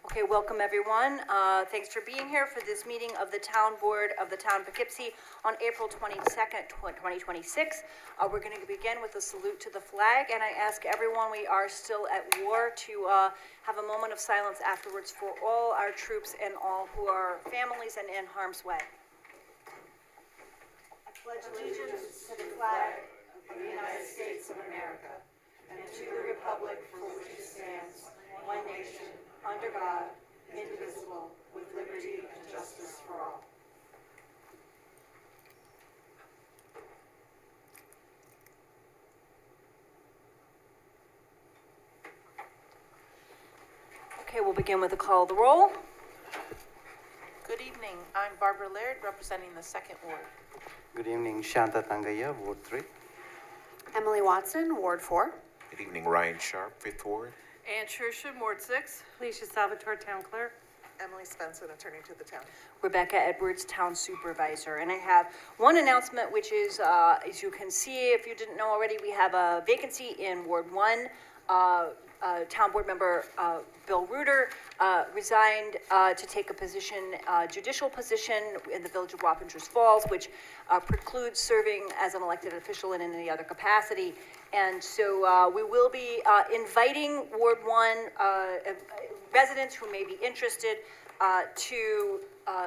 Okay, welcome everyone. Thanks for being here for this meeting of the Town Board of the Town of Poughkeepsie on April 22nd, 2026. We're going to begin with a salute to the flag, and I ask everyone, we are still at war, to have a moment of silence afterwards for all our troops and all who are families and in harm's way. I pledge allegiance to the flag of the United States of America and to the republic for which it stands, one nation, under God, indivisible, with liberty and justice for all. Okay, we'll begin with a call of the roll. Good evening. I'm Barbara Laird, representing the 2nd Ward. Good evening, Shanta Tangaya, Ward 3. Emily Watson, Ward 4. Good evening, Ryan Sharp, 5th Ward. Ann Shersham, Ward 6. Felicia Salvatore, Town Clerk. Emily Spencer, Attorney to the Town. Rebecca Edwards, Town Supervisor. And I have one announcement, which is, as you can see, if you didn't know already, we have a vacancy in Ward 1. Town Board Member Bill Reuter resigned to take a position, judicial position in the Village of Wappingers Falls, which precludes serving as an elected official in any other capacity. And so we will be inviting Ward 1 residents who may be interested to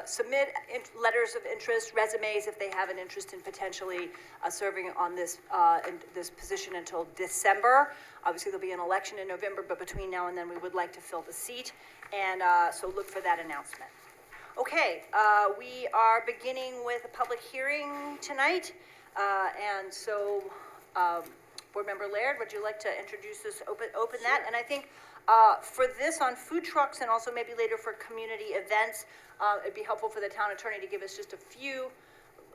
submit letters of interest, resumes, if they have an interest in potentially serving on this in this position until December. Obviously, there'll be an election in November, but between now and then, we would like to fill the seat, and so look for that announcement. Okay, we are beginning with a public hearing tonight, and so Board Member Laird, would you like to introduce this, open Sure. that? And I think for this on food trucks and also maybe later for community events, it'd be helpful for the town attorney to give us just a few,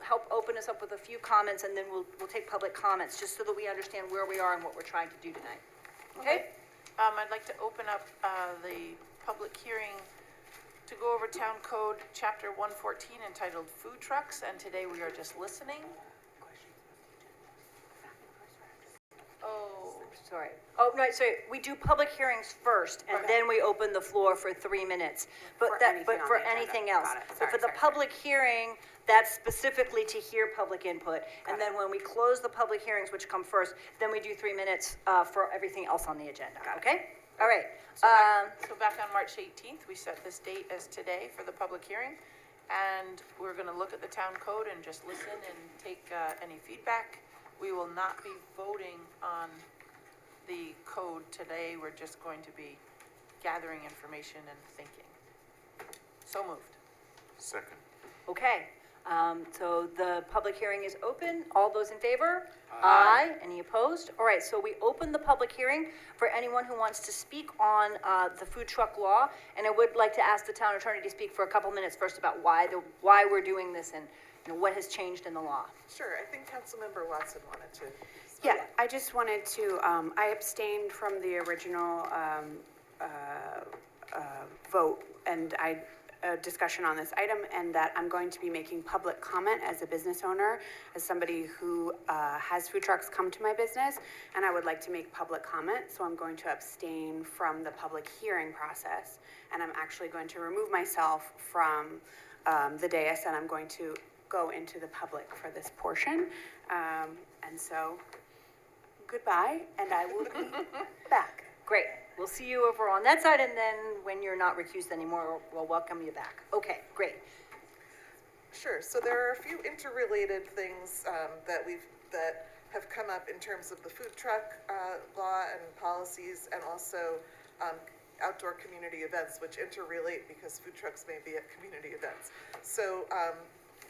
help open us up with a few comments, and then we'll take public comments, just so that we understand where we are and what we're trying to do tonight. Okay? I'd like to open up the public hearing to go over Town Code Chapter 114 entitled Food Trucks, and today we are just listening. Sorry. Oh, no, sorry. We do public hearings first, and then we open the floor for 3 minutes. But for anything else. But for the public hearing, that's specifically to hear public input. And then when we close the public hearings, which come first, then we do 3 minutes for everything else on the agenda. Okay? All right. So back on March 18th, we set this date as today for the public hearing. And we're going to look at the town code and just listen and take any feedback. We will not be voting on the code today. We're just going to be gathering information and thinking. So moved. Second. Okay. So the public hearing is open. All those in favor? Aye. Any opposed? All right, so we open the public hearing for anyone who wants to speak on the food truck law. And I would like to ask the town attorney to speak for a couple minutes first about why we're doing this and what has changed in the law. Sure, I think Councilmember Watson wanted to. Yeah, I just wanted to, I abstained from the original vote and discussion on this item, and that I'm going to be making public comment as a business owner, as somebody who has food trucks come to my business, and I would like to make public comment, so I'm going to abstain from the public hearing process, and I'm actually going to remove myself from the dais, and I'm going to go into the public for this portion, and so goodbye, and I will be back. Great. We'll see you over on that side, and then when you're not recused anymore, we'll welcome you back. Okay, great. Sure, so there are a few interrelated things that have come up in terms of the food truck law and policies, and also outdoor community events, which interrelate because food trucks may be at community events. So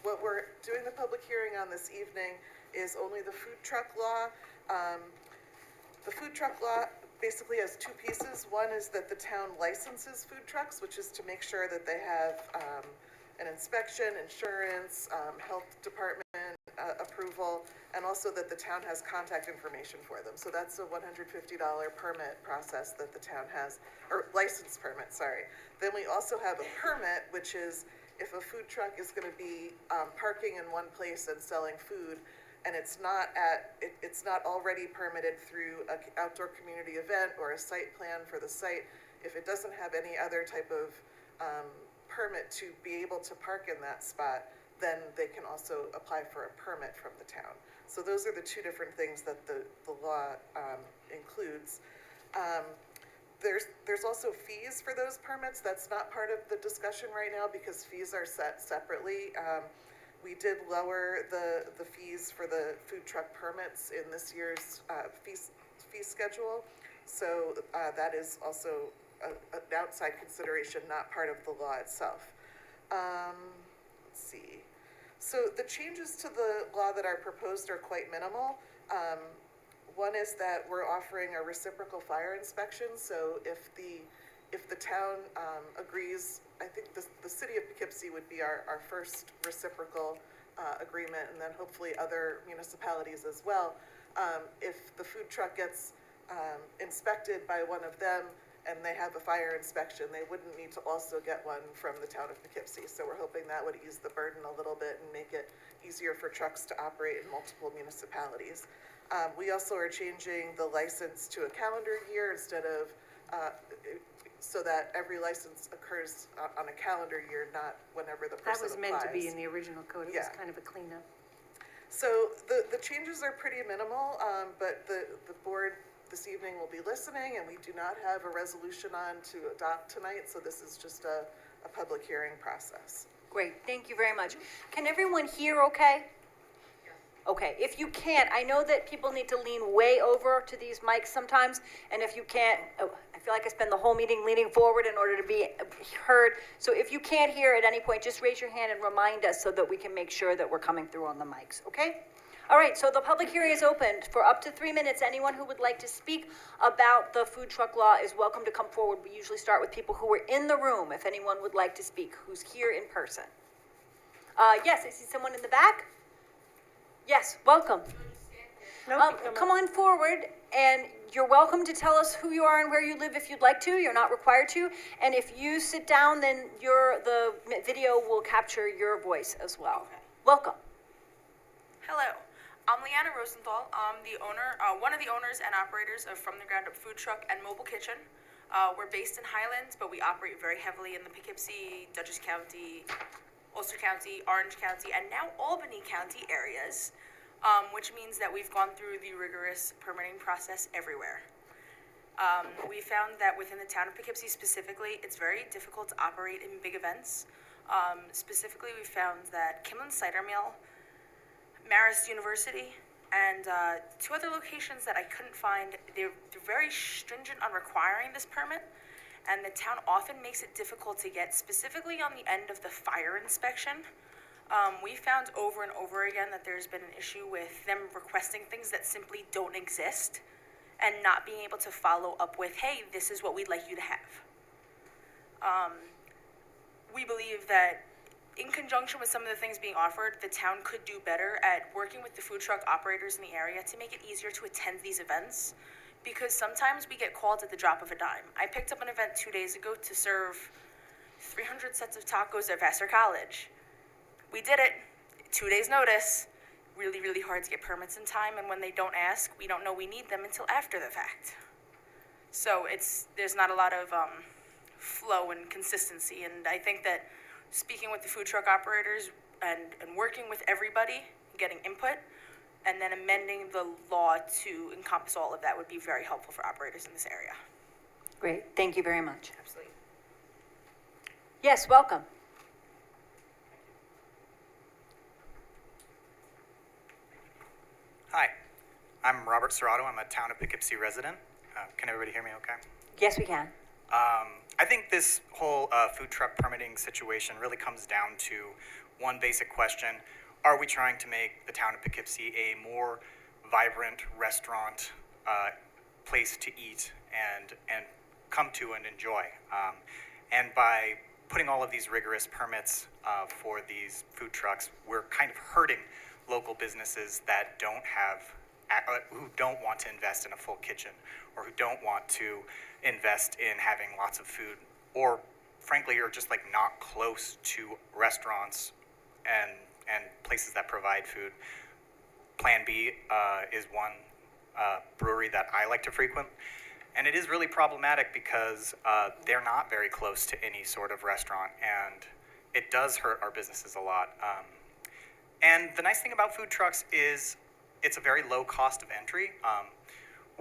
what we're doing the public hearing on this evening is only the food truck law. The food truck law basically has two pieces. One is that the town licenses food trucks, which is to make sure that they have an inspection, insurance, health department approval, and also that the town has contact information for them. So that's a $150 permit process that the town has, or license permit, sorry. Then we also have a permit, which is if a food truck is going to be parking in one place and selling food, and it's not already permitted through an outdoor community event or a site plan for the site, If it doesn't have any other type of permit to be able to park in that spot, then they can also apply for a permit from the town. So those are the two different things that the law includes. There's also fees for those permits. That's not part of the discussion right now because fees are set separately. We did lower the fees for the food truck permits in this year's fee schedule. So that is also an outside consideration, not part of the law itself. Let's see. So the changes to the law that are proposed are quite minimal. One is that we're offering a reciprocal fire inspection. So if the town agrees, I think the city of Poughkeepsie would be our first reciprocal agreement, and then hopefully other municipalities as well. If the food truck gets inspected by one of them and they have a fire inspection, they wouldn't need to also get one from the town of Poughkeepsie. So we're hoping that would ease the burden a little bit and make it easier for trucks to operate in multiple municipalities. We also are changing the license to a calendar year instead of, so that every license occurs on a calendar year, not whenever the That person was meant to be applies. in the original code. It was Yeah. kind of a cleanup. So the changes are pretty minimal, but the board this evening will be listening, and we do not have a resolution on to adopt tonight, so this is just a public hearing process. Great, thank you very much. Can everyone hear okay? Okay, if you can't, I know that people need to lean way over to these mics sometimes, and if you can't, oh, I feel like I spend the whole meeting leaning forward in order to be heard. So if you can't hear at any point, just raise your hand and remind us so that we can make sure that we're coming through on the mics, okay? All right, so the public hearing is opened for up to 3 minutes. Anyone who would like to speak about the food truck law is welcome to come forward. We usually start with people who are in the room, if anyone would like to speak, who's here in person. Yes, I see someone in the back. Yes, welcome. Come on forward, and you're welcome to tell us who you are and where you live if you'd like to. You're not required to. And if you sit down, then the video will capture your voice as well. Okay. Welcome. Hello, I'm Leanna Rosenthal. I'm the owner, one of the owners and operators of From the Ground Up Food Truck and Mobile Kitchen. We're based in Highlands, but we operate very heavily in the Poughkeepsie, Dutchess County, Ulster County, Orange County, and now Albany County areas, which means that we've gone through the rigorous permitting process everywhere. We found that within the town of Poughkeepsie specifically, it's very difficult to operate in big events. Specifically, we found that Kimlin Cider Mill, Marist University, and 2 other locations that I couldn't find, they're very stringent on requiring this permit, and the town often makes it difficult to get, specifically on the end of the fire inspection. We found over and over again that there's been an issue with them requesting things that simply don't exist and not being able to follow up with, hey, this is what we'd like you to have. We believe that in conjunction with some of the things being offered, the town could do better at working with the food truck operators in the area to make it easier to attend these events, because sometimes we get called at the drop of a dime. I picked up an event 2 days ago to serve 300 sets of tacos at Vassar College. We did it, 2 days notice, really, really hard to get permits in time, and when they don't ask, we don't know we need them until after the fact. So there's not a lot of flow and consistency, and I think that speaking with the food truck operators and working with everybody, getting input, and then amending the law to encompass all of that would be very helpful for operators in this area. Great, thank you very much. Absolutely. Yes, welcome. Hi, I'm Robert Serrato. I'm a town of Poughkeepsie resident. Can everybody hear me okay? Yes, we can. I think this whole food truck permitting situation really comes down to one basic question. Are we trying to make the town of Poughkeepsie a more vibrant restaurant place to eat and come to and enjoy? And by putting all of these rigorous permits for these food trucks, we're kind of hurting local businesses that who don't want to invest in a full kitchen, or who don't want to invest in having lots of food, or frankly are just like not close to restaurants and places that provide food. Plan B is one brewery that I like to frequent, And it is really problematic because they're not very close to any sort of restaurant, and it does hurt our businesses a lot. And the nice thing about food trucks is it's a very low cost of entry.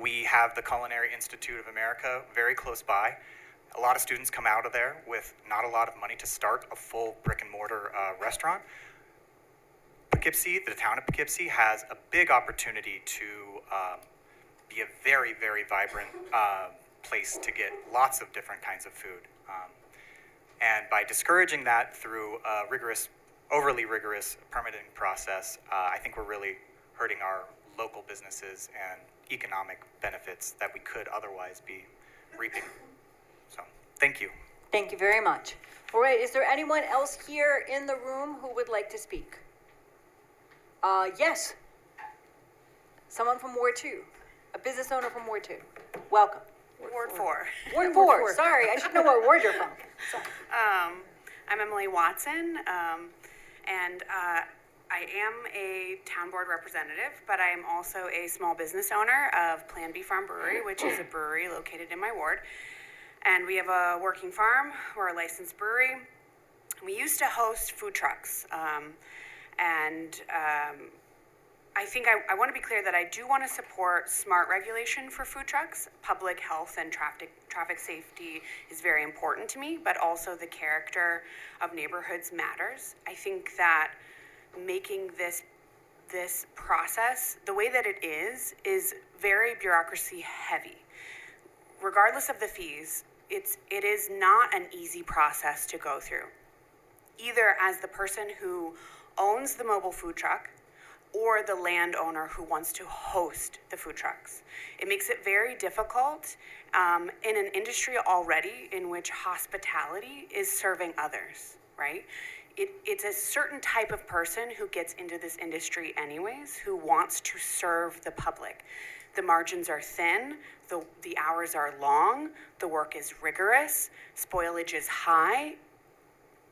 We have the Culinary Institute of America very close by. A lot of students come out of there with not a lot of money to start a full brick and mortar restaurant. Poughkeepsie, the town of Poughkeepsie, has a big opportunity to be a very, very vibrant place to get lots of different kinds of food. And by discouraging that through a overly rigorous permitting process, I think we're really hurting our local businesses and economic benefits that we could otherwise be reaping. So, thank you. Thank you very much. All right, is there anyone else here in the room who would like to speak? Yes. Someone from Ward 2, a business owner from Ward 2. Welcome. Ward 4. Ward 4, sorry, I should know what ward you're from. Sorry. I'm Emily Watson, and I am a town board representative, but I am also a small business owner of Plan B Farm Brewery, which is a brewery located in my ward. And we have a working farm. We're a licensed brewery. We used to host food trucks, I think I want to be clear that I do want to support smart regulation for food trucks. Public health and traffic safety is very important to me, but also the character of neighborhoods matters. I think that making this process, the way that it is very bureaucracy heavy. Regardless of the fees, it is not an easy process to go through, either as the person who owns the mobile food truck or the landowner who wants to host the food trucks. It makes it very difficult in an industry already in which hospitality is serving others, right? It's a certain type of person who gets into this industry anyways, who wants to serve the public. The margins are thin, the hours are long, the work is rigorous, spoilage is high.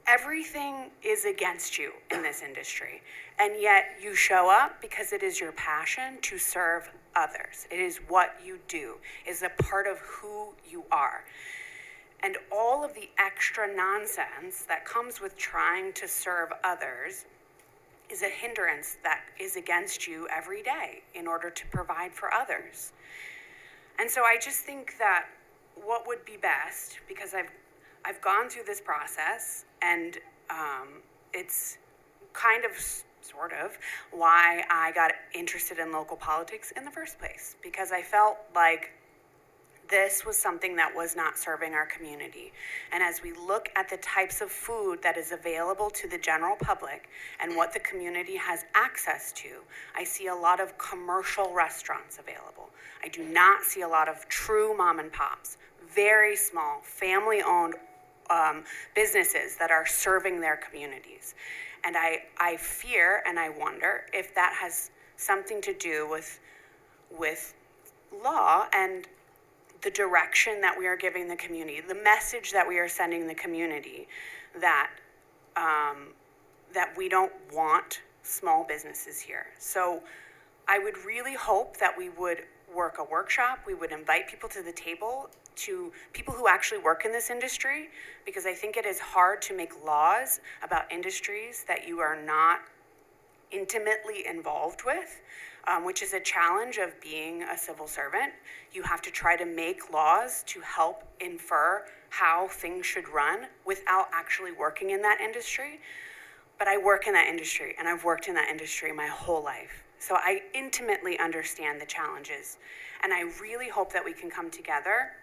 Everything is against you in this industry, and yet you show up because it is your passion to serve others. It is what you do, is a part of who you are. And all of the extra nonsense that comes with trying to serve others is a hindrance that is against you every day in order to provide for others. And so I just think that what would be best, because I've gone through this process, and it's kind of, sort of, why I got interested in local politics in the first place, because I felt like this was something that was not serving our community. And as we look at the types of food that is available to the general public and what the community has access to, I see a lot of commercial restaurants available. I do not see a lot of true mom and pops, very small, family-owned businesses that are serving their communities. And I fear and I wonder if that has something to do with law and the direction that we are giving the community, the message that we are sending the community, that we don't want small businesses here. So I would really hope that we would work a workshop, we would invite people to the table, to people who actually work in this industry, because I think it is hard to make laws about industries that you are not intimately involved with, which is a challenge of being a civil servant. You have to try to make laws to help infer how things should run without actually working in that industry. But I work in that industry, and I've worked in that industry my whole life. So I intimately understand the challenges. And I really hope that we can come together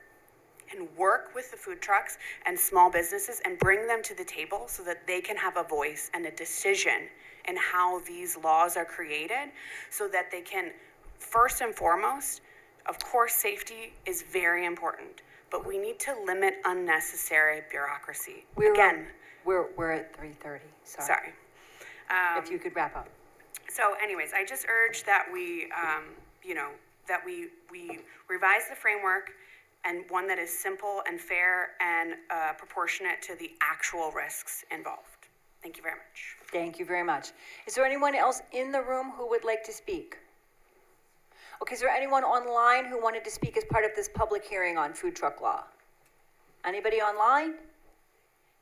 and work with the food trucks and small businesses and bring them to the table so that they can have a voice and a decision in how these laws are created, so that they can, first and foremost, of course, safety is very important, but we need to limit unnecessary bureaucracy. We're at 3:30, Sorry. If you could wrap up. So anyways, I just urge that we, that we revise the framework, and one that is simple and fair and proportionate to the actual risks involved. Thank you very much. Thank you very much. Is there anyone else in the room who would like to speak? Okay, is there anyone online who wanted to speak as part of this public hearing on food truck law? Anybody online?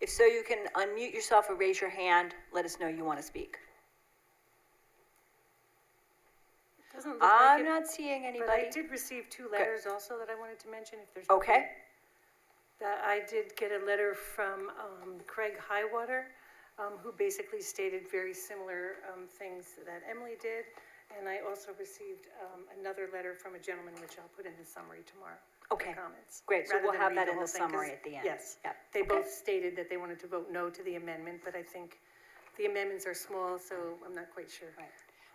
If so, you can unmute yourself or raise your hand. Let us know you want to speak. Doesn't look like I'm it, not seeing but anybody. I did receive two letters also that I wanted to mention, if there's. Okay, That I did get a letter from Craig Highwater, who basically stated very similar things that Emily did. And I also received another letter from a gentleman, which I'll put in the summary tomorrow. for Okay. Comments. Great, so rather we'll than have read that in whole the thing, 'cause- summary at the end. Yes. Yep. They Okay. both stated that they wanted to vote no to the amendment, but I think the amendments are small, so I'm not quite sure. Well,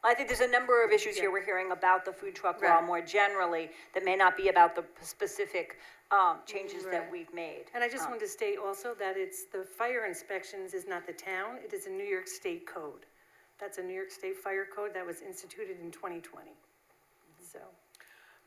I think there's a number of issues here Yeah. we're hearing about the food truck law Right. more generally that may not be about the specific changes that Right. we've made. And I just wanted to state also that it's the fire inspections is not the town, it is a New York State code. That's a New York State fire code that was instituted in 2020. So,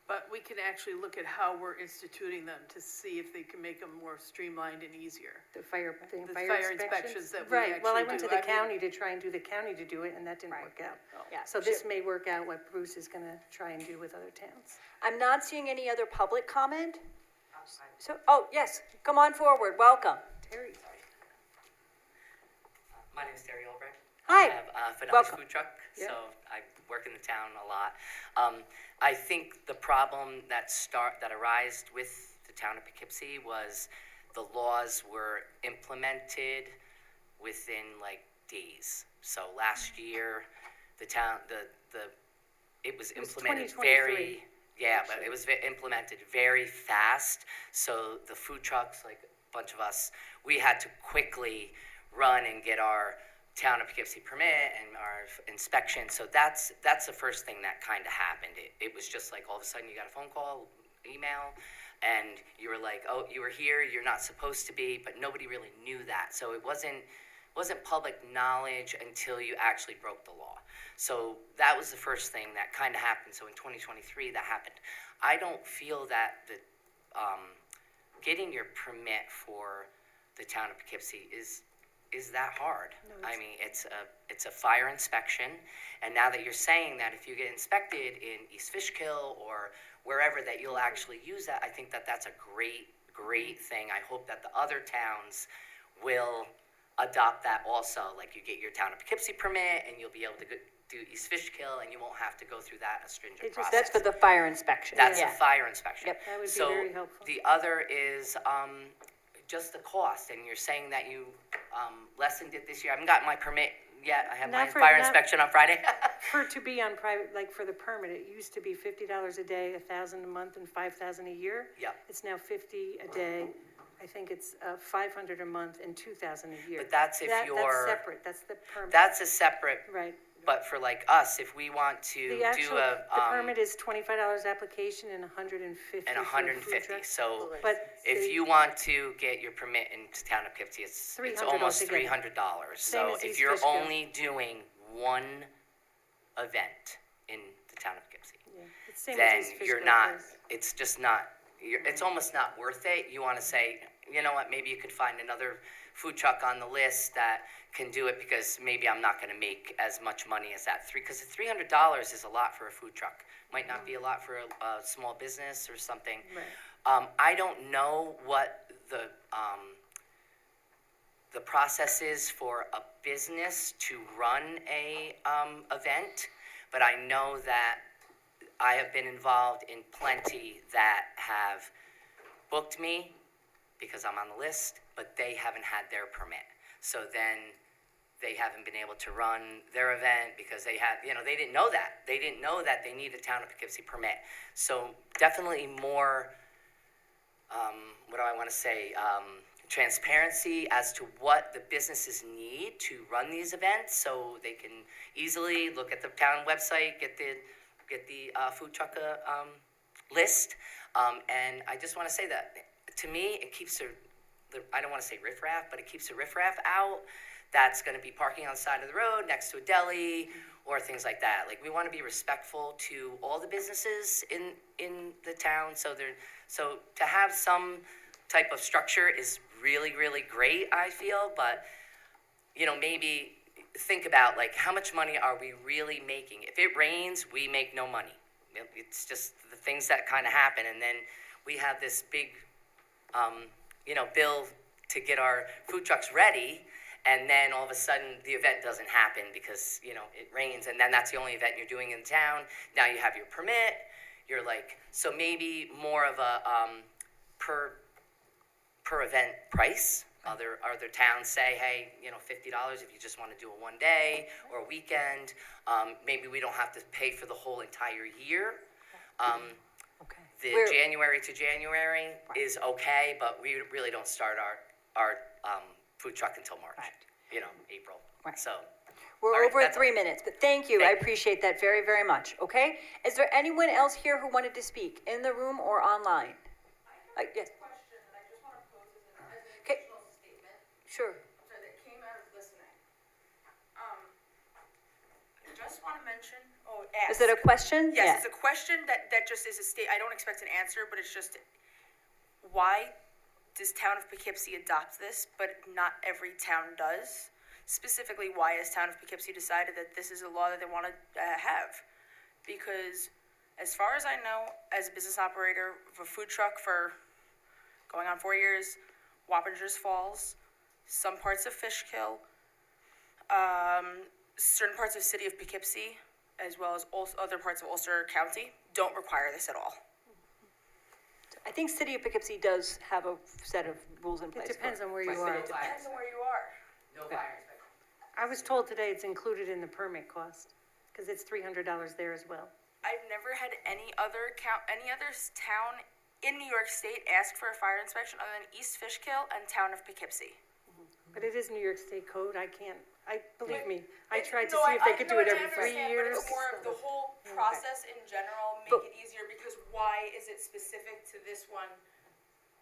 But we can actually look at how we're instituting them to see if they can make them more streamlined and easier. the fire fire inspections that we Right, well, I actually went to do. the I mean- county to try and do the county to do it, and that didn't Right. work out. Yeah, So this may work out what Bruce is gonna try and do with other towns. I'm not seeing any other public comment. So, oh, yes, come on forward, welcome. Terry? My name is Terry Albright. Hi. I have Finale's Welcome. Food Truck, Yeah. so I work in the town a lot. I think the problem that arose with the town of Poughkeepsie was the laws were implemented within like days. So last year, the town, it was implemented 2023, but it was implemented very fast. So the food trucks, like a bunch of us, we had to quickly run and get our town of Poughkeepsie permit and our inspection. So that's the first thing that kind of happened. It was just like all of a sudden you got a phone call, email, and you were like, oh, you were here, you're not supposed to be, but nobody really knew that. So it wasn't public knowledge until you actually broke the law. So that was the first thing that kind of happened. So in 2023, that happened. I don't feel that getting your permit for the town of Poughkeepsie is that hard. I mean, it's a fire inspection, and now that you're saying that if you get inspected in East Fishkill or wherever that you'll actually use that, I think that that's a great thing. I hope that the other towns will adopt that also. Like you get your town of Poughkeepsie permit, and you'll be able to do East Fishkill, and you won't have to go through that stringent process. That's for the fire inspection. That's Yeah. a fire inspection. Yep. That would be very helpful. So the other is just the cost, and you're saying that you lessened it this year. I haven't gotten my permit yet. I have my fire inspection on Friday. To be on private, like for the permit, it used to be $50 a day, $1,000 a month, and $5,000 a year. Yep. It's now $50 a day. I think it's $500 a month and $2,000 a year. But that's if That's you're- separate, that's the permit. That's a separate, Right. but for like us, if we want to The do actual, a, the permit is $25 application and $150 and for a food 150, truck. so But if the- you want to get your permit into town of Poughkeepsie, it's $300 almost altogether. $300. Same So as if East you're Fishkill. only doing one event in the town of Poughkeepsie, Yeah, it's same as then East you're Fishkill not, price. it's just not, it's almost not worth it. You want to say, you know what, maybe you could find another food truck on the list that can do it, because maybe I'm not going to make as much money as that because $300 is a lot for a food truck. Might not be a lot for a small business or something. Right. I don't know what the process is for a business to run a event, but I know that I have been involved in plenty that have booked me because I'm on the list, but they haven't had their permit. So then they haven't been able to run their event because they didn't know that. They didn't know that they need a town of Poughkeepsie permit. So definitely more, what do I want to say, transparency as to what the businesses need to run these events, so they can easily look at the town website, get the food truck list. And I just want to say that, to me, it keeps I don't want to say riffraff, but it keeps the riffraff out. That's going to be parking on the side of the road next to a deli or things like that. Like, we want to be respectful to all the businesses in the town. So to have some type of structure is really, really great, I feel. But, maybe think about, like, how much money are we really making? If it rains, we make no money. it's just the things that kind of happen. And then we have this big, bill to get our food trucks ready. And then all of a sudden the event doesn't happen because, it rains. And then that's the only event you're doing in town. Now you have your permit. You're like, so maybe more of a per event price. Other towns say, hey, $50 if you just want to do a one day or a weekend. Maybe we don't have to pay for the whole entire year. Okay. The We're- January to January is okay, but we really don't start our food truck until March. Right. April. Right. So. We're all right, over that's 3 minutes, but thank you. I Thank you. appreciate that very, very much, okay? Is there anyone else here who wanted to speak, in the room or online? Yes. Question, and I just want to pose as an Okay. additional statement, Sure. sorry, that came out of listening. I just want to mention, Is it a question? Yes, Yeah. it's a question that just is a I don't expect an answer, but it's just, why does town of Poughkeepsie adopt this, but not every town does? Specifically, why has town of Poughkeepsie decided that this is a law that they want to have? Because as far as I know, as a business operator of a food truck for going on 4 years, Wappingers Falls, some parts of Fishkill, certain parts of city of Poughkeepsie, as well as other parts of Ulster County, don't require this at all. I think City of Poughkeepsie does have a set of rules in place. It depends on where you Right. are. Depends on where you are. No fire inspection. I was told today it's included in the permit cost, because it's $300 there as well. I've never had any other town in New York State ask for a fire inspection other than East Fishkill and town of Poughkeepsie. But it is New York State code, believe me, I tried to No, see if they could do it I every 3 understand, years. But it's more of the whole process in general, make it easier, because why is it specific to this one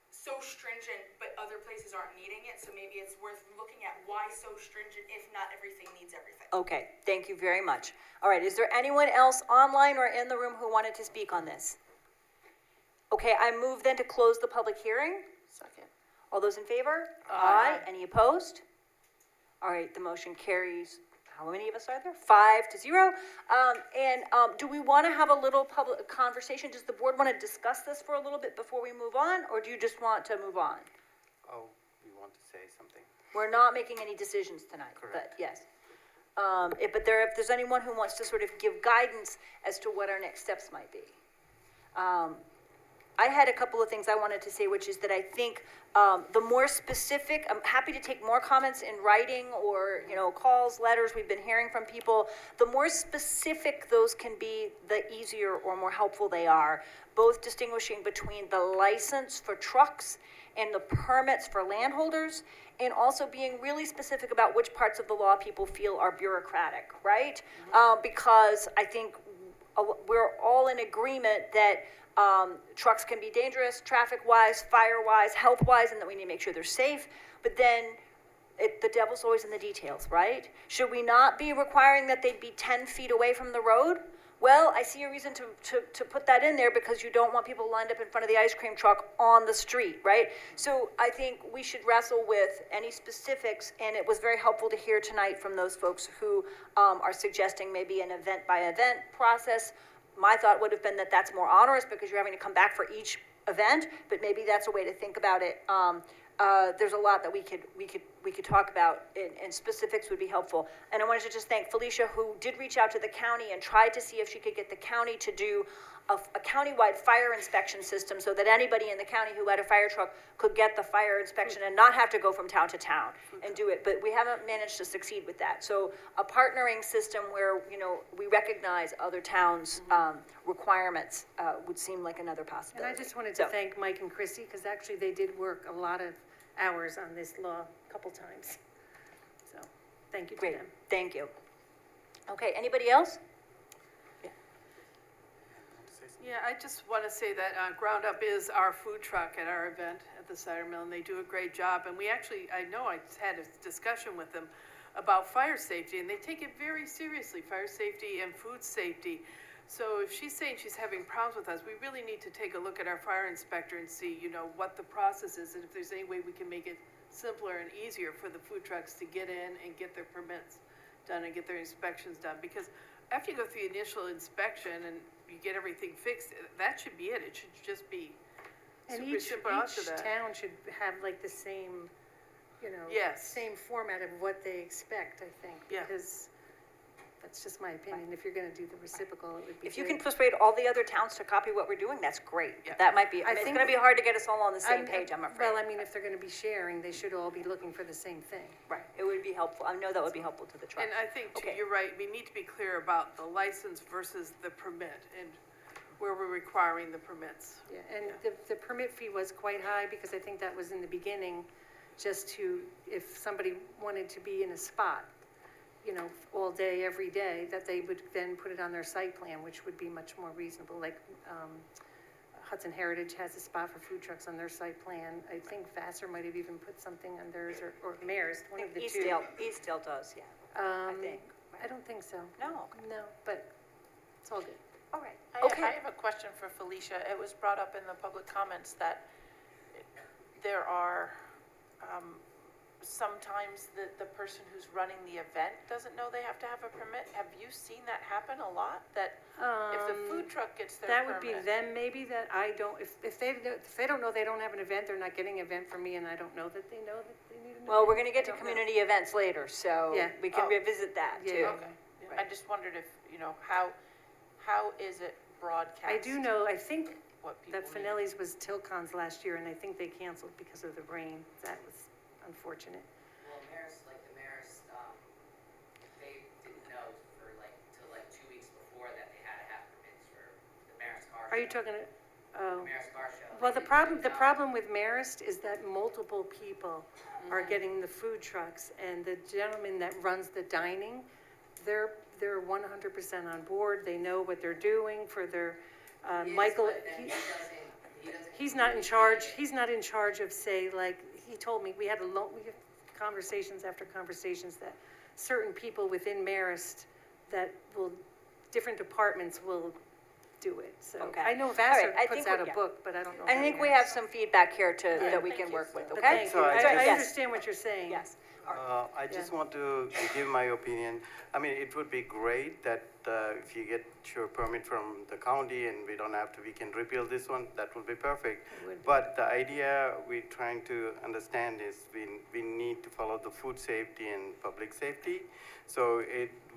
so stringent, but other places aren't needing it? So maybe it's worth looking at why so stringent if not everything needs everything. Okay, thank you very much. All right, is there anyone else online or in the room who wanted to speak on this? Okay, I move then to close the public hearing. Second. All those in favor? Aye. Any opposed? All right, the motion carries. How many of us are there? 5-0. Do we want to have a little public conversation? Does the board want to discuss this for a little bit before we move on, or do you just want to move on? Oh, you want to say something? We're not making any decisions tonight, but Correct. yes. If there's anyone who wants to sort of give guidance as to what our next steps might be. I had a couple of things I wanted to say, which is that I think the more specific, I'm happy to take more comments in writing or, calls, letters, we've been hearing from people. The more specific those can be, the easier or more helpful they are, both distinguishing between the license for trucks and the permits for landholders, and also being really specific about which parts of the law people feel are bureaucratic, right? Because I think we're all in agreement that trucks can be dangerous, traffic-wise, fire-wise, health-wise, and that we need to make sure they're safe. But then the devil's always in the details, right? Should we not be requiring that they'd be 10 feet away from the road? Well, I see a reason to put that in there because you don't want people lined up in front of the ice cream truck on the street, right? So I think we should wrestle with any specifics, and it was very helpful to hear tonight from those folks who are suggesting maybe an event-by-event process. My thought would have been that that's more onerous because you're having to come back for each event, but maybe that's a way to think about it. There's a lot that we could talk about, and specifics would be helpful. And I wanted to just thank Felicia, who did reach out to the county and tried to see if she could get the county to do a countywide fire inspection system so that anybody in the county who had a fire truck could get the fire inspection and not have to go from town to town and do it. But we haven't managed to succeed with that. So a partnering system where, we recognize other towns' requirements would seem like another possibility. And I just wanted to thank Mike and Chrissy, because actually they did work a lot of hours on this law a couple times. So, thank you to Great, them. thank you. Okay, anybody else? Yeah, I just want to say that Ground Up is our food truck at our event at the cider mill, and they do a great job. And we actually, I know I had a discussion with them about fire safety, and they take it very seriously, fire safety and food safety. So if she's saying she's having problems with us, we really need to take a look at our fire inspector and see, what the process is, and if there's any way we can make it simpler and easier for the food trucks to get in and get their permits done and get their inspections done. Because after you go through the initial inspection and you get everything fixed. That should be it. It should just be And super simple after each that. town should have like the same, you know, Yes. same format of what they expect, I think. Yeah. Because that's just my opinion. If you're gonna do the reciprocal, it would be If you can good. persuade all the other towns to copy what we're doing, that's great. Yeah. That might be, I it's think- gonna be hard to get us all on the same page, I'm afraid. Well, I mean, if they're gonna be sharing, they should all be looking for the same thing. Right, it would be helpful, I know that would be helpful to the truck. And I think, too, Okay. you're right, we need to be clear about the license versus the permit and where we're requiring the permits. Yeah, and the permit fee was quite high because I think that was in the beginning, just to, if somebody wanted to be in a spot, you know, all day, every day, that they would then put it on their site plan, which would be much more reasonable. Like, Hudson Heritage has a spot for food trucks on their site plan. I think Vassar might have even put something on theirs, or Marist, one of the two. Eastdale does, yeah, I think. I don't think so. No, No, but it's all good. all right, I okay. have a question for Felicia. It was brought up in the public comments that there are, sometimes the person who's running the event doesn't know they have to have a permit. Have you seen that happen a lot? That if the food truck gets their That permit? would be them, maybe, that I don't, if they don't know they don't have an event, they're not getting an event from me, and I don't know that they know that they need an event. Well, we're gonna get I to don't know. community events later, so Yeah. we can Oh. revisit that Yeah, too. yeah. Okay. I just wondered if, how is it broadcast? I do know, I think What people that need? Finelli's was Tilcon's last year, and I think they canceled because of the rain. That was unfortunate. Well, Marist, they didn't know till 2 weeks before that they had to have permits for the Marist car show. Are you talking, oh, Marist car show. well, They the didn't know. problem with Marist is that multiple people are getting the food trucks, and the gentleman that runs the dining, they're 100% on board. They know what they're doing for their, Yes, Michael, but then he doesn't. he's not in charge of, say, like, he told me, we had conversations after conversations that certain people within Marist that different departments will do it, so. Okay. I know All Vassar right, I puts think out we're- a book, but I don't know. I about think we Marist. have some feedback here that we can work with, But okay? thank you. I Yes. understand what you're saying. Yes, I just want to give my opinion. I mean, it would be great that if you get your permit from the county and we can repeal this one, that would be perfect. It would be. But the idea we're trying to understand is we need to follow the food safety and public safety. So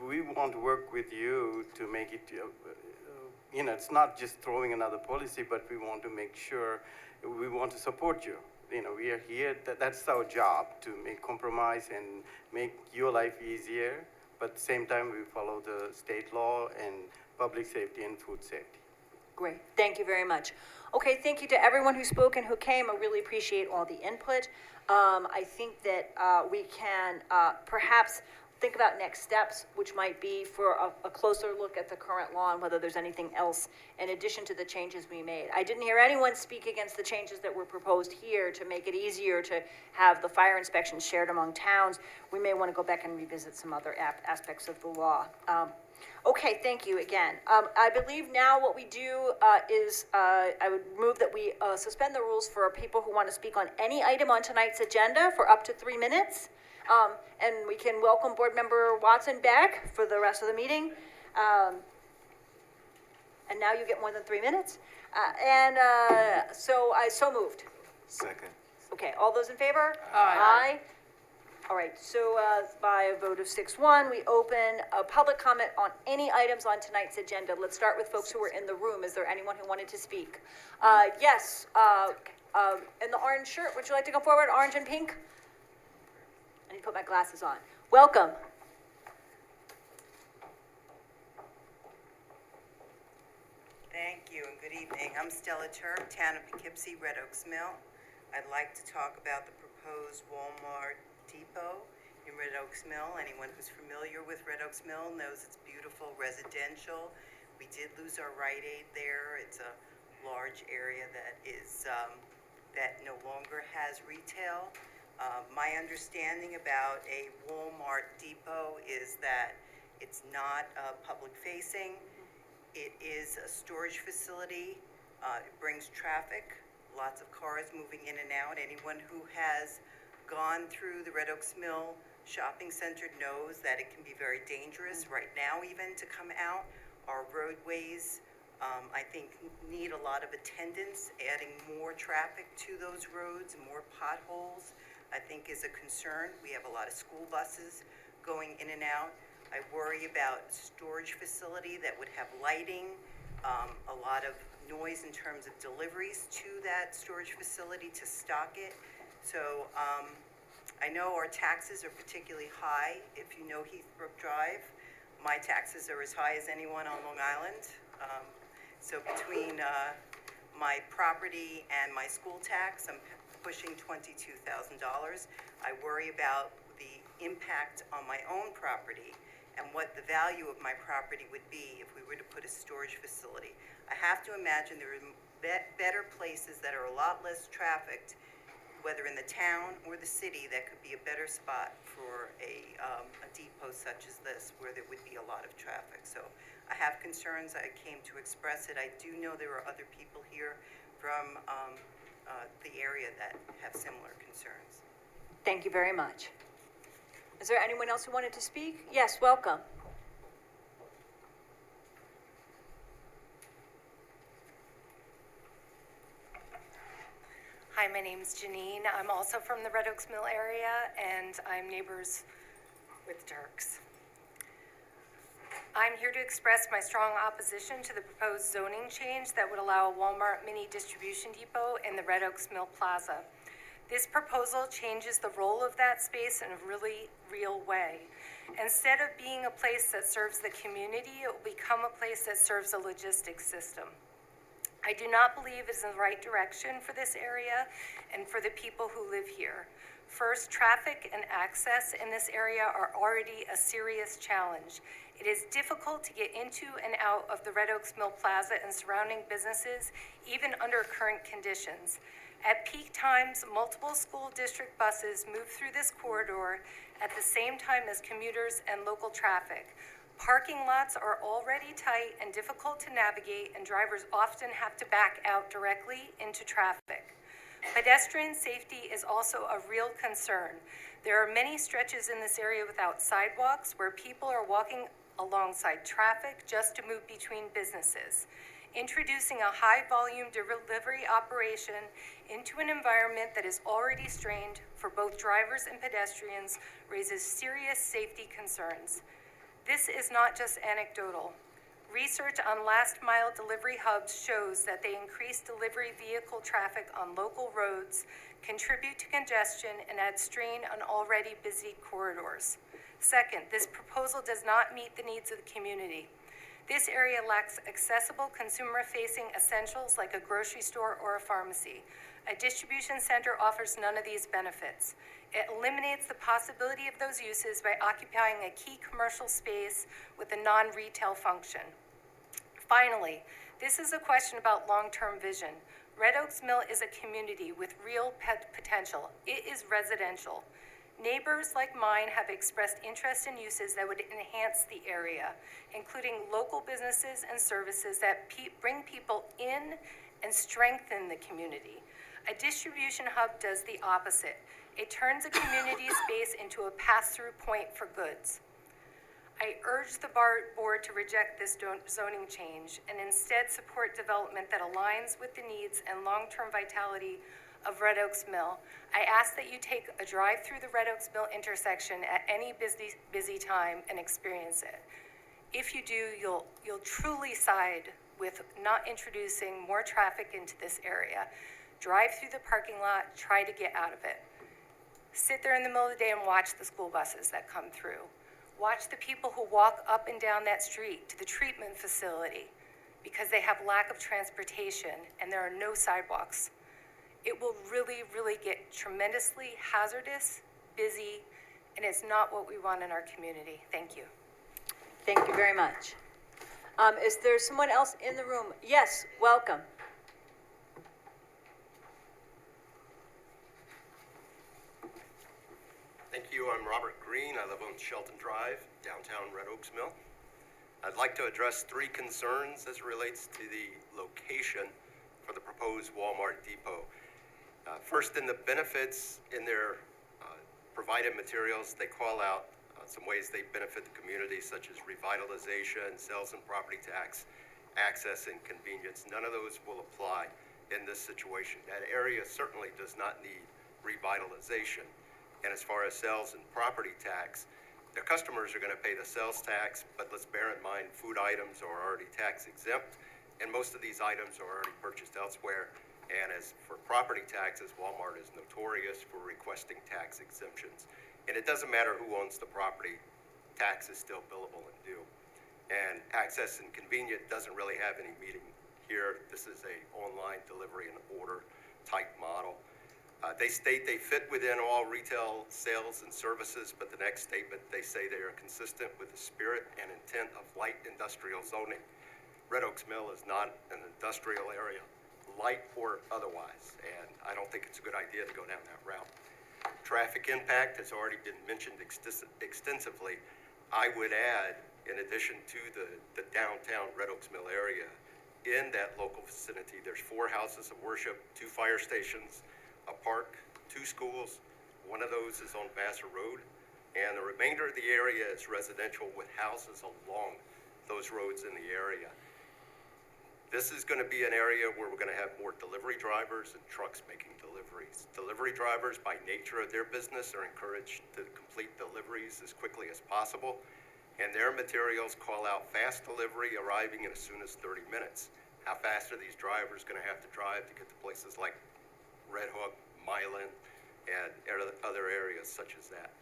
we want to work with you to make it, it's not just throwing another policy, but we want to make sure, we want to support you. We are here, that's our job, to make compromise and make your life easier, but at the same time, we follow the state law and public safety and food safety. great, thank you very much. Okay, thank you to everyone who spoke and who came, I really appreciate all the input. I think that we can perhaps think about next steps, which might be for a closer look at the current law and whether there's anything else in addition to the changes we made. I didn't hear anyone speak against the changes that were proposed here to make it easier to have the fire inspections shared among towns. We may want to go back and revisit some other aspects of the law. Okay, thank you again. I believe now what we do is I would move that we suspend the rules for people who want to speak on any item on tonight's agenda for up to 3 minutes. And we can welcome Board Member Watson back for the rest of the meeting. And now you get more than 3 minutes. So I moved. Second. Okay, all those in favor? Aye. All right, so by a vote of 6-1, we open a public comment on any items on tonight's agenda. Let's start with folks who are in the room. Is there anyone who wanted to speak? Yes, in the orange shirt, would you like to go forward, orange and pink? I need to put my glasses on. Welcome. Thank you and good evening. I'm Stella Turk, Town of Poughkeepsie, Red Oaks Mill. I'd like to talk about the proposed Walmart depot in Red Oaks Mill. Anyone who's familiar with Red Oaks Mill knows it's beautiful residential. We did lose our Rite Aid there. It's a large area that is that no longer has retail. My understanding about a Walmart depot is that it's not public facing. It is a storage facility. It brings traffic, lots of cars moving in and out. Anyone who has gone through the Red Oaks Mill Shopping Center knows that it can be very dangerous right now even to come out. Our roadways I think need a lot of attendance, adding more traffic to those roads, more potholes, I think is a concern. We have a lot of school buses going in and out. I worry about storage facility that would have lighting, a lot of noise in terms of deliveries to that storage facility to stock it. So I know our taxes are particularly high. If you know Heathbrook Drive, my taxes are as high as anyone on Long Island. So between my property and my school tax, I'm pushing $22,000. I worry about the impact on my own property and what the value of my property would be if we were to put a storage facility. I have to imagine there are better places that are a lot less trafficked, whether in the town or the city, that could be a better spot for a depot such as this, where there would be a lot of traffic. So I have concerns. I came to express it. I do know there are other people here from the area that have similar concerns. Thank you very much. Is there anyone else who wanted to speak? Yes, welcome. Hi, my name's Janine. I'm also from the Red Oaks Mill area, and I'm neighbors with Dirks. I'm here to express my strong opposition to the proposed zoning change that would allow a Walmart mini distribution depot in the Red Oaks Mill Plaza. This proposal changes the role of that space in a really real way. Instead of being a place that serves the community, it will become a place that serves a logistics system. I do not believe it is in the right direction for this area and for the people who live here. First, traffic and access in this area are already a serious challenge. It is difficult to get into and out of the Red Oaks Mill Plaza and surrounding businesses, even under current conditions. At peak times, multiple school district buses move through this corridor at the same time as commuters and local traffic. Parking lots are already tight and difficult to navigate, and drivers often have to back out directly into traffic. Pedestrian safety is also a real concern. There are many stretches in this area without sidewalks where people are walking alongside traffic just to move between businesses. Introducing a high-volume delivery operation into an environment that is already strained for both drivers and pedestrians raises serious safety concerns. This is not just anecdotal. Research on last-mile delivery hubs shows that they increase delivery vehicle traffic on local roads, contribute to congestion, and add strain on already busy corridors. Second, this proposal does not meet the needs of the community. This area lacks accessible consumer-facing essentials like a grocery store or a pharmacy. A distribution center offers none of these benefits. It eliminates the possibility of those uses by occupying a key commercial space with a non-retail function. Finally, this is a question about long-term vision. Red Oaks Mill is a community with real potential. It is residential. Neighbors like mine have expressed interest in uses that would enhance the area, including local businesses and services that bring people in and strengthen the community. A distribution hub does the opposite. It turns a community space into a pass-through point for goods. I urge the board to reject this zoning change and instead support development that aligns with the needs and long-term vitality of Red Oaks Mill. I ask that you take a drive through the Red Oaks Mill intersection at any busy time and experience it. If you do, you'll truly side with not introducing more traffic into this area. Drive through the parking lot, try to get out of it. Sit there in the middle of the day and watch the school buses that come through. Watch the people who walk up and down that street to the treatment facility because they have lack of transportation and there are no sidewalks. It will really, really get tremendously hazardous, busy, and it's not what we want in our community. Thank you. Thank you very much. Is there someone else in the room? Yes, welcome. Thank you. I'm Robert Green. I live on Shelton Drive, downtown Red Oaks Mill. I'd like to address three concerns as it relates to the location for the proposed Walmart depot. First, in the benefits in their provided materials, they call out some ways they benefit the community, such as revitalization, sales and property tax, access, and convenience. None of those will apply in this situation. That area certainly does not need revitalization. And as far as sales and property tax, the customers are going to pay the sales tax, but let's bear in mind food items are already tax exempt, and most of these items are already purchased elsewhere. And as for property taxes, Walmart is notorious for requesting tax exemptions. And it doesn't matter who owns the property, tax is still billable and due. And access and convenient doesn't really have any meaning here. This is a online delivery and order type model. They state they fit within all retail sales and services, but the next statement, they say they are consistent with the spirit and intent of light industrial zoning. Red Oaks Mill is not an industrial area, light or otherwise, and I don't think it's a good idea to go down that route. Traffic impact has already been mentioned extensively. I would add, in addition to the downtown Red Oaks Mill area, in that local vicinity, there's 4 houses of worship, 2 fire stations, a park, 2 schools. One of those is on Vassar Road, and the remainder of the area is residential with houses along those roads in the area. This is going to be an area where we're going to have more delivery drivers and trucks making deliveries. Delivery drivers, by nature of their business, are encouraged to complete deliveries as quickly as possible, and their materials call out fast delivery, arriving in as soon as 30 minutes. How fast are these drivers going to have to drive to get to places like Red Hook, Milan, and other areas such as that?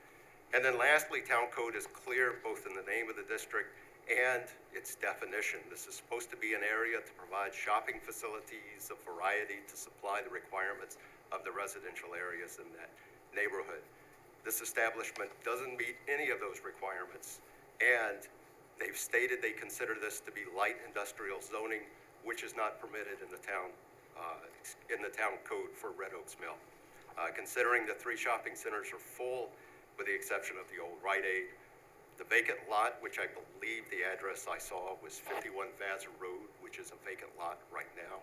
And then lastly, town code is clear both in the name of the district and its definition. This is supposed to be an area to provide shopping facilities of variety to supply the requirements of the residential areas in that neighborhood. This establishment doesn't meet any of those requirements, and they've stated they consider this to be light industrial zoning, which is not permitted in the town code for Red Oaks Mill. Considering the 3 shopping centers are full, with the exception of the old Rite Aid, the vacant lot, which I believe the address I saw was 51 Vassar Road, which is a vacant lot right now.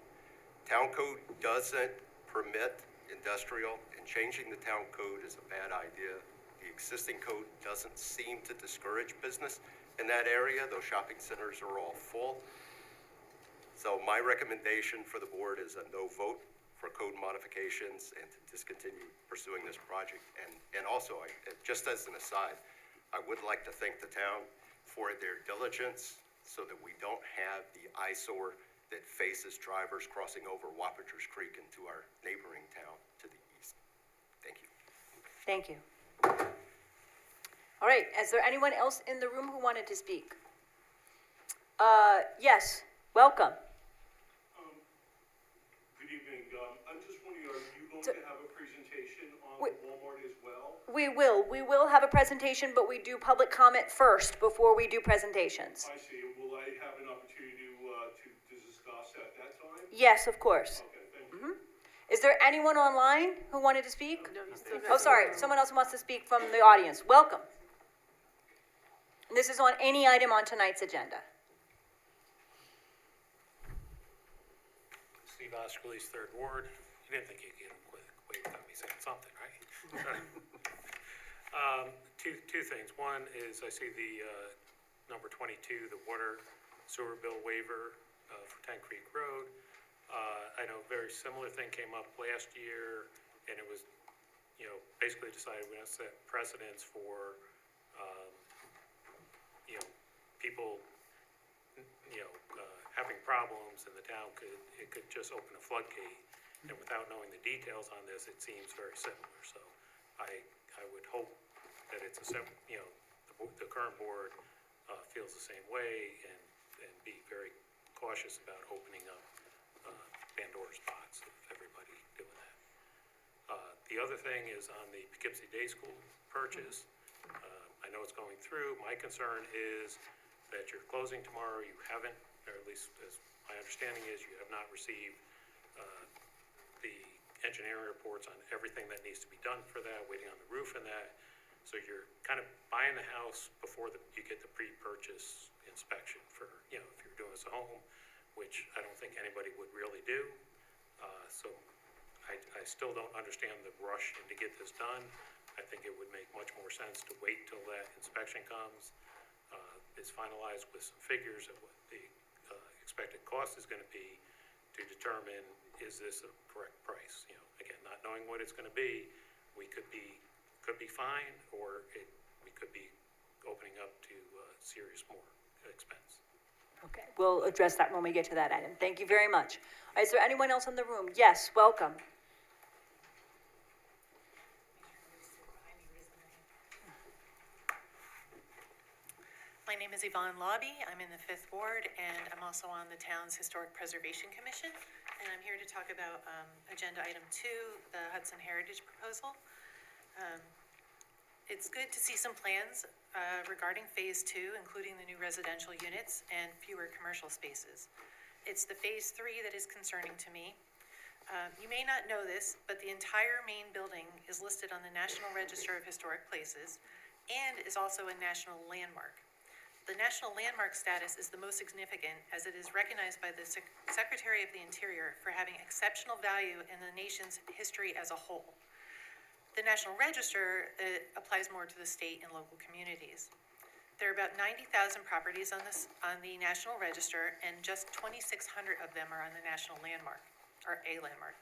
Town code doesn't permit industrial, and changing the town code is a bad idea. The existing code doesn't seem to discourage business in that area. Those shopping centers are all full. So my recommendation for the board is a no vote for code modifications and to discontinue pursuing this project. And also, just as an aside, I would like to thank the town for their diligence so that we don't have the eyesore that faces drivers crossing over Wappingers Creek into our neighboring town to the east. Thank you. Thank you. All right, is there anyone else in the room who wanted to speak? Yes, welcome. Good evening. I'm just wondering, are you going to have a presentation on Walmart as well? We will have a presentation, but we do public comment first before we do presentations. I see. Will I have an opportunity to discuss at that time? Yes, of course. Okay, thank you. Is there anyone online who wanted to speak? No, you still Oh, sorry, someone else wants to speak from the audience. Welcome. And this is on any item on tonight's agenda. Steve Oskerly's Third Ward. You didn't think you'd get away without me saying something, right? Two things. One is I see the number 22, the water sewer bill waiver for 10 Creek Road. I know a very similar thing came up last year, and it was, basically decided we're going to set precedents for, people, having problems, and the town could just open a floodgate. And without knowing the details on this, it seems very similar. So I would hope that it's the current board feels the same way and be very cautious about opening up Pandora's box of everybody doing that. The other thing is on the Poughkeepsie Day School purchase. I know it's going through. My concern is that you're closing tomorrow. You haven't, or at least as my understanding is, you have not received the engineering reports on everything that needs to be done for that, waiting on the roof and that. So you're kind of buying the house before you get the pre-purchase inspection for, if you're doing this at home, which I don't think anybody would really do. So I still don't understand the rush to get this done. I think it would make much more sense to wait till that inspection comes, is finalized with some figures of what the expected cost is gonna be to determine, is this a correct price? You know, again, not knowing what it's gonna be, we could be fine, or we could be opening up to serious more expense. Okay, we'll address that when we get to that item. Thank you very much. All right, is there anyone else in the room? Yes, welcome. My name is Yvonne Lobby. I'm in the 5th Ward, and I'm also on the town's Historic Preservation Commission. And I'm here to talk about Agenda Item 2, the Hudson Heritage Proposal. It's good to see some plans regarding Phase 2, including the new residential units and fewer commercial spaces. It's the Phase 3 that is concerning to me. You may not know this, but the entire main building is listed on the National Register of Historic Places and is also a national landmark. The national landmark status is the most significant as it is recognized by the Secretary of the Interior for having exceptional value in the nation's history as a whole. The National Register applies more to the state and local communities. There are about 90,000 properties on the National Register, and just 2,600 of them are on the National Landmark, or a landmark.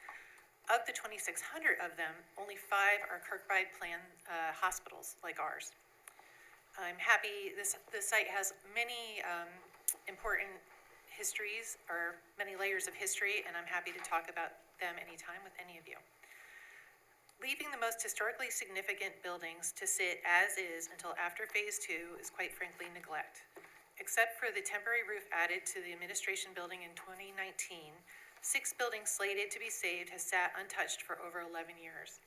Of the 2,600 of them, only 5 are Kirkbride Plan hospitals like ours. I'm happy, this site has many important histories, or many layers of history, and I'm happy to talk about them anytime with any of you. Leaving the most historically significant buildings to sit as is until after Phase 2 is quite frankly neglect. Except for the temporary roof added to the administration building in 2019, 6 buildings slated to be saved has sat untouched for over 11 years.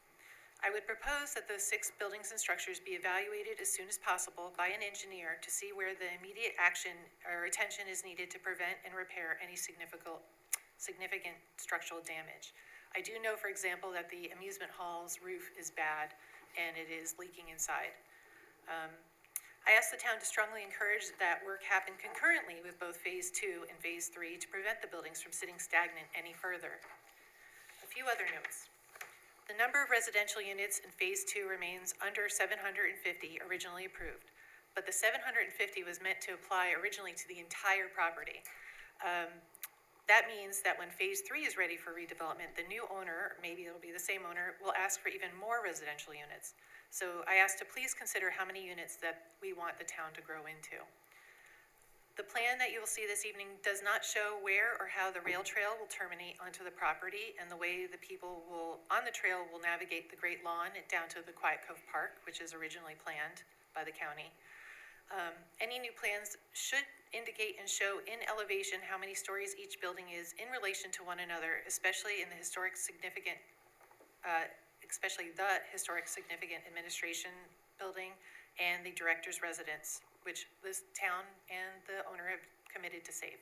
I would propose that those 6 buildings and structures be evaluated as soon as possible by an engineer to see where the immediate action or attention is needed to prevent and repair any significant structural damage. I do know, for example, that the amusement hall's roof is bad and it is leaking inside. I asked the town to strongly encourage that work happen concurrently with both Phase 2 and Phase 3 to prevent the buildings from sitting stagnant any further. A few other notes. The number of residential units in Phase 2 remains under 750 originally approved, but the 750 was meant to apply originally to the entire property. That means that when Phase 3 is ready for redevelopment, the new owner, maybe it'll be the same owner, will ask for even more residential units. So I asked to please consider how many units that we want the town to grow into. The plan that you will see this evening does not show where or how the rail trail will terminate onto the property and the way the people on the trail will navigate the Great Lawn down to the Quiet Cove Park, which is originally planned by the county. Any new plans should indicate and show in elevation how many stories each building is in relation to one another, especially in the historic significant administration building and the director's residence, which this town and the owner have committed to save.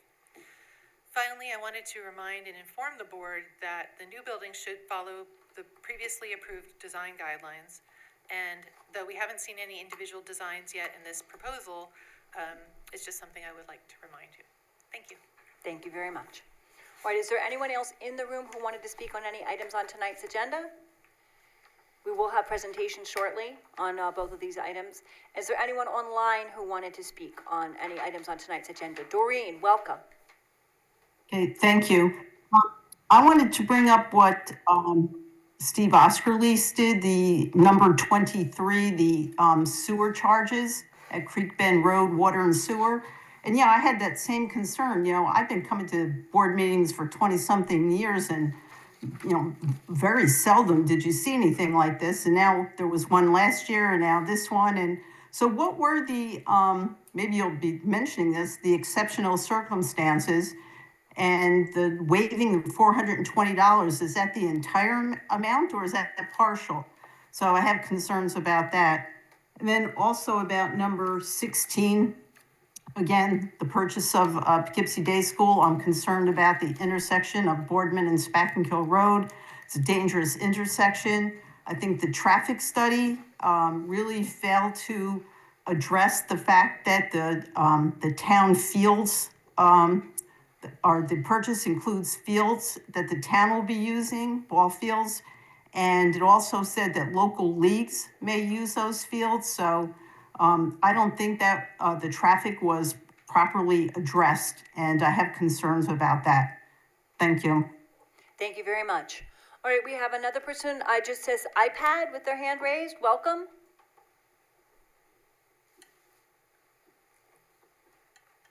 Finally, I wanted to remind and inform the board that the new building should follow the previously approved design guidelines. And though we haven't seen any individual designs yet in this proposal, it's just something I would like to remind you. Thank you. Thank you very much. All right, is there anyone else in the room who wanted to speak on any items on tonight's agenda? We will have presentations shortly on both of these items. Is there anyone online who wanted to speak on any items on tonight's agenda? Doreen, welcome. Okay, thank you. I wanted to bring up what Steve Oskerlease did, the number 23, the sewer charges at Creek Bend Road, water and sewer. And yeah, I had that same concern. You know, I've been coming to board meetings for 20-something years, and very seldom did you see anything like this. And now there was one last year and now this one. And so what were the, maybe you'll be mentioning this, the exceptional circumstances and the waiving of $420, is that the entire amount or is that partial? So I have concerns about that. And then also about number 16, again, the purchase of Poughkeepsie Day School. I'm concerned about the intersection of Boardman and Spackenkill Road. It's a dangerous intersection. I think the traffic study really failed to address the fact that the town fields, the purchase includes fields that the town will be using, ball fields. And it also said that local leagues may use those fields. So I don't think that the traffic was properly addressed, and I have concerns about that. Thank you. Thank you very much. All right, we have another person, I just says iPad with their hand raised. Welcome.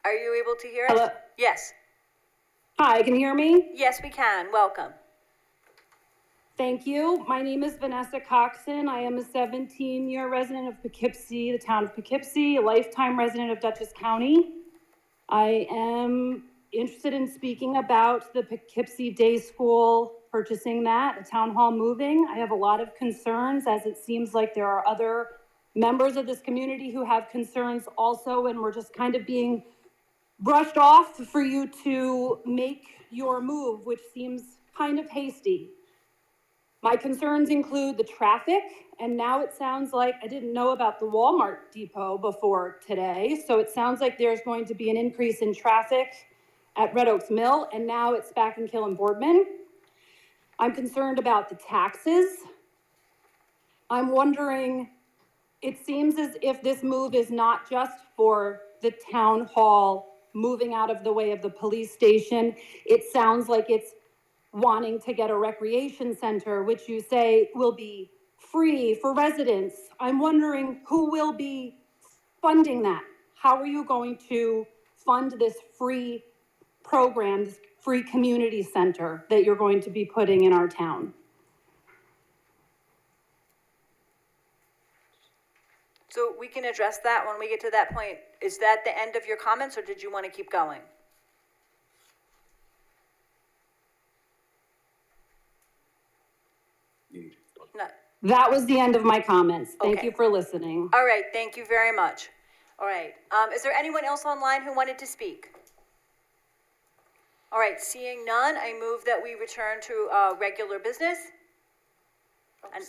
Are you able to hear us? Hello. Yes. Hi, can you hear me? Yes, we can. Welcome. Thank you. My name is Vanessa Coxon. I am a 17-year resident of Poughkeepsie, the town of Poughkeepsie, a lifetime resident of Dutchess County. I am interested in speaking about the Poughkeepsie Day School, purchasing that, the town hall moving. I have a lot of concerns, as it seems like there are other members of this community who have concerns also, and we're just kind of being brushed off for you to make your move, which seems kind of hasty. My concerns include the traffic, and now it sounds like, I didn't know about the Walmart depot before today, so it sounds like there's going to be an increase in traffic at Red Oaks Mill, and now it's back in Kill and Boardman. I'm concerned about the taxes. I'm wondering, it seems as if this move is not just for the town hall moving out of the way of the police station. It sounds like it's wanting to get a recreation center, which you say will be free for residents. I'm wondering who will be funding that? How are you going to fund this free program, this free community center that you're going to be putting in our town? So we can address that when we get to that point. Is that the end of your comments, or did you want to keep going? No. That was the end of my comments. Thank Okay. you for listening. All right, thank you very much. All right, is there anyone else online who wanted to speak? All right, seeing none, I move that we return to regular business. And-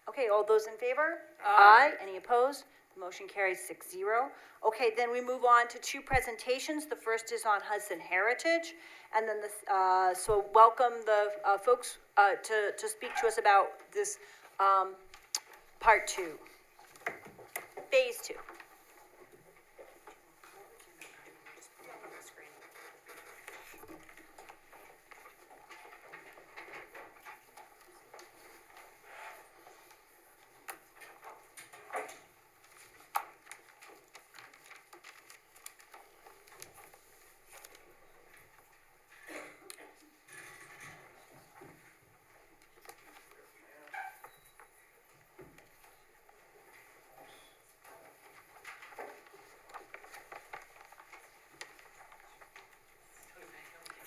Okay, all those in favor? Aye. Any opposed? The motion carries 6-0. Okay, then we move on to two presentations. The first is on Hudson Heritage, and then so welcome the folks to speak to us about this part 2, phase 2.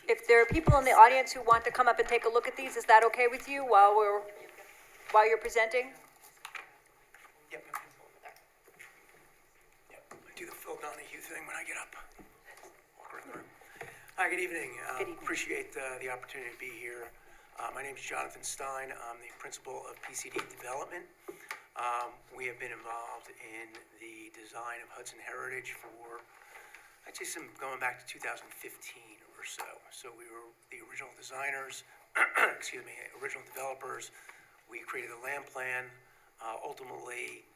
If there are people in the audience who want to come up and take a look at these, is that okay with you while you're presenting? Yep. I do the Phil Donahue thing when I get up. Walk right through. Hi, good evening. Appreciate the opportunity to be here. My name is Jonathan Stein. I'm the principal of PCD Development. We have been involved in the design of Hudson Heritage for, I'd say, going back to 2015 or so. So we were the original designers, original developers. We created a land plan, ultimately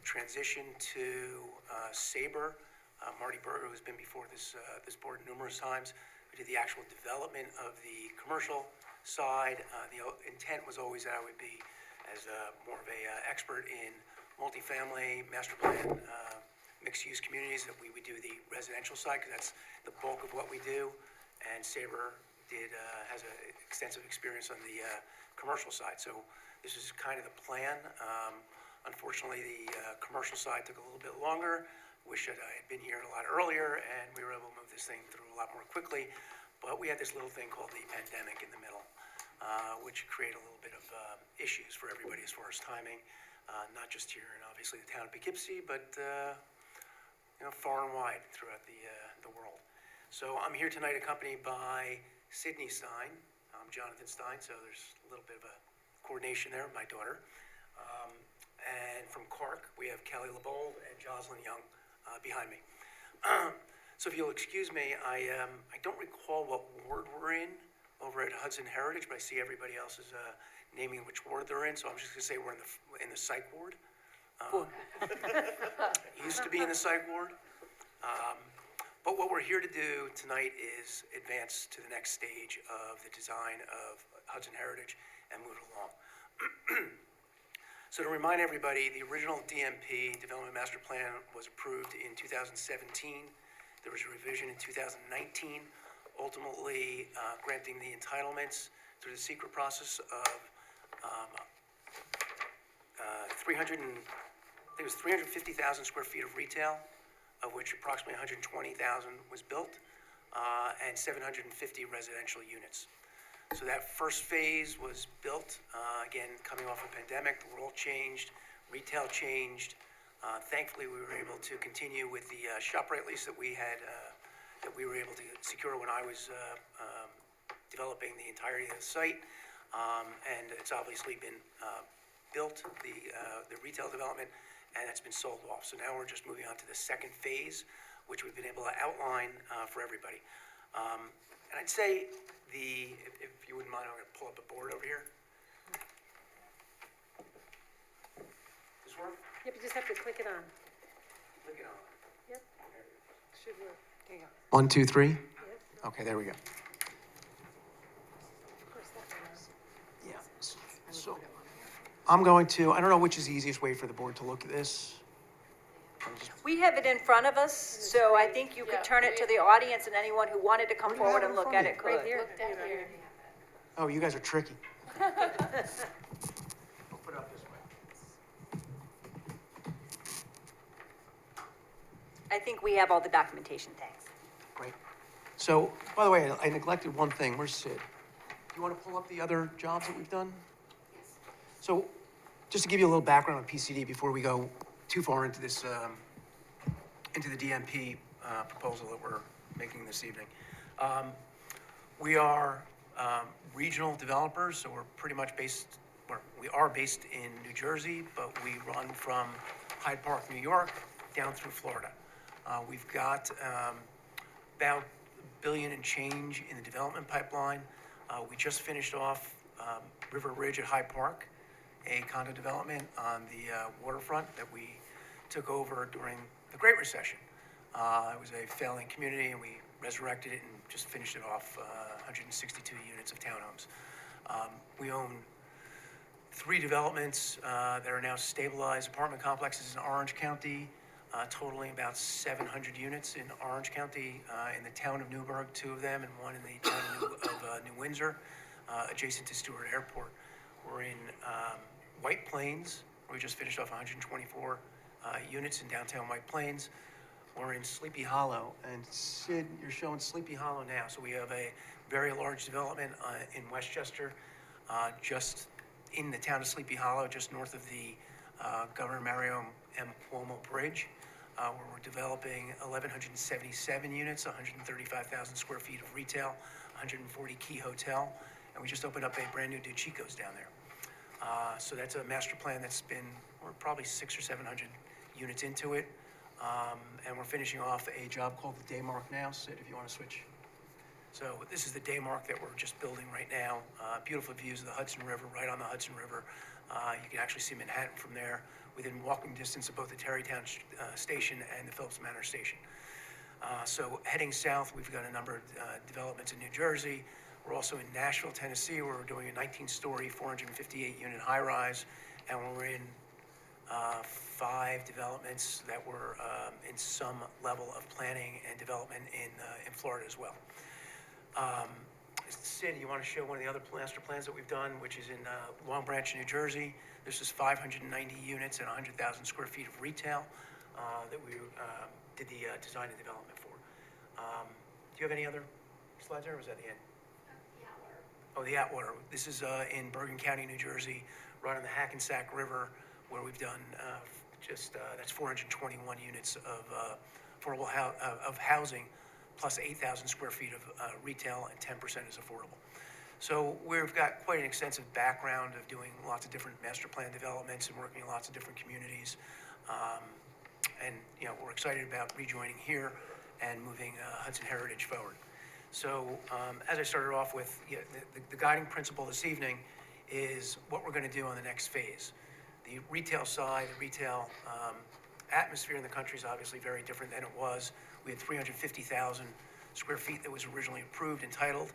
transitioned to Sabre. Marty Berger, who's been before this board numerous times. We did the actual development of the commercial side. The intent was always that I would be as more of a expert in multifamily, master plan, mixed-use communities, that we would do the residential side, because that's the bulk of what we do. And Sabre has an extensive experience on the commercial side. So this is kind of the plan. Unfortunately, the commercial side took a little bit longer. Wish that I had been here a lot earlier and we were able to move this thing through a lot more quickly. But we had this little thing called the pandemic in the middle, which created a little bit of issues for everybody as far as timing, not just here in obviously the town of Poughkeepsie, but far and wide throughout the world. So I'm here tonight accompanied by Sydney Stein. I'm Jonathan Stein, so there's a little bit of a coordination there, my daughter. And from Cork, we have Kelly LeBold and Jocelyn Young behind me. So if you'll excuse me, I don't recall what ward we're in over at Hudson Heritage, but I see everybody else is naming which ward they're in, so I'm just gonna say we're in the psych ward. Used to be in the psych ward. what we're here to do tonight is advance to the next stage of the design of Hudson Heritage and move it along. So to remind everybody, the original DMP, Development Master Plan, was approved in 2017. There was a revision in 2019, ultimately granting the entitlements through the secret process of 350,000 square feet of retail, of which approximately 120,000 was built, and 750 residential units. So that first phase was built, again, coming off a pandemic, the world changed, retail changed. Thankfully, we were able to continue with the ShopRite lease that we had, that we were able to secure when I was developing the entirety of the site. And it's obviously been built, the retail development, and it's been sold off. So now we're just moving on to the second phase, which we've been able to outline for everybody. And I'd say if you wouldn't mind, I'm going to pull up a board over here. This work? Yep, you just have to click it on. Click it on. Yep, should work. There you go. 1, 2, 3? Yep. Okay, there we go. Of course, that works. Yeah. So I'm going to, I don't know which is the easiest way for the board to look at this. We have it in front of us, so I think you could turn it to the audience, and anyone who wanted to come forward and look at it could. Right here. Oh, you guys are tricky. We'll put it up this way. I think we have all the documentation, thanks. Great. So, by the way, I neglected one thing. Where's Sid? Do you want to pull up the other jobs that we've done? So, just to give you a little background on PCD before we go too far into this, into the DMP proposal that we're making this evening. We are regional developers, so we're pretty much we are based in New Jersey, but we run from Hyde Park, New York, down through Florida. We've got about $1 billion and change in the development pipeline. We just finished off River Ridge at Hyde Park, a condo development on the waterfront that we took over during the Great Recession. It was a failing community, and we resurrected it and just finished it off, 162 units of townhomes. We own 3 developments that are now stabilized apartment complexes in Orange County, totaling about 700 units in Orange County, in the town of Newburgh, 2 of them, and 1 in the town of New Windsor, adjacent to Stewart Airport. We're in White Plains, where we just finished off 124 units in downtown White Plains. We're in Sleepy Hollow, and Sid, you're showing Sleepy Hollow now. So we have a very large development in Westchester, just in the town of Sleepy Hollow, just north of the Governor Mario M. Cuomo Bridge, where we're developing 1,177 units, 135,000 square feet of retail, 140 key hotel, and we just opened up a brand new Chico's down there. So that's a master plan that's been, we're probably 600 or 700 units into it. And we're finishing off a job called the Daymark now. Sid, if you want to switch. So this is the Daymark that we're just building right now. Beautiful views of the Hudson River, right on the Hudson River. You can actually see Manhattan from there, within walking distance of both the Tarrytown station and the Phillips Manor station. So heading south, we've got a number of developments in New Jersey. We're also in Nashville, Tennessee, where we're doing a 19-story, 458-unit high-rise, and we're in 5 developments that were in some level of planning and development in Florida as well. Sid, you want to show one of the other master plans that we've done, which is in Long Branch, New Jersey. This is 590 units and 100,000 square feet of retail that we did the design and development for. Do you have any other slides there, or was that the end? Oh, the Atwater. This is in Bergen County, New Jersey, right on the Hackensack River, where we've done that's 421 units of affordable housing, plus 8,000 square feet of retail, and 10% is affordable. So we've got quite an extensive background of doing lots of different master plan developments and working in lots of different communities. And we're excited about rejoining here and moving Hudson Heritage forward. So as I started off with, the guiding principle this evening is what we're going to do on the next phase. The retail side, the retail atmosphere in the country is obviously very different than it was. We had 350,000 square feet that was originally approved, entitled,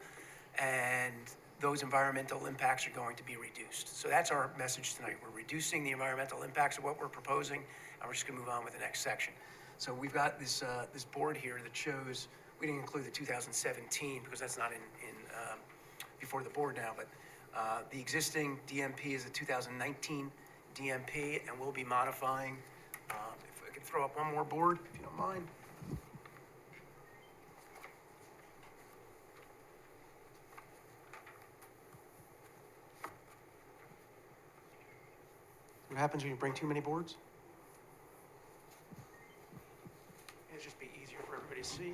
and those environmental impacts are going to be reduced. So that's our message tonight. We're reducing the environmental impacts of what we're proposing, and we're just gonna move on with the next section. So we've got this, this board here that shows, we didn't include the 2017 because that's not before the board now, but the existing DMP is the 2019 DMP, and we'll be modifying, if I could throw up one more board, if you don't mind. What happens when you bring too many boards? It'll just be easier for everybody to see.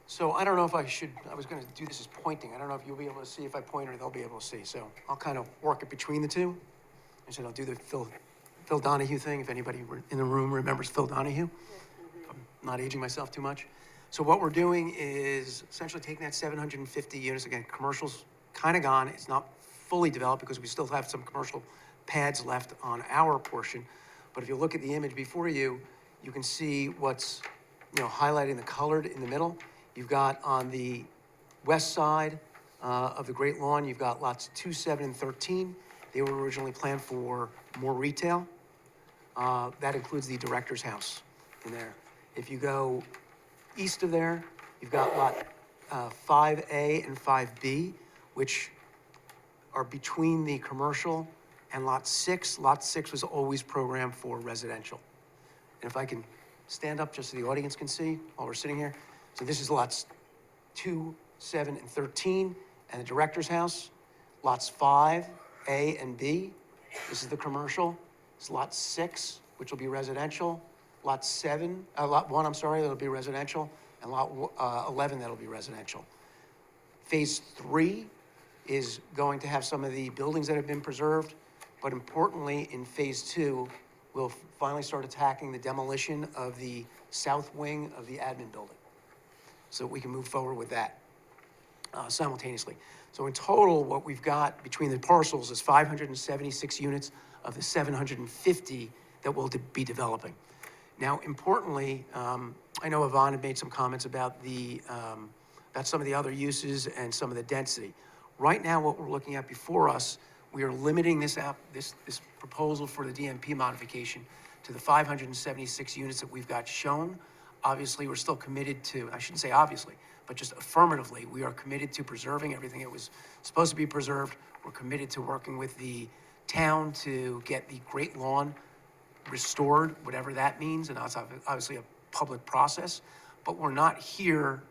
So I don't know if I was gonna do this as pointing. I don't know if you'll be able to see if I point or they'll be able to see. So I'll kind of work it between the two. And so I'll do the Phil Donahue thing, if anybody in the room remembers Phil Donahue. I'm not aging myself too much. So what we're doing is essentially taking that 750 units, again, commercial's kind of gone. It's not fully developed because we still have some commercial pads left on our portion. But if you look at the image before you, you can see what's, highlighting the colored in the middle. You've got on the west side of the Great Lawn, you've got lots 2, 7, and 13. They were originally planned for more retail. That includes the director's house in there. If you go east of there, you've got lot 5A and 5B, which are between the commercial and lot 6. Lot 6 was always programmed for residential. And if I can stand up just so the audience can see while we're sitting here. So this is lots 2, 7, and 13, and the director's house. Lots 5, A, and B. This is the commercial. It's lot 6, which will be residential. Lot 1, I'm sorry, that'll be residential, and lot 11, that'll be residential. Phase 3 is going to have some of the buildings that have been preserved, but importantly, in phase 2, we'll finally start attacking the demolition of the south wing of the admin building, so we can move forward with that simultaneously. So in total, what we've got between the parcels is 576 units of the 750 that we'll be developing. Now, importantly, I know Yvonne had made some comments about about some of the other uses and some of the density. Right now, what we're looking at before us, we are limiting this proposal for the DMP modification to the 576 units that we've got shown. Obviously, we're still committed to, I shouldn't say obviously, but just affirmatively, we are committed to preserving everything that was supposed to be preserved. We're committed to working with the town to get the Great Lawn restored, whatever that means, and that's obviously a public process. But we're not here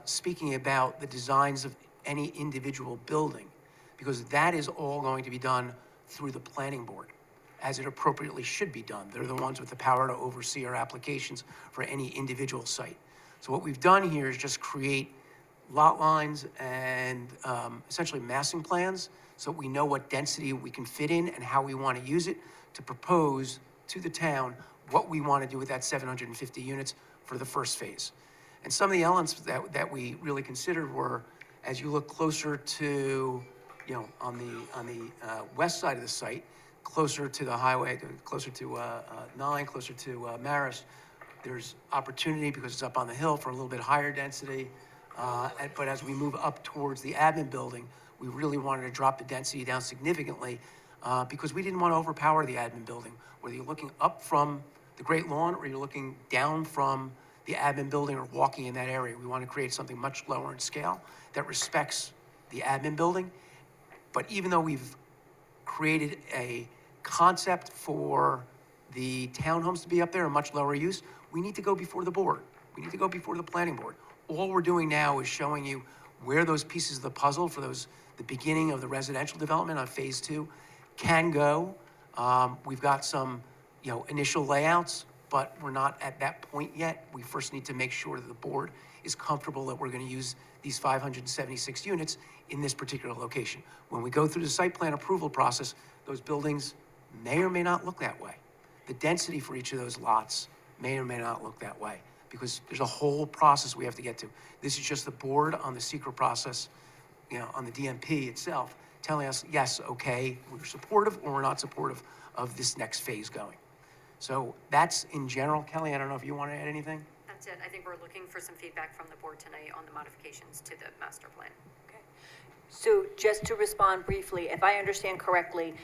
speaking about the designs of any individual building, because that is all going to be done through the planning board, as it appropriately should be done. They're the ones with the power to oversee our applications for any individual site. So what we've done here is just create lot lines and essentially massing plans, so we know what density we can fit in and how we want to use it to propose to the town what we want to do with that 750 units for the first phase. And some of the elements that we really considered were, as you look closer to, on the west side of the site, closer to the highway, closer to 9, closer to Marist, there's opportunity because it's up on the hill for a little bit higher density. But as we move up towards the admin building, we really wanted to drop the density down significantly because we didn't want to overpower the admin building. Whether you're looking up from the Great Lawn or you're looking down from the admin building or walking in that area, we want to create something much lower in scale that respects the admin building. But even though we've created a concept for the townhomes to be up there, a much lower use, we need to go before the board. We need to go before the planning board. All we're doing now is showing you where those pieces of the puzzle for the beginning of the residential development on phase 2 can go. We've got some, initial layouts, but we're not at that point yet. We first need to make sure that the board is comfortable that we're going to use these 576 units in this particular location. When we go through the site plan approval process, those buildings may or may not look that way. The density for each of those lots may or may not look that way, because there's a whole process we have to get to. This is just the board on the secret process, on the DMP itself, telling us, yes, okay, we're supportive or we're not supportive of this next phase going. So that's in general. Kelly, I don't know if you want to add anything? That's it. I think we're looking for some feedback from the board tonight on the modifications to the master plan. So just to respond briefly, if I understand correctly,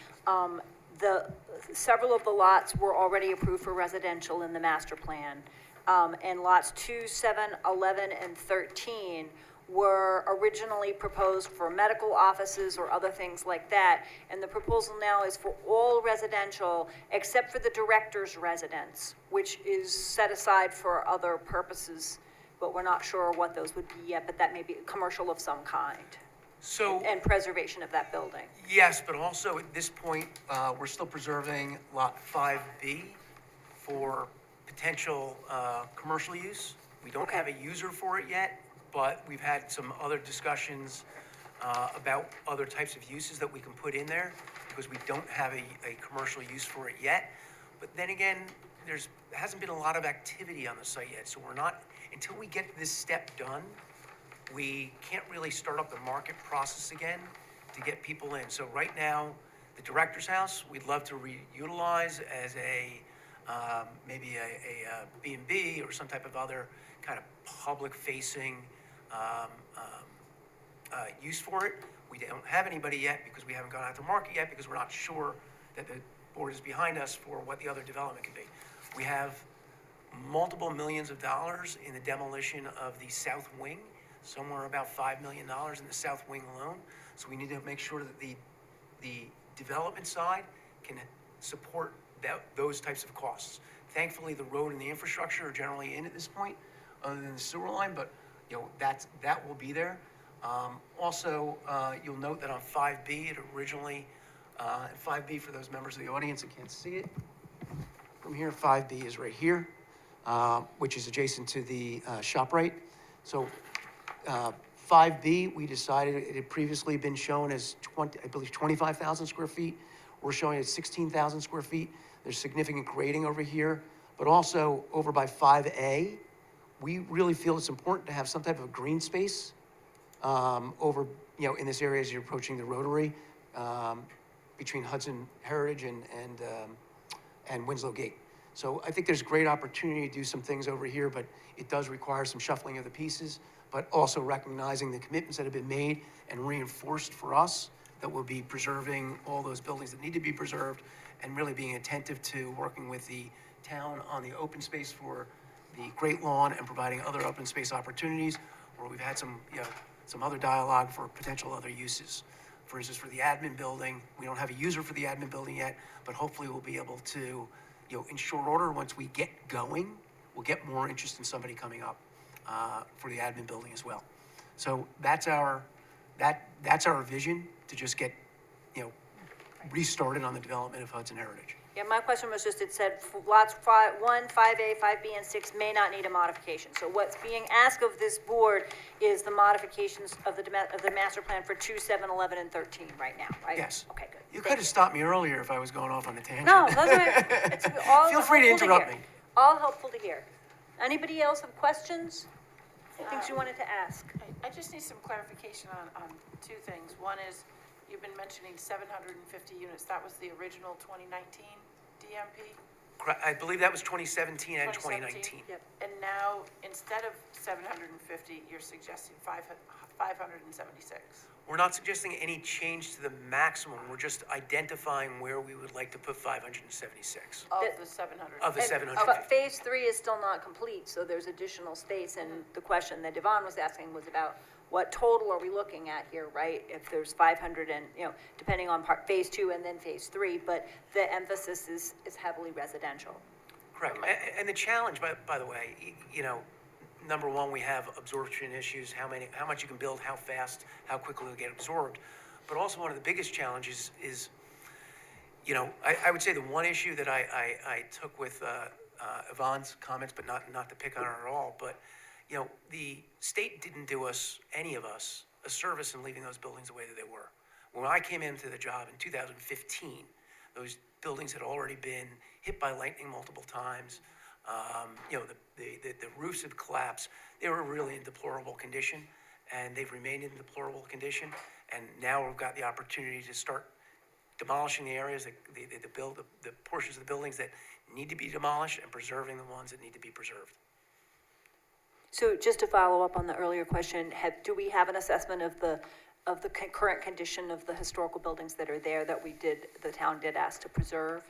several of the lots were already approved for residential in the master plan. And lots 2, 7, 11, and 13 were originally proposed for medical offices or other things like that. And the proposal now is for all residential except for the director's residence, which is set aside for other purposes, but we're not sure what those would be yet, but that may be commercial of some kind. So, And preservation of that building. yes, but also at this point, we're still preserving Lot 5B for potential commercial use. We don't have a user for it yet, but we've had some other discussions about other types of uses that we can put in there because we don't have a commercial use for it yet. But then again, there hasn't been a lot of activity on the site yet, so we're not, until we get this step done, we can't really start up the market process again to get people in. So right now, the director's house, we'd love to reutilize as maybe a B&B or some type of other kind of public-facing use for it. We don't have anybody yet because we haven't gone out to market yet because we're not sure that the board is behind us for what the other development can be. We have multiple millions of dollars in the demolition of the south wing, somewhere about $5 million in the south wing alone. So we need to make sure that the development side can support those types of costs. Thankfully, the road and the infrastructure are generally in at this point, other than the sewer line, but that will be there. Also, you'll note that on 5B, it originally, 5B for those members of the audience that can't see it, from here, 5B is right here, which is adjacent to the ShopRite. So 5B, we decided it had previously been shown as 25,000 square feet. We're showing it 16,000 square feet. There's significant grading over here, but also over by 5A, we really feel it's important to have some type of green space over, in this area as you're approaching the Rotary, between Hudson Heritage and Winslow Gate. So I think there's great opportunity to do some things over here, but it does require some shuffling of the pieces, but also recognizing the commitments that have been made and reinforced for us that we'll be preserving all those buildings that need to be preserved and really being attentive to working with the town on the open space for the Great Lawn and providing other open space opportunities, where we've had some other dialogue for potential other uses. For instance, for the admin building, we don't have a user for the admin building yet, but hopefully we'll be able to, in short order, once we get going, we'll get more interest in somebody coming up for the admin building as well. So that's our vision, to just get, restarted on the development of Hudson Heritage. Yeah, my question was just, it said lots 1, 5A, 5B, and 6 may not need a modification. So what's being asked of this board is the modifications of the master plan for 2, 7, 11, and 13 right now, right? Yes. Okay, good. You could have stopped me earlier if I was going off on a tangent. No, those are, it's all Feel free to helpful interrupt hear. me. All helpful to hear. Anybody else have questions? Things you wanted to ask? I just need some clarification on two things. One is, you've been mentioning 750 units. That was the original 2019 DMP? I believe that was 2017 and 2019. Yep. And now, instead of 750, you're suggesting 576. We're not suggesting any change to the maximum. We're just identifying where we would like to put 576. Of the 700. Of the And- 750. But phase 3 is still not complete, so there's additional space, and the question that Devon was asking was about what total are we looking at here, right? If there's 500 and, depending on phase 2 and then phase 3, but the emphasis is heavily residential. Correct. And the challenge, by the way, number one, we have absorption issues, how much you can build, how fast, how quickly it'll get absorbed. But also one of the biggest challenges is, I would say the one issue that I took with Yvonne's comments, but not to pick on her at all, but, the state didn't do any of us, a service in leaving those buildings the way that they were. When I came into the job in 2015, those buildings had already been hit by lightning multiple times. You know, the roofs had collapsed. They were really in deplorable condition, and they've remained in deplorable condition. And now we've got the opportunity to start demolishing the areas, the portions of the buildings that need to be demolished and preserving the ones that need to be preserved. So just to follow up on the earlier question, do we have an assessment of the current condition of the historical buildings that are there that the town did ask to preserve?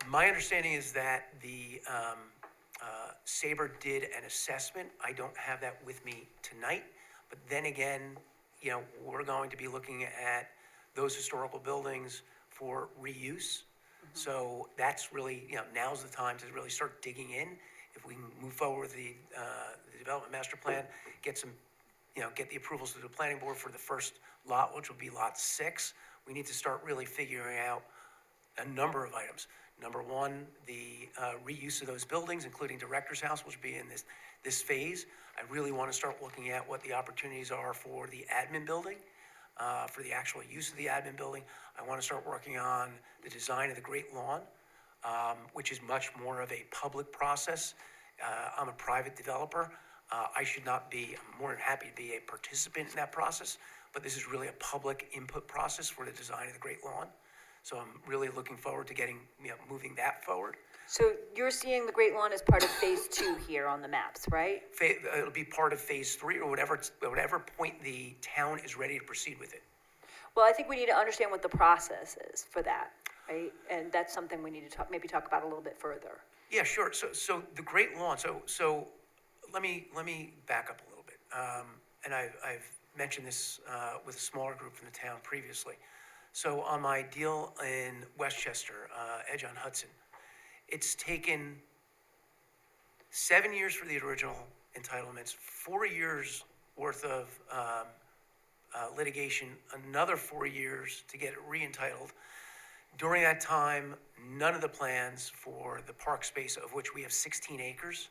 My understanding is that the Sabre did an assessment. I don't have that with me tonight, but then again, you know, we're going to be looking at those historical buildings for reuse. So that's really, you know, now's the time to really start digging in. If we can move forward with the development master plan, get the approvals to the planning board for the first lot, which will be lot 6, we need to start really figuring out a number of items. Number one, the reuse of those buildings, including Director's House, which will be in this phase. I really want to start looking at what the opportunities are for the admin building, for the actual use of the admin building. I want to start working on the design of the Great Lawn, which is much more of a public process. I'm a private developer. I'm more than happy to be a participant in that process, but this is really a public input process for the design of the Great Lawn. So I'm really looking forward to moving that forward. So you're seeing the Great Lawn as part of phase 2 here on the maps, right? It'll be part of phase 3 or whatever point the town is ready to proceed with it. Well, I think we need to understand what the process is for that, right? And that's something we need to maybe talk about a little bit further. Yeah, sure. So the Great Lawn, so let me back up a little bit. And I've mentioned this with a smaller group from the town previously. So on my deal in Westchester, Edge on Hudson, it's taken 7 years for the original entitlements, 4 years worth of litigation, another 4 years to get it re-entitled. During that time, none of the plans for the park space, of which we have 16 acres,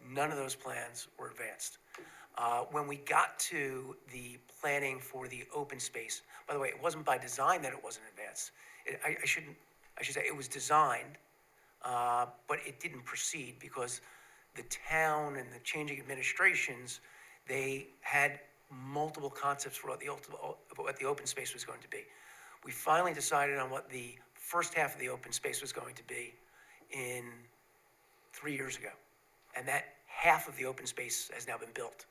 none of those plans were advanced. When we got to the planning for the open space, by the way, it wasn't by design that it wasn't advanced. I should say it was designed, but it didn't proceed because the town and the changing administrations, they had multiple concepts for what the open space was going to be. We finally decided on what the first half of the open space was going to be in 3 years ago. And that half of the open space has now been built.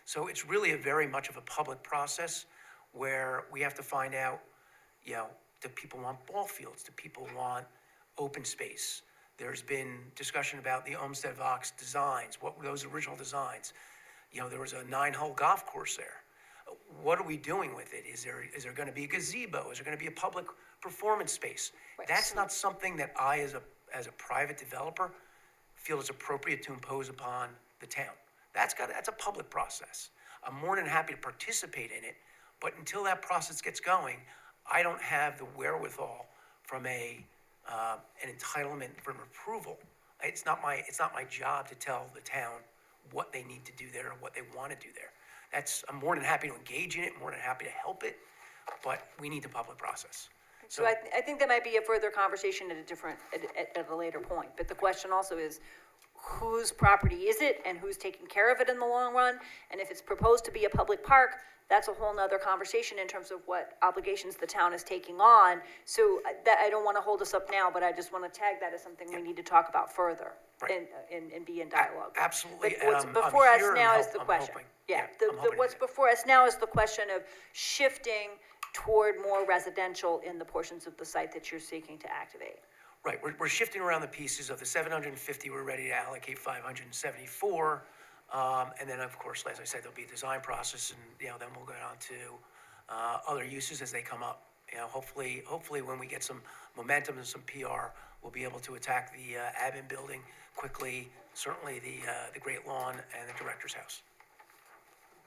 So it's really very much of a public process where we have to find out, you know, do people want ball fields? Do people want open space? There's been discussion about the Olmsted Vox designs. What were those original designs? You know, there was a 9-hole golf course there. What are we doing with it? Is there going to be a gazebo? Is there going to be a public performance space? Right. That's not something that I, as a private developer, feel is appropriate to impose upon the town. That's a public process. I'm more than happy to participate in it, but until that process gets going, I don't have the wherewithal from an entitlement from approval. It's not my job to tell the town what they need to do there or what they want to do there. I'm more than happy to engage in it, more than happy to help it, but we need the public process. So I think that might be a further conversation at a later point. But the question also is, whose property is it and who's taking care of it in the long run? And if it's proposed to be a public park, that's a whole nother conversation in terms of what obligations the town is taking on. So that, I don't want to hold us up now, but I just want to tag that as something we need to talk about further. Right. and be in dialogue. Absolutely. But what's before us now is the question. What's before us now is the question of shifting toward more residential in the portions of the site that you're seeking to activate. Right, we're shifting around the pieces. Of the 750, we're ready to allocate 574. And then, of course, as I said, there'll be a design process, and then we'll go on to other uses as they come up. Hopefully, when we get some momentum and some PR, we'll be able to attack the admin building quickly. Certainly, the Great Lawn and the Director's House.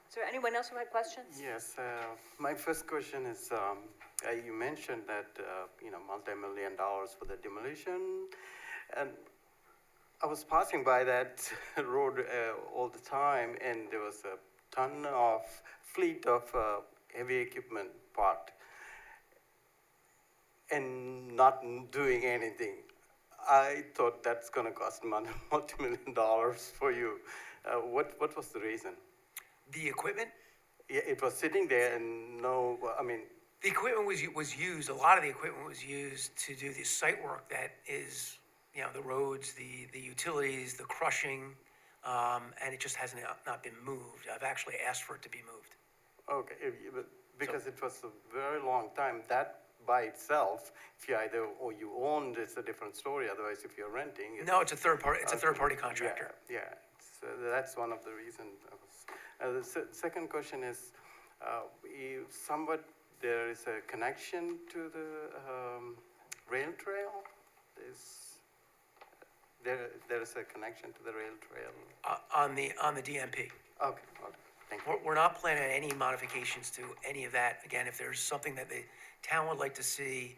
Is there anyone else who had questions? Yes, my first question is, you mentioned that, multi-million dollars for the demolition, and I was passing by that road all the time, and there was a ton of fleet of heavy equipment parked and not doing anything. I thought that's gonna cost multi-million dollars for you. What was the reason? The equipment? Yeah, it was sitting there and no, I mean, The equipment was used, a lot of the equipment was used to do the site work that is, the roads, the utilities, the crushing, and it just hasn't not been moved. I've actually asked for it to be moved. okay, because it was a very long time, that by itself, if you either, or you owned, it's a different story, otherwise if you're renting. No, it's a third party contractor. Yeah, so that's one of the reasons. The second question is, there is a connection to the rail trail? There is a connection to the rail trail? On the DMP. Okay, thank you. We're not planning any modifications to any of that. Again, if there's something that the town would like to see,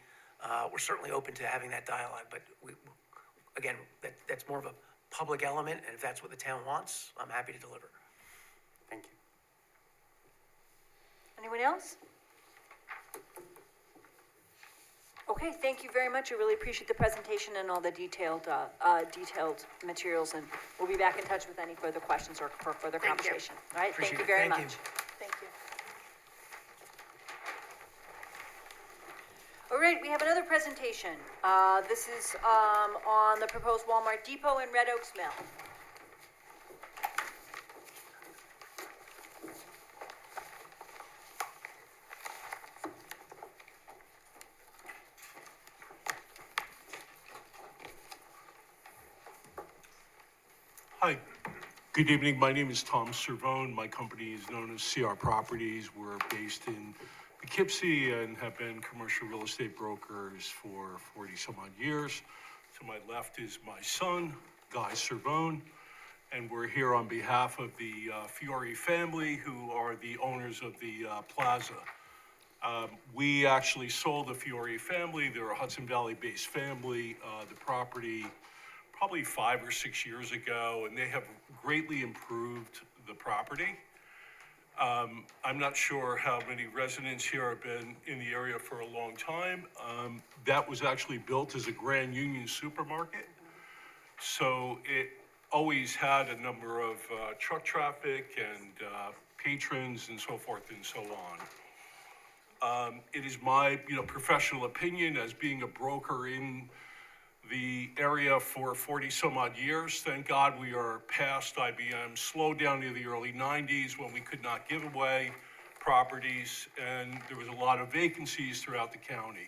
we're certainly open to having that dialogue, but again, that's more of a public element, and if that's what the town wants, I'm happy to deliver. Thank you. Anyone else? Okay, thank you very much. I really appreciate the presentation and all the detailed materials, and we'll be back in touch with any further questions or for further conversation. All right, thank you very much. Thank you. All right, we have another presentation. This is on the proposed Walmart Depot in Red Oaks Mill. Hi, good evening. My name is Tom Cervone. My company is known as CR Properties. We're based in Poughkeepsie and have been commercial real estate brokers for 40 some odd years. To my left is my son, Guy Cervone, and we're here on behalf of the Fiore family, who are the owners of the plaza. We actually sold the Fiore family. They're a Hudson Valley-based family. The property probably 5 or 6 years ago, and they have greatly improved the property. I'm not sure how many residents here have been in the area for a long time. That was actually built as a Grand Union supermarket. So it always had a number of truck traffic and patrons and so forth and so on. It is my professional opinion as being a broker in the area for 40 some odd years. Thank God we are past IBM, slowed down to the early 90s when we could not give away properties, and there was a lot of vacancies throughout the county.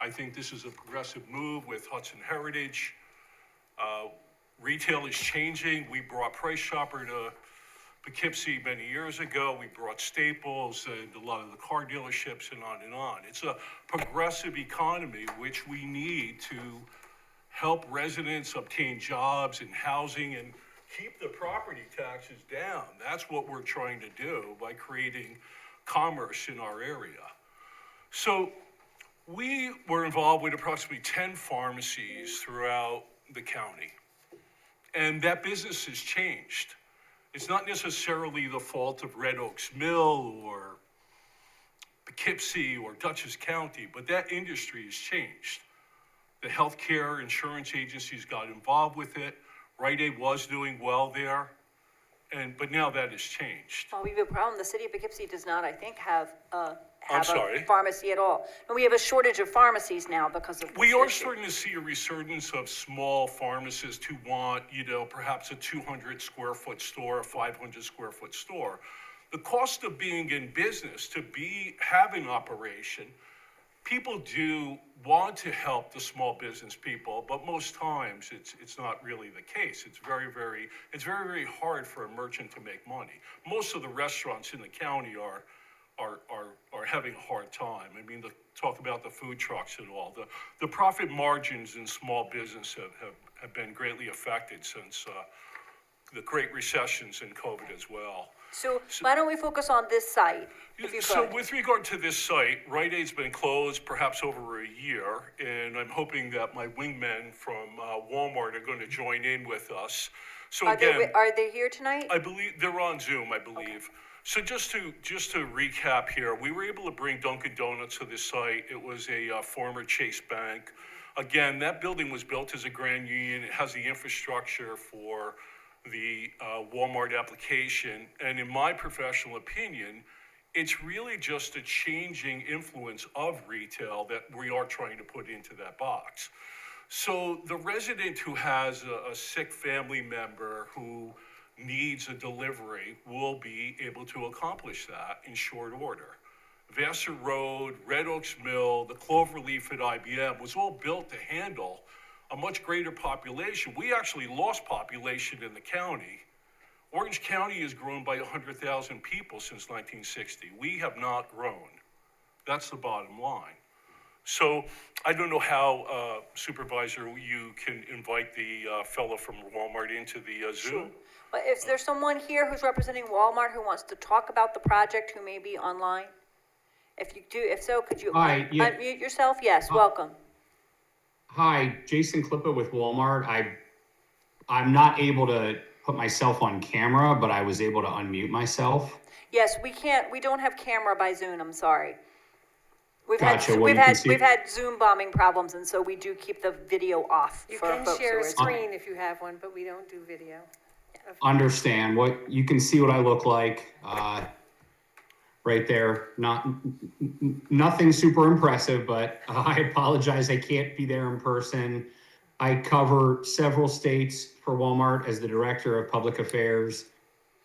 I think this is a progressive move with Hudson Heritage. Retail is changing. We brought Price Chopper to Poughkeepsie many years ago. We brought Staples and a lot of the car dealerships and on and on. It's a progressive economy which we need to help residents obtain jobs and housing and keep the property taxes down. That's what we're trying to do by creating commerce in our area. So we were involved with approximately 10 pharmacies throughout the county. And that business has changed. It's not necessarily the fault of Red Oaks Mill or Poughkeepsie or Dutchess County, but that industry has changed. The healthcare insurance agencies got involved with it. Rite Aid was doing well there, but now that has changed. Well, we have a problem. The city of Poughkeepsie does not, I think, have a sorry? pharmacy at all. And we have a shortage of pharmacies now because of this We are issue. starting to see a resurgence of small pharmacists who want, perhaps a 200 square foot store, a 500 square foot store. The cost of being in business, to have an operation, people do want to help the small business people, but most times it's not really the case. It's very, very hard for a merchant to make money. Most of the restaurants in the county are having a hard time. I mean, talk about the food trucks and all. The profit margins in small business have been greatly affected since the great recessions and COVID as well. So why don't we focus on this site, if you So could? with regard to this site, Rite Aid's been closed perhaps over a year, and I'm hoping that my wingmen from Walmart are going to join in with us. So Are again, they here tonight? I believe they're on Zoom, I believe. So just to recap here, we were able to bring Dunkin' Donuts to this site. It was a former Chase Bank. Again, that building was built as a Grand Union. It has the infrastructure for the Walmart application. And in my professional opinion, it's really just a changing influence of retail that we are trying to put into that box. So the resident who has a sick family member who needs a delivery will be able to accomplish that in short order. Vassar Road, Red Oaks Mill, the Cloverleaf at IBM was all built to handle a much greater population. We actually lost population in the county. Orange County has grown by 100,000 people since 1960. We have not grown. That's the bottom line. So I don't know how, Supervisor, you can invite the fellow from Walmart into the Zoom. But is there someone here who's representing Walmart who wants to talk about the project who may be online? If you do, if so, could you Hi, yeah. unmute yourself? Yes, welcome. Hi, Jason Klippa with Walmart. I'm not able to put myself on camera, but I was able to unmute myself. Yes, we don't have camera by Zoom, I'm sorry. Gotcha. Well, We've had Zoom bombing problems, and so we do keep the video off You for our can folks share who a are- screen if you have one, but we don't do video. Understand what you can see what I look like right there. Nothing super impressive, but I apologize. I can't be there in person. I cover several states for Walmart as the Director of Public Affairs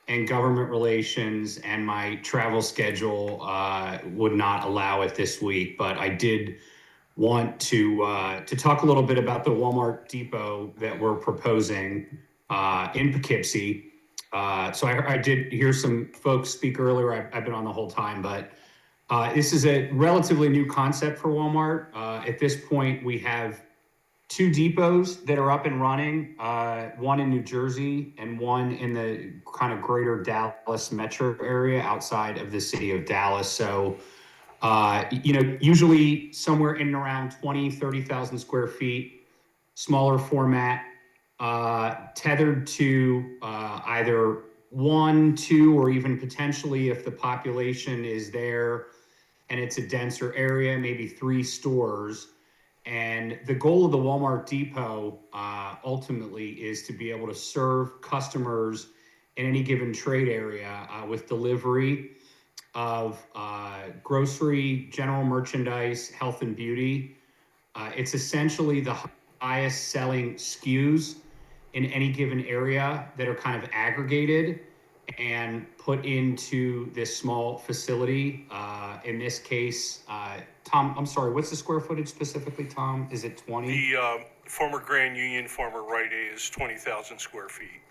and Government Relations, and my travel schedule would not allow it this week. But I did want to talk a little bit about the Walmart depot that we're proposing in Poughkeepsie. So I did hear some folks speak earlier. I've been on the whole time, but this is a relatively new concept for Walmart. At this point, we have 2 depots that are up and running, one in New Jersey and one in the kind of greater Dallas metro area outside of the city of Dallas. So, usually somewhere in and around 30,000 square feet, smaller format, tethered to either 1, 2, or even potentially, if the population is there and it's a denser area, maybe 3 stores. And the goal of the Walmart depot ultimately is to be able to serve customers in any given trade area with delivery of grocery, general merchandise, health and beauty. It's essentially the highest selling SKUs in any given area that are kind of aggregated and put into this small facility. In this case, Tom, I'm sorry, what's the square footage specifically, Tom? Is it 20? The former Grand Union, former Rite Aid is 20,000 square feet.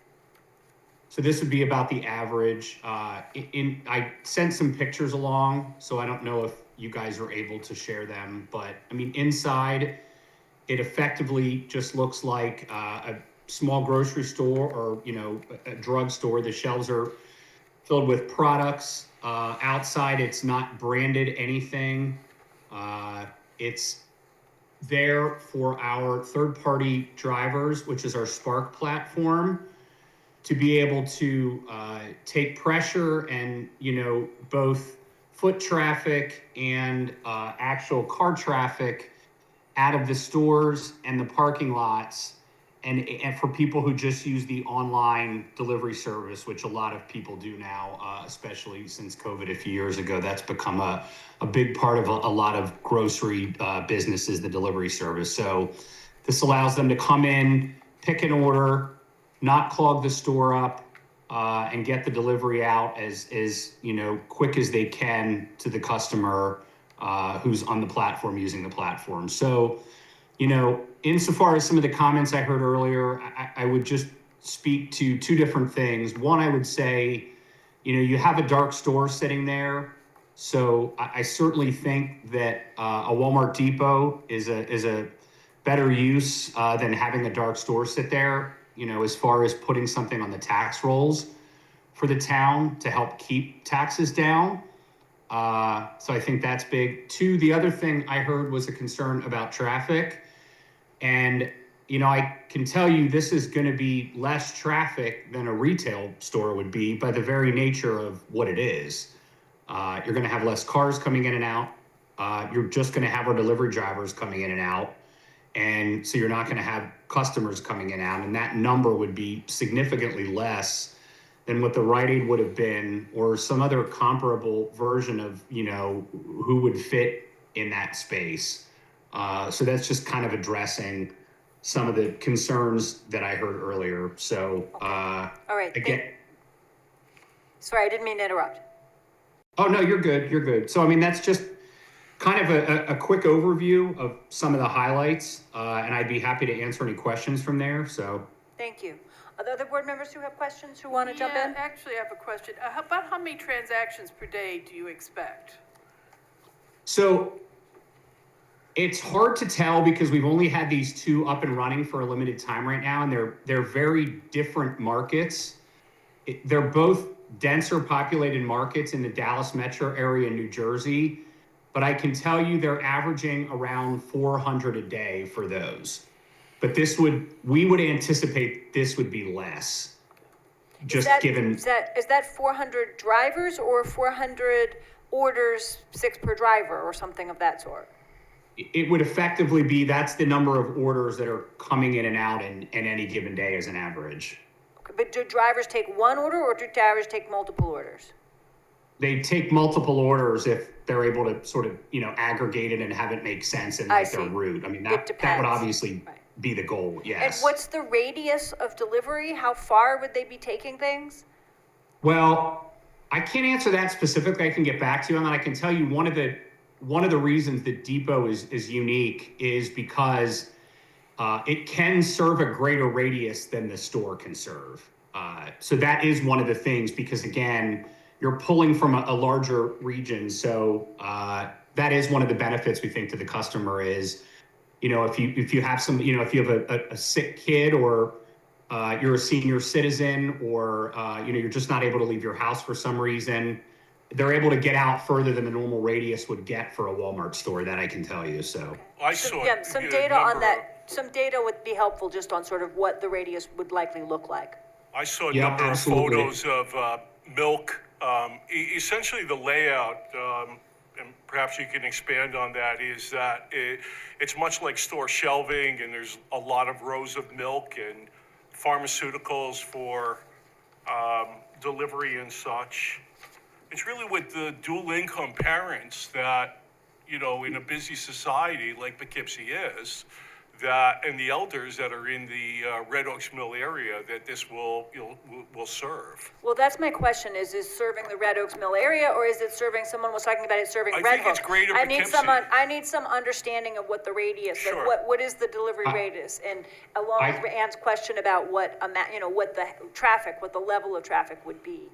So this would be about the average. I sent some pictures along, so I don't know if you guys are able to share them, but I mean, inside, it effectively just looks like a small grocery store or, a drugstore. The shelves are filled with products. Outside, it's not branded anything. It's there for our third-party drivers, which is our Spark platform, to be able to take pressure and, both foot traffic and actual car traffic out of the stores and the parking lots, and for people who just use the online delivery service, which a lot of people do now, especially since COVID a few years ago. That's become a big part of a lot of grocery businesses, the delivery service. So this allows them to come in, pick an order, not clog the store up, and get the delivery out as quick as they can to the customer who's on the platform, using the platform. So, insofar as some of the comments I heard earlier, I would just speak to 2 different things. One, I would say, you have a dark store sitting there. So I certainly think that a Walmart depot is a better use than having a dark store sit there, as far as putting something on the tax rolls for the town to help keep taxes down. So I think that's big. 2, the other thing I heard was a concern about traffic. And, I can tell you this is going to be less traffic than a retail store would be by the very nature of what it is. You're going to have less cars coming in and out. You're just going to have our delivery drivers coming in and out. And so you're not going to have customers coming in and out, and that number would be significantly less than what the Rite Aid would have been, or some other comparable version of, who would fit in that space. So that's just kind of addressing some of the concerns that I heard earlier. So, All right. again, Sorry, I didn't mean to interrupt. oh no, you're good. You're good. So, I mean, that's just kind of a quick overview of some of the highlights, and I'd be happy to answer any questions from there. So, Thank you. Are there other board members who have questions, who want to jump in? Actually, I have a question. About how many transactions per day do you expect? so it's hard to tell because we've only had these two up and running for a limited time right now, and they're very different markets. They're both denser populated markets in the Dallas metro area in New Jersey, but I can tell you they're averaging around 400 a day for those. But we would anticipate this would be less. Just given. Is that 400 drivers or 400 orders, 6 per driver or something of that sort? It would effectively be, that's the number of orders that are coming in and out in any given day as an average. Okay, but do drivers take one order or do drivers take multiple orders? They take multiple orders if they're able to sort of, aggregate it and have it make sense in their route. I mean, that would obviously be the goal, yes. And what's the radius of delivery? How far would they be taking things? Well, I can't answer that specifically. I can get back to you on that. I can tell you one of the reasons that Depot is unique is because it can serve a greater radius than the store can serve. So that is one of the things, because again, you're pulling from a larger region. So that is one of the benefits we think to the customer is, if you have some, if you have a sick kid, or you're a senior citizen, or you're just not able to leave your house for some reason, they're able to get out further than the normal radius would get for a Walmart store. That I can tell you. So some data on that. Some data would be helpful, just on sort of what the radius would likely look like. I saw a number of photos of milk. Essentially, the layout, and perhaps you can expand on that, is that it's much like store shelving, and there's a lot of rows of milk and pharmaceuticals for delivery and such. It's really with the dual income parents that, in a busy society like Poughkeepsie is, and the elders that are in the Red Oaks Mill area, that this will serve. Well, that's my question, is serving the Red Oaks Mill area, or is it serving, someone was talking about it serving Red Hook? I think it's greater Poughkeepsie. I need some understanding of what the radius, sure. what is the delivery radius? And along with Ann's question about what the level of traffic would be.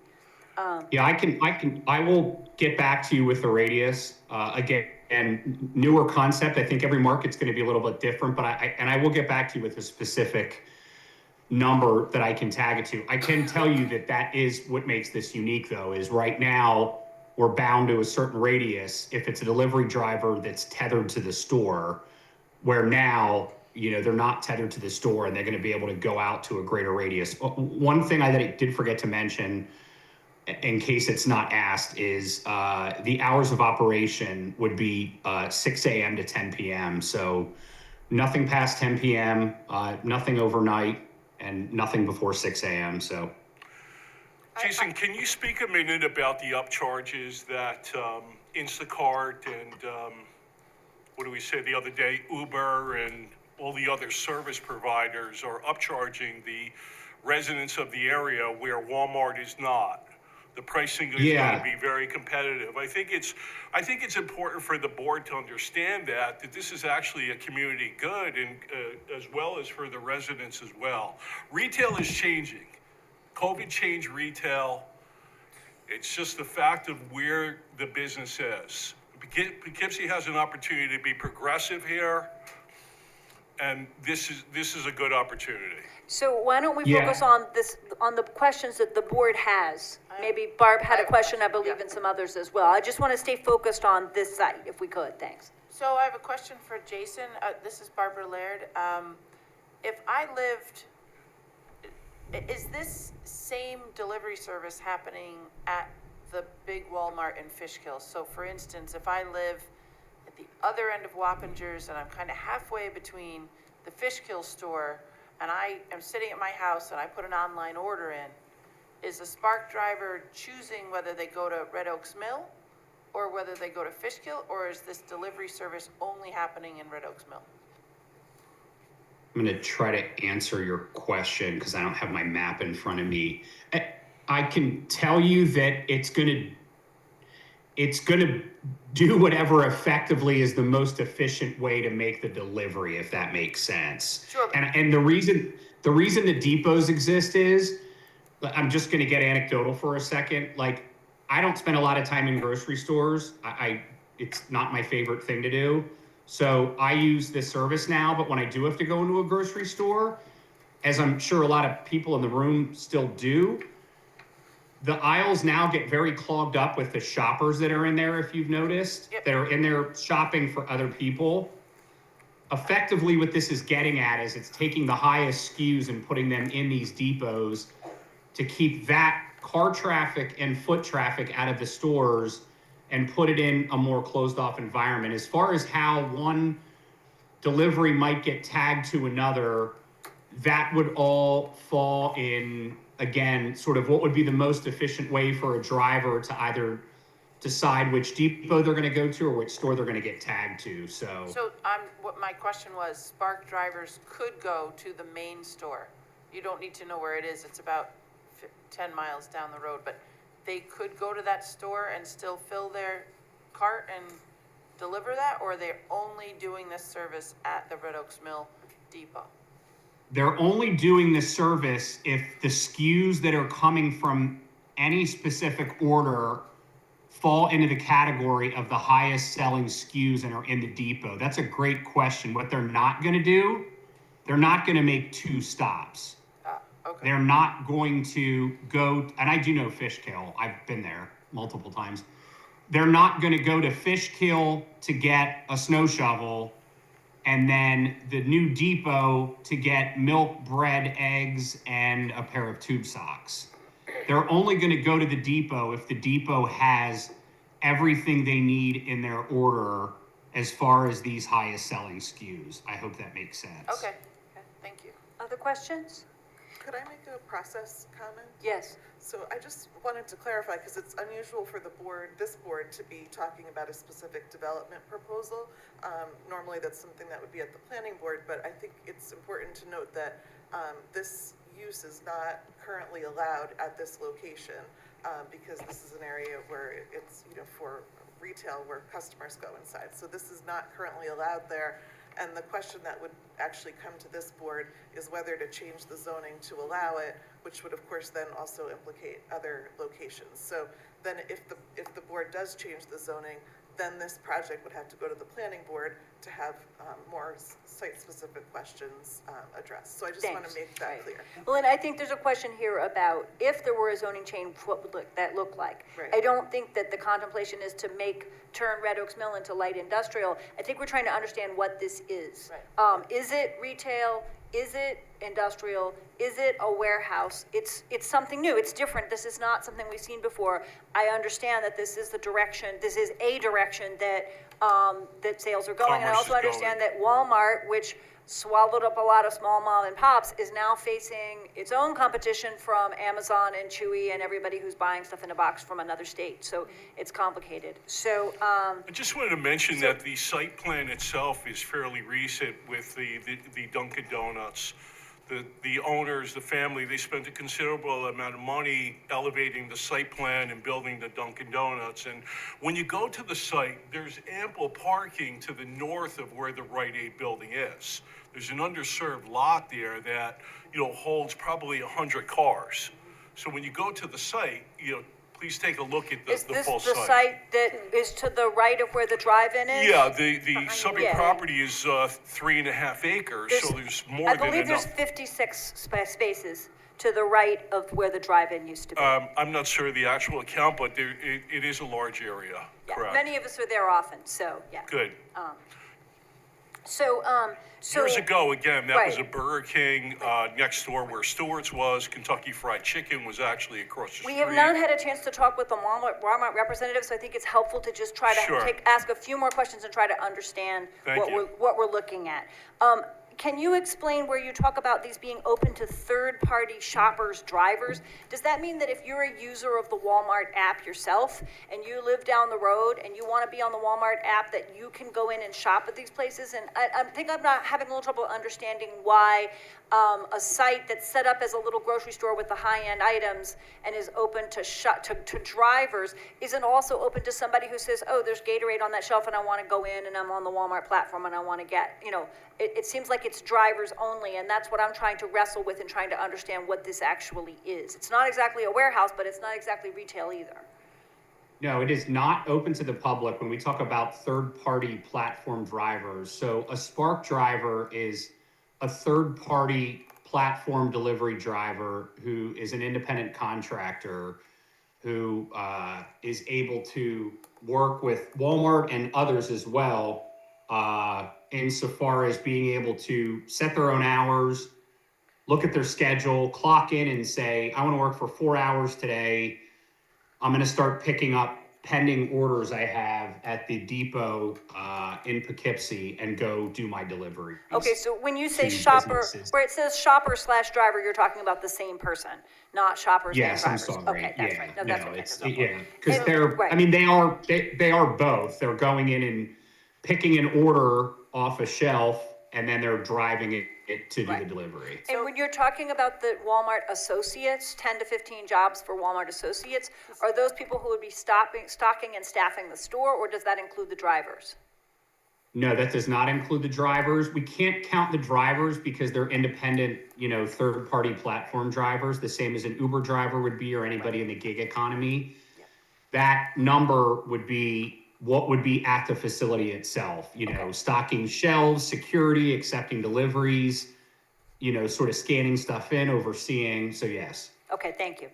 I will get back to you with the radius. Again, and newer concept. I think every market's going to be a little bit different, but I will get back to you with a specific number that I can tag it to. I can tell you that is what makes this unique, though, is right now we're bound to a certain radius if it's a delivery driver that's tethered to the store, where now, they're not tethered to the store and they're going to be able to go out to a greater radius. One thing that I did forget to mention, in case it's not asked, is the hours of operation would be 6 a.m. to 10 p.m. So nothing past 10 p.m., nothing overnight, and nothing before 6 a.m. So, Jason, can you speak a minute about the upcharges that Instacart and what do we say the other day, Uber and all the other service providers are upcharging the residents of the area where Walmart is not? The pricing is going to be very competitive. I think it's important for the board to understand that this is actually a community good, and as well as for the residents as well. Retail is changing. COVID changed retail. It's just the fact of where the business is. Poughkeepsie has an opportunity to be progressive here, and this is a good opportunity. So why don't we focus on the questions that the board has? Maybe Barb had a question, I believe, and some others as well. I just want to stay focused on this site, if we could. Thanks. So I have a question for Jason. This is Barbara Laird. If I lived, is this same delivery service happening at the big Walmart in Fishkill? So for instance, if I live at the other end of Wappingers, and I'm kind of halfway between the Fishkill store, and I am sitting at my house and I put an online order in, is the Spark driver choosing whether they go to Red Oaks Mill or whether they go to Fishkill, or is this delivery service only happening in Red Oaks Mill? I'm going to try to answer your question because I don't have my map in front of me. I can tell you that it's going to do whatever effectively is the most efficient way to make the delivery, if that makes sense. Sure. And the reason the depots exist is, I'm just going to get anecdotal for a second. Like, I don't spend a lot of time in grocery stores. It's not my favorite thing to do. So I use this service now, but when I do have to go into a grocery store, as I'm sure a lot of people in the room still do, the aisles now get very clogged up with the shoppers that are in there, if you've noticed, that are in there shopping for other people. Effectively, what this is getting at is it's taking the highest SKUs and putting them in these depots to keep that car traffic and foot traffic out of the stores and put it in a more closed off environment. As far as how one delivery might get tagged to another, that would all fall in, again, sort of what would be the most efficient way for a driver to either decide which depot they're going to go to or which store they're going to get tagged to. So What my question was, Spark drivers could go to the main store. You don't need to know where it is. It's about 10 miles down the road, but they could go to that store and still fill their cart and deliver that, or they're only doing this service at the Red Oaks Mill depot? they're only doing the service if the SKUs that are coming from any specific order fall into the category of the highest selling SKUs and are in the depot. That's a great question. What they're not going to do, they're not going to make two stops. Okay. They're not going to go, and I do know Fishkill. I've been there multiple times. They're not going to go to Fishkill to get a snow shovel and then the new depot to get milk, bread, eggs, and a pair of tube socks. They're only going to go to the depot if the depot has everything they need in their order as far as these highest selling SKUs. I hope that makes sense. Okay, thank you. Other questions? Could I make a process comment? Yes. So I just wanted to clarify, because it's unusual for the board, this board, to be talking about a specific development proposal. Normally that's something that would be at the planning board, but I think it's important to note that this use is not currently allowed at this location, because this is an area where it's, for retail where customers go inside. So this is not currently allowed there. And the question that would actually come to this board is whether to change the zoning to allow it, which would of course then also implicate other locations. So then if the board does change the zoning, then this project would have to go to the planning board to have more site-specific questions addressed. So I just want to make that clear. Well, and I think there's a question here about if there were a zoning change, what would that look like? Right. I don't think that the contemplation is to turn Red Oaks Mill into light industrial. I think we're trying to understand what this is. Right. Is it retail? Is it industrial? Is it a warehouse? It's something new. It's different. This is not something we've seen before. I understand that this is a direction that that sales are going. And I also understand that Walmart, which swallowed up a lot of small mom and pops, is now facing its own competition from Amazon and Chewy and everybody who's buying stuff in a box from another state. So it's complicated. So I just wanted to mention that the site plan itself is fairly recent with the Dunkin' Donuts. The owners, the family, they spent a considerable amount of money elevating the site plan and building the Dunkin' Donuts. And when you go to the site, there's ample parking to the north of where the Rite Aid building is. There's an underserved lot there that, holds probably 100 cars. So when you go to the site, please take a look at the full site. Is this the site that is to the right of where the drive-in is? Yeah, the subject property is 3.5 acres, so there's more than enough. I believe there's 56 spaces to the right of where the drive-in used to be. I'm not sure of the actual account, but it is a large area, correct? Many of us are there often, so yeah. Good. So, Years ago, again, that was a Right. Burger King next door where Stewart's was. Kentucky Fried Chicken was actually across the street. we have not had a chance to talk with the Walmart representative, so I think it's helpful to just try to Sure. ask a few more questions and try to understand Thank you. what we're looking at. Can you explain where you talk about these being open to third-party shoppers, drivers? Does that mean that if you're a user of the Walmart app yourself and you live down the road and you want to be on the Walmart app, that you can go in and shop at these places? And I think I'm not having a little trouble understanding why a site that's set up as a little grocery store with the high-end items and is open to to drivers isn't also open to somebody who says, oh, there's Gatorade on that shelf and I want to go in and I'm on the Walmart platform and I want to get, it seems like it's drivers only, and that's what I'm trying to wrestle with and trying to understand what this actually is. It's not exactly a warehouse, but it's not exactly retail either. No, it is not open to the public when we talk about third-party platform drivers. So a Spark driver is a third-party platform delivery driver who is an independent contractor who is able to work with Walmart and others as well, insofar as being able to set their own hours, look at their schedule, clock in and say, I want to work for 4 hours today. I'm going to start picking up pending orders I have at the depot in Poughkeepsie and go do my delivery. Okay, so when you say to shopper, businesses. where it says shopper/driver, you're talking about the same person, not shoppers and Yes, I'm drivers. sorry. Okay, that's Yeah, right. No, that's okay. it's, That's no yeah, problem. because And- they're, right. I mean, they are both. They're going in and picking an order off a shelf and then they're driving it to do the delivery. And when you're talking about the Walmart associates, 10 to 15 jobs for Walmart associates, are those people who would be stocking and staffing the store, or does that include the drivers? No, that does not include the drivers. We can't count the drivers because they're independent, third-party platform drivers, the same as an Uber driver would be or anybody in the gig economy. That number would be what would be at the facility itself, stocking shelves, security, accepting deliveries, sort of scanning stuff in, overseeing. So yes. Okay, thank you.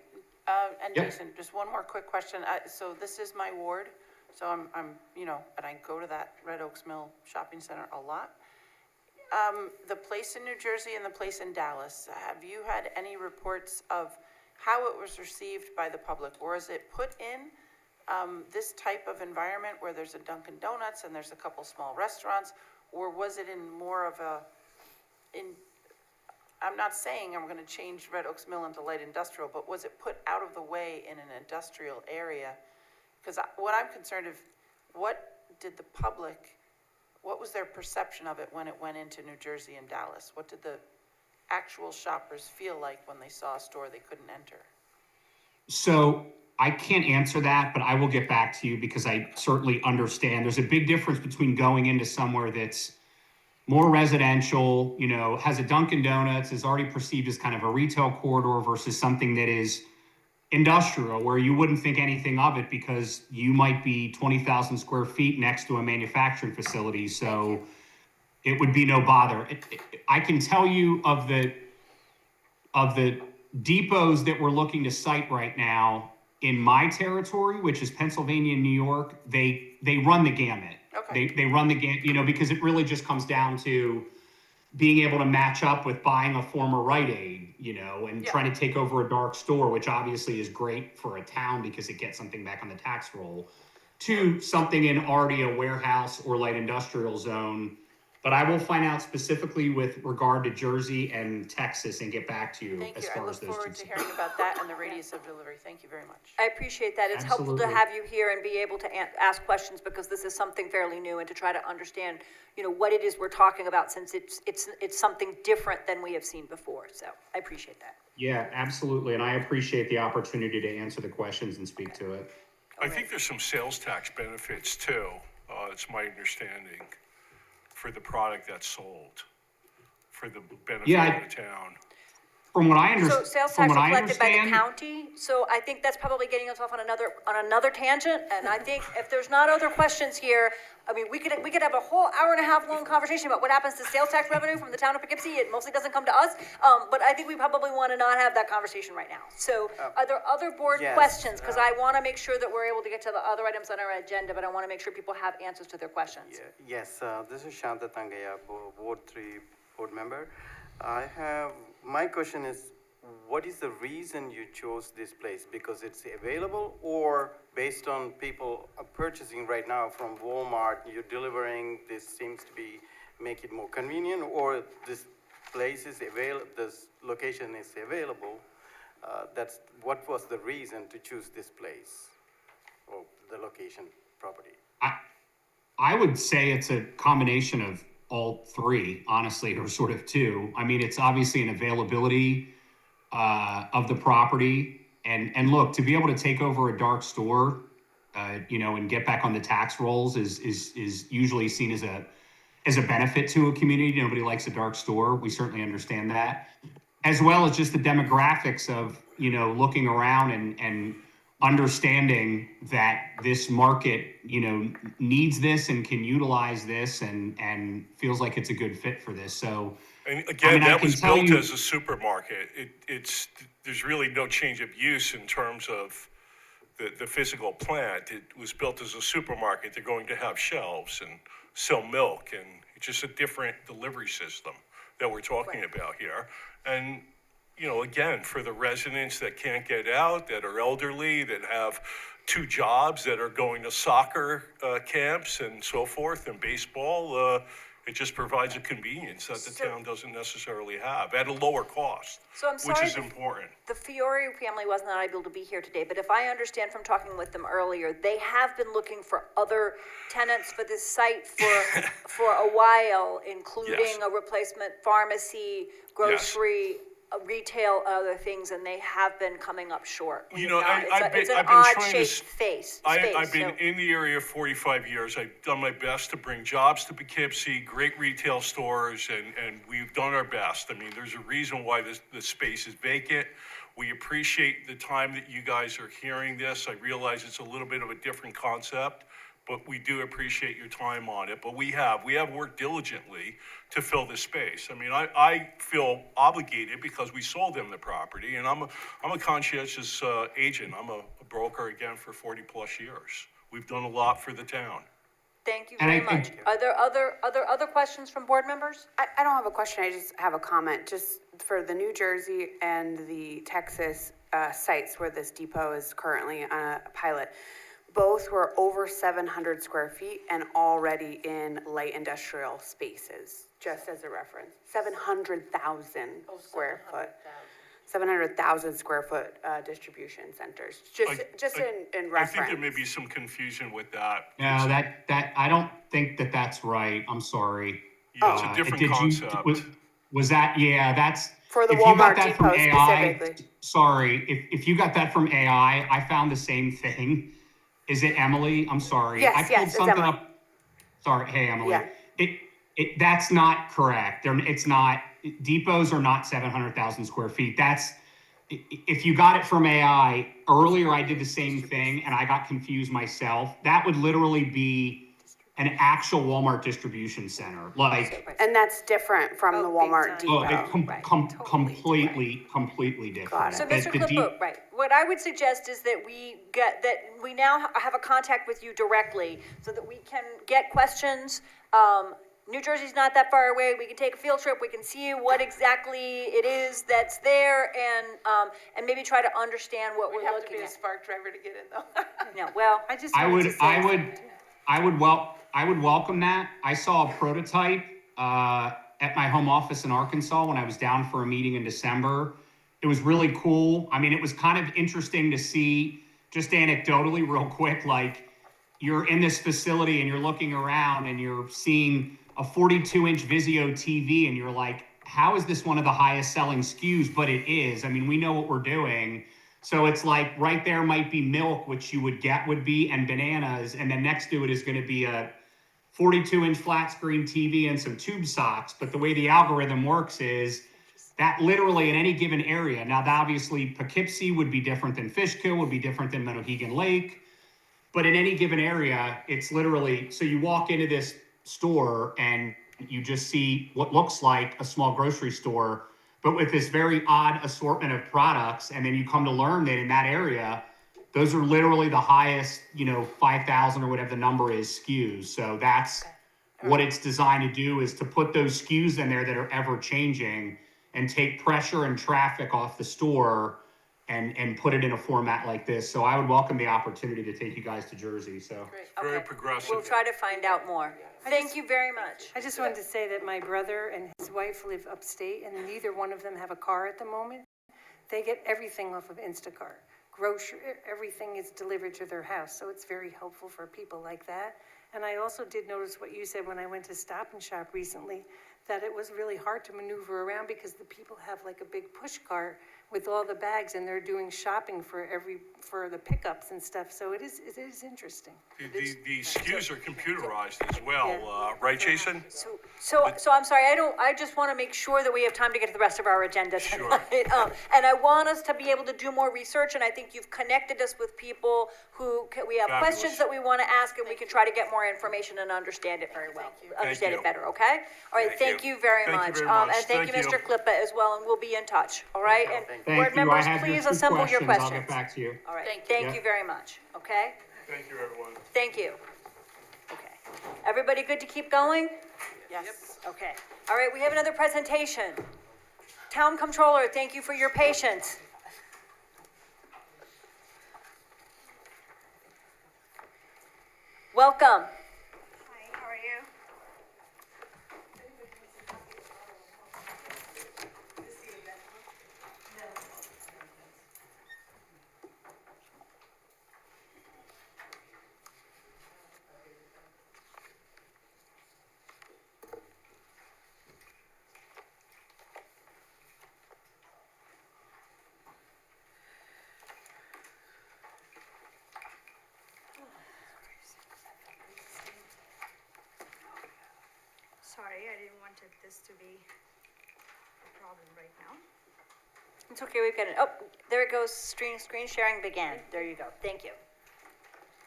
And Yep. Jason, just one more quick question. So this is my ward, so I'm, and I go to that Red Oaks Mill Shopping Center a lot. The place in New Jersey and the place in Dallas, have you had any reports of how it was received by the public? Or is it put in this type of environment where there's a Dunkin' Donuts and there's a couple small restaurants? Or was it in more of I'm not saying I'm gonna change Red Oaks Mill into light industrial, but was it put out of the way in an industrial area? Because what I'm concerned of, what was their perception of it when it went into New Jersey and Dallas? What did the actual shoppers feel like when they saw a store they couldn't enter? So I can't answer that, but I will get back to you because I certainly understand. There's a big difference between going into somewhere that's more residential, has a Dunkin' Donuts, is already perceived as kind of a retail corridor versus something that is industrial, where you wouldn't think anything of it because you might be 20,000 square feet next to a manufacturing facility. So it would be no bother. I can tell you of the depots that we're looking to site right now in my territory, which is Pennsylvania and New York, they run the gamut. Okay. They run the gamut, because it really just comes down to being able to match up with buying a former Rite Aid, and trying to take over a dark store, which obviously is great for a town because it gets something back on the tax roll, to something in already a warehouse or light industrial zone. But I will find out specifically with regard to Jersey and Texas and get back to you Thank as you. I far look as those forward two. to hearing about that and the radius of delivery. Thank you very much. I appreciate that. It's helpful to Absolutely. have you here and be able to ask questions because this is something fairly new and to try to understand, what it is we're talking about since it's something different than we have seen before. So I appreciate that. Yeah, absolutely. And I appreciate the opportunity to answer the questions and speak to it. I think there's some sales tax benefits too, it's my understanding, for the product that's sold, for the benefit Yeah, of the town. from what I So sales from tax what are I collected by the understand, county, so I think that's probably getting us off on another tangent, and I think if there's not other questions here, I mean, we could have a whole hour and a half long conversation about what happens to sales tax revenue from the town of Poughkeepsie. It mostly doesn't come to us, but I think we probably want to not have that conversation right now. So are there other board yes, questions? Because I want to make sure that we're able to get to the other items on our agenda, but I want to make sure people have answers to their questions. Yes, this is Shanta Tangaya, Ward 3 board member. My question is, what is the reason you chose this place? Because it's available, or based on people purchasing right now from Walmart, you're delivering, this seems to be, make it more convenient, or this place is available, this location is available? What was the reason to choose this place, or the location, property? I would say it's a combination of all three, honestly, or sort of two. I mean, it's obviously an availability of the property, and look, to be able to take over a dark store, and get back on the tax rolls is usually seen as a benefit to a community. Nobody likes a dark store. We certainly understand that, as well as just the demographics of looking around and understanding that this market, needs this and can utilize this and feels like it's a good fit for this. So, And again, I that can was tell built you- as a supermarket. There's really no change of use in terms of the physical plant. It was built as a supermarket. They're going to have shelves and sell milk, and it's just a different delivery system that we're talking about here. And, again, for the residents that can't get out, that are elderly, that have two jobs, that are going to soccer camps and so forth, and baseball, it just provides a convenience that the town doesn't necessarily have at a lower cost, So I'm which sorry, is important. the Fiore family was not able to be here today, but if I understand from talking with them earlier, they have been looking for other tenants for this site for a while, including Yes. a replacement pharmacy, grocery, retail, other things, and they have been coming up short. You know, I've It's been an trying to odd-shaped space. space. I've been so- in the area 45 years. I've done my best to bring jobs to Poughkeepsie, great retail stores, and we've done our best. I mean, there's a reason why the space is vacant. We appreciate the time that you guys are hearing this. I realize it's a little bit of a different concept, but we do appreciate your time on it. But we have worked diligently to fill this space. I mean, I feel obligated because we sold them the property, and I'm a conscientious agent. I'm a broker again for 40 plus years. We've done a lot for the town. Thank you very much. Are there other questions from board members? I don't have a question, I just have a comment. Just for the New Jersey and the Texas sites where this depot is currently a pilot, both were over 700 square feet and already in light industrial spaces, just as a reference. 700,000 square foot. 700,000 square foot distribution centers, just in reference. I think there may be some confusion with that. No, that I don't think that's right. I'm sorry. Yeah, it's a different concept. Was that? Yeah, that's for the if you got Walmart that from depot AI, specifically. Sorry, if you got that from AI, I found the same thing. Is it Emily? I'm sorry. Yes, I pulled yes, it's something Emily. up. Sorry, hey Emily. Yeah. That's not correct. It's not. Depots are not 700,000 square feet. That's if you got it from AI. Earlier, I did the same thing and I got confused myself. That would literally be an actual Walmart distribution center, And that's different from the Walmart depot. completely different. So, Mr. Clippo, right, what I would suggest is that we now have a contact with you directly so that we can get questions. New Jersey's not that far away. We can take a field trip. We can see what exactly it is that's there, and maybe try to understand what we're looking at. We have to be a spark driver to get in, though. No, well, I would welcome that. I saw a prototype at my home office in Arkansas when I was down for a meeting in December. It was really cool. I mean, it was kind of interesting to see, just anecdotally, real quick, like you're in this facility and you're looking around and you're seeing a 42-inch Vizio TV and you're like, how is this one of the highest selling SKUs? But it is. I mean, we know what we're doing. So it's like right there might be milk, which you would be, and bananas. And then next to it is going to be a 42-inch flat screen TV and some tube socks. But the way the algorithm works is that literally in any given area. Now, obviously, Poughkeepsie would be different than Fishkill, would be different than Mohegan Lake. But in any given area, it's literally, so you walk into this store and you just see what looks like a small grocery store, but with this very odd assortment of products. And then you come to learn that in that area, those are literally the highest, 5,000 or whatever the number is SKUs. So that's what it's designed to do, is to put those SKUs in there that are ever changing and take pressure and traffic off the store and put it in a format like this. So I would welcome the opportunity to take you guys to Jersey, so. Very Okay. progressive. We'll try to find out more. Thank you very much. I just wanted to say that my brother and his wife live upstate, and neither one of them have a car at the moment. They get everything off of Instacart. Grocery, everything is delivered to their house, so it's very helpful for people like that. And I also did notice what you said when I went to Stop and Shop recently, that it was really hard to maneuver around because the people have like a big push cart with all the bags, and they're doing shopping for the pickups and stuff. So it is interesting. The SKUs are computerized as well, right, Jason? So I'm sorry, I just want to make sure that we have time to get to the rest of our agenda tonight. And I want us to be able to do more research, and I think you've connected us with people we have questions that we want to ask, and we can try to get more information and understand it very well. Understand it better, okay? All right, thank you very much. And thank you, Mr. Klippa, as well, and we'll be in touch, all right? And board members, please assemble your questions. I'll get back to you. All right, thank you very much, okay? Thank you, everyone. Thank you. Okay. Everybody good to keep going? Yes. Okay. All right, we have another presentation. Town Controller, thank you for your patience. Welcome. Hi, how are you? Sorry, I didn't want this to be a problem right now. It's okay, we've got it. Oh, there it goes. Screen sharing began. There you go. Thank you.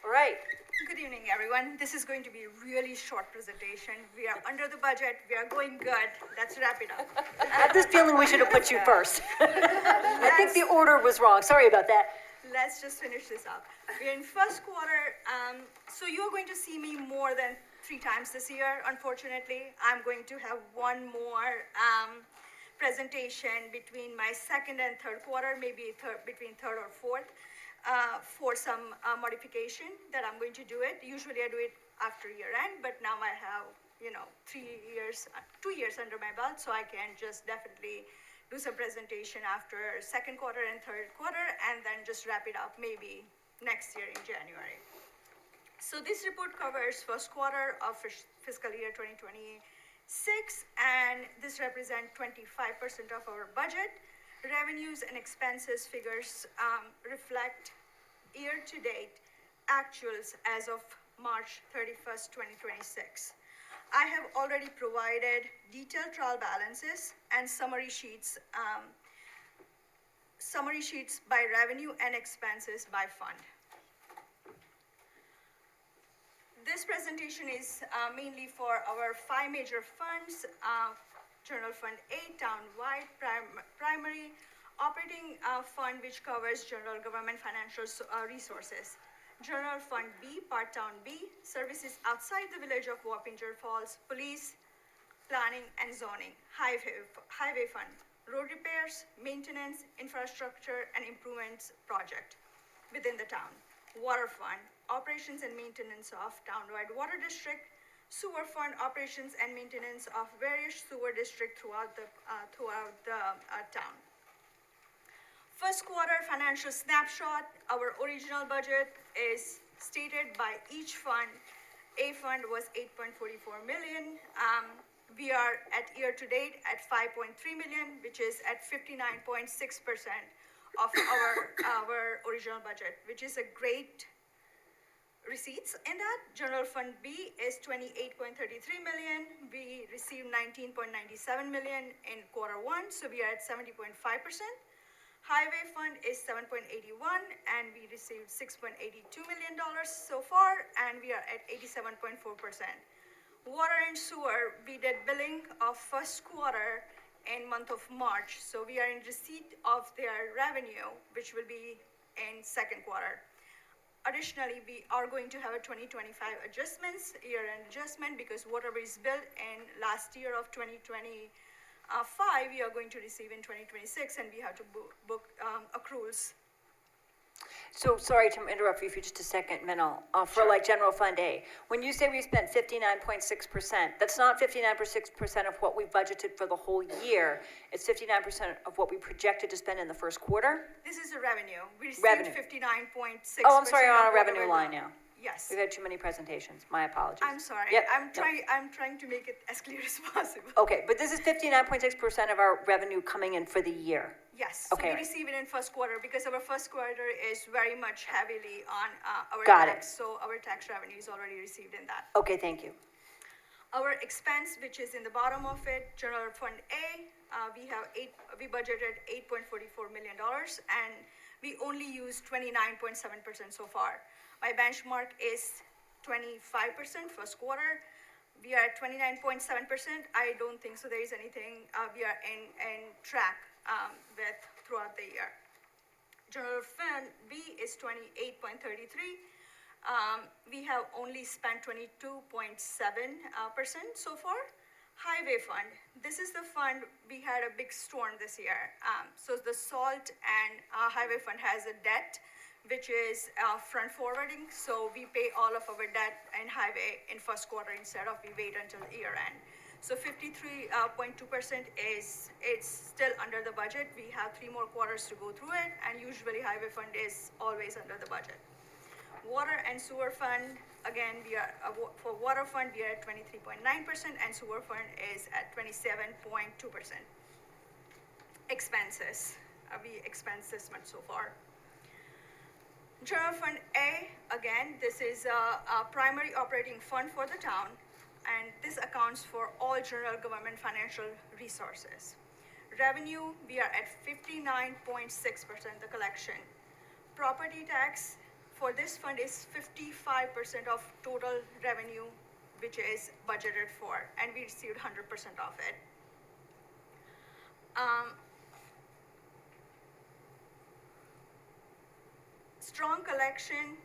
All right. Good evening, everyone. This is going to be a really short presentation. We are under the budget. We are going good. Let's wrap it up. I had this feeling we should have put you first. I think the order was wrong. Sorry about that. Let's just finish this up. We're in first quarter, so you're going to see me more than 3 times this year, unfortunately. I'm going to have one more presentation between my second and third quarter, maybe between third or fourth, for some modification that I'm going to do it. Usually I do it after year end, but now I have, 2 years under my belt, so I can just definitely do some presentation after second quarter and third quarter, and then just wrap it up maybe next year in January. So this report covers first quarter of fiscal year 2026, and this represents 25% of our budget. Revenues and expenses figures reflect year-to-date actuals as of March 31st, 2026. I have already provided detailed trial balances and summary sheets by revenue and expenses by fund. This presentation is mainly for our 5 major funds, General Fund A, Townwide, Primary, Operating Fund, which covers general government financial resources, General Fund B, Part Town B, services outside the village of Wappinger Falls, Police, Planning and Zoning, Highway Fund, Road repairs, maintenance, infrastructure and improvements project within the town, Water Fund, operations and maintenance of townwide water district, Sewer Fund, operations and maintenance of various sewer districts throughout the town. First quarter financial snapshot. Our original budget is stated by each fund. A fund was 8.44 million. We are at year to date at 5.3 million, which is at 59.6% of our original budget, which is a great receipts in that. General Fund B is 28.33 million. We received 19.97 million in Q1, so we are at 70.5%. Highway Fund is 7.81, and we received $6.82 million so far, and we are at 87.4%. Water and sewer, we did billing of first quarter in month of March, so we are in receipt of their revenue, which will be in second quarter. Additionally, we are going to have a 2025 adjustments, year-end adjustment, because whatever is billed in last year of 2025, we are going to receive in 2026, and we have to book accruals. So, sorry to interrupt you for just a second, Minal, for like General Fund A. When you say we spent 59.6%, that's not 59.6% of what we budgeted for the whole year. It's 59% of what we projected to spend in the first quarter? This is the revenue. We received Revenue. 59.6%. Oh, I'm sorry, on a of revenue whatever line we- now. Yes. We've had too many presentations. My apologies. I'm sorry. Yep. I'm trying to make it as clear as possible. Okay, but this is 59.6% of our revenue coming in for the year. Yes, so Okay, we right. receive it in first quarter because our first quarter is very much heavily on our Got it. tax. So our tax revenue is already received in that. Okay, thank you. Our expense, which is in the bottom of it, General Fund A, we budgeted $8.44 million, and we only used 29.7% so far. My benchmark is 25% first quarter. We are at 29.7%. I don't think so there is anything we are in track with throughout the year. General Fund B is 28.33. We have only spent 22.7% so far. Highway Fund, this is the fund, we had a big storm this year. So the SALT and Highway Fund has a debt, which is front forwarding. So we pay all of our debt in highway in first quarter instead of we wait until year end. So 53.2% is, it's still under the budget. We have 3 more quarters to go through it, and usually Highway Fund is always under the budget. Water and Sewer Fund, again, we are, for Water Fund, we are at 23.9%, and Sewer Fund is at 27.2%. Expenses, we expense this much so far. General Fund A, again, this is a primary operating fund for the town, and this accounts for all general government financial resources. Revenue, we are at 59.6%, the collection. Property tax for this fund is 55% of total revenue, which is budgeted for, and we received 100% of it. Strong collection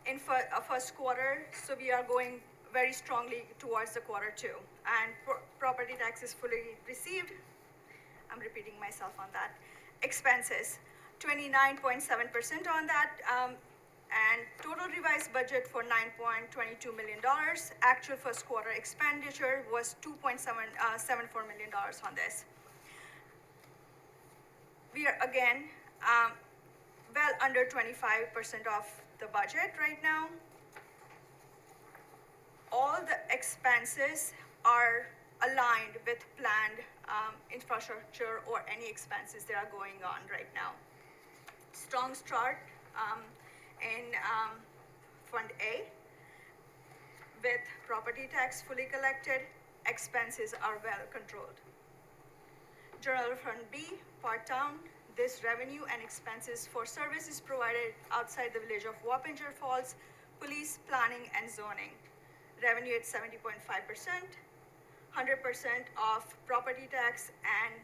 in first quarter, so we are going very strongly towards the quarter 2. And property tax is fully received. I'm repeating myself on that. Expenses, 29.7% on that, and total revised budget for $9.22 million. Actual first quarter expenditure was $2.74 million on this. We are again well under 25% of the budget right now. All the expenses are aligned with planned infrastructure or any expenses that are going on right now. Strong start in Fund A with property tax fully collected, expenses are well controlled. General Fund B, Part Town, this revenue and expenses for services provided outside the village of Wappinger Falls, police, planning, and zoning. Revenue at 70.5%, 100% of property tax and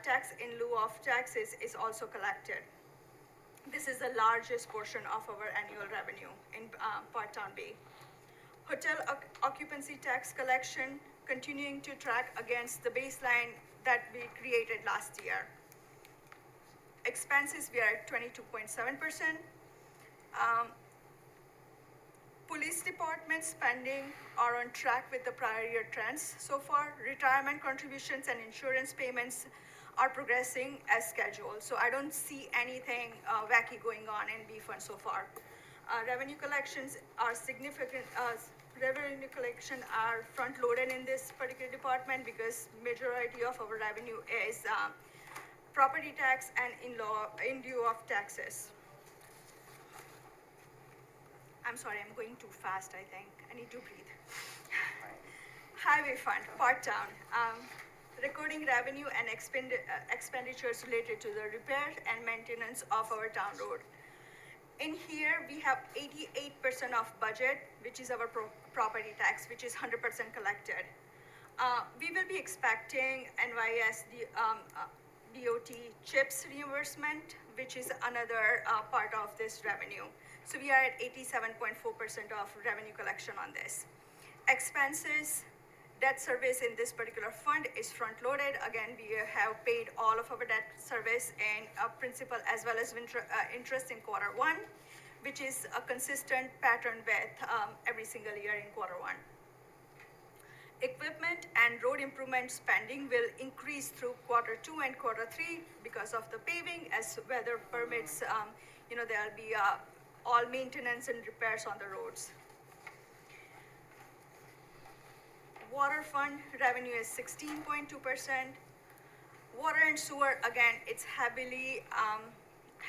tax in lieu of taxes is also collected. This is the largest portion of our annual revenue in Part Town B. Hotel occupancy tax collection continuing to track against the baseline that we created last year. Expenses, we are at 22.7%. Police department spending are on track with the prior year trends so far. Retirement contributions and insurance payments are progressing as scheduled. So I don't see anything wacky going on in B Fund so far. Revenue collections are significant. Revenue collection are front loaded in this particular department because majority of our revenue is property tax and in lieu of taxes. I'm sorry, I'm going too fast, I think. I need to breathe. Highway Fund, Part Town. Recording revenue and expenditures related to the repair and maintenance of our town road. In here, we have 88% of budget, which is our property tax, which is 100% collected. We will be expecting NYS DOT CHIPS reimbursement, which is another part of this revenue. So we are at 87.4% of revenue collection on this. Expenses, debt service in this particular fund is front-loaded. Again, we have paid all of our debt service and principal as well as interest in Q1, which is a consistent pattern with every single year in Q1. Equipment and road improvement spending will increase through Q2 and Q3 because of the paving. As weather permits, there'll be all maintenance and repairs on the roads. Water fund revenue is 16.2%. Water and sewer, again, it's heavily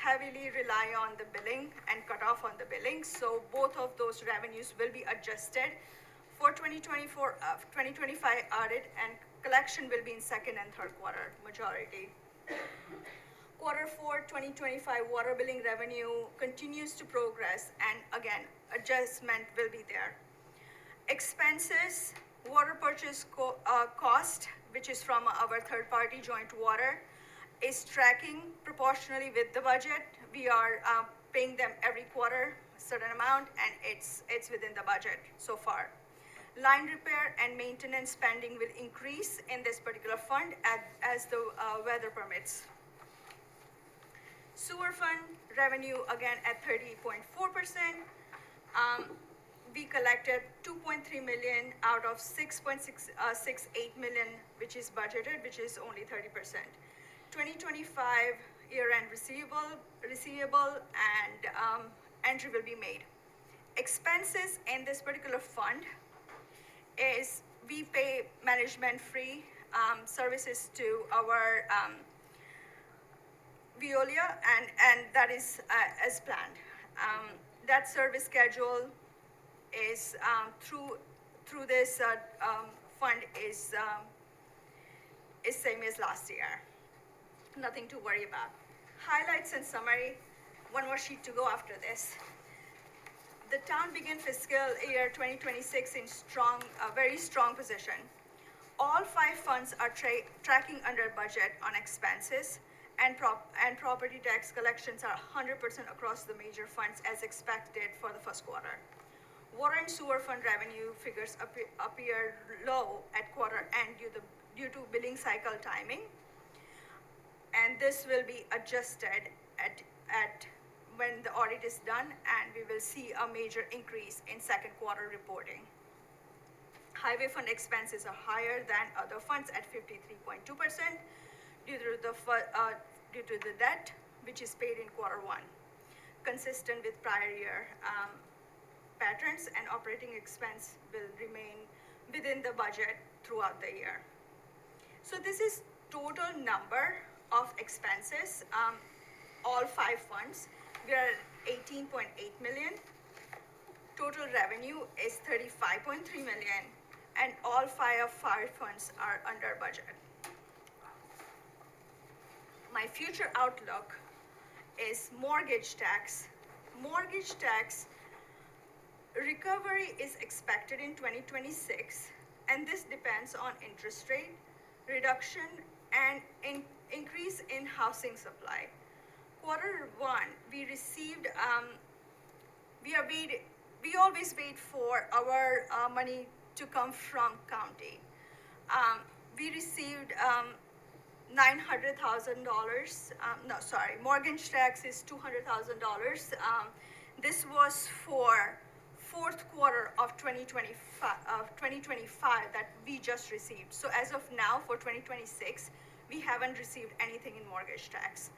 rely on the billing and cut off on the billing. So both of those revenues will be adjusted for 2024, 2025 audit, and collection will be in second and third quarter, majority. Q4 2025 water billing revenue continues to progress, and again, adjustment will be there. Expenses, water purchase cost, which is from our third-party joint water, is tracking proportionally with the budget. We are paying them every quarter a certain amount, and it's within the budget so far. Line repair and maintenance spending will increase in this particular fund as the weather permits. Sewer fund revenue, again, at 30.4%. We collected 2.3 million out of 6.68 million, which is budgeted, which is only 30%. 2025 year-end receivable and entry will be made. Expenses in this particular fund is we pay management fee services to our Veolia, and that is as planned. That service schedule is through this fund is same as last year. Nothing to worry about. Highlights and summary. One more sheet to go after this. The town began fiscal year 2026 in very strong position. All 5 funds are tracking under budget on expenses, and property tax collections are 100% across the major funds as expected for the first quarter. Water and sewer fund revenue figures appear low at quarter end due to billing cycle timing, and this will be adjusted at when the audit is done, and we will see a major increase in second quarter reporting. Highway fund expenses are higher than other funds at 53.2% due to the debt which is paid in Q1, consistent with prior year patterns, and operating expense will remain within the budget throughout the year. So this is total number of expenses, all 5 funds. We are at 18.8 million. Total revenue is 35.3 million, and all 5 funds are under budget. My future outlook is mortgage tax. Mortgage tax recovery is expected in 2026, and this depends on interest rate reduction and increase in housing supply. Q1, we received, we always wait for our money to come from county. We received $900,000, mortgage tax is $200,000. This was for fourth quarter of 2025 that we just received. So as of now, for 2026, we haven't received anything in mortgage tax.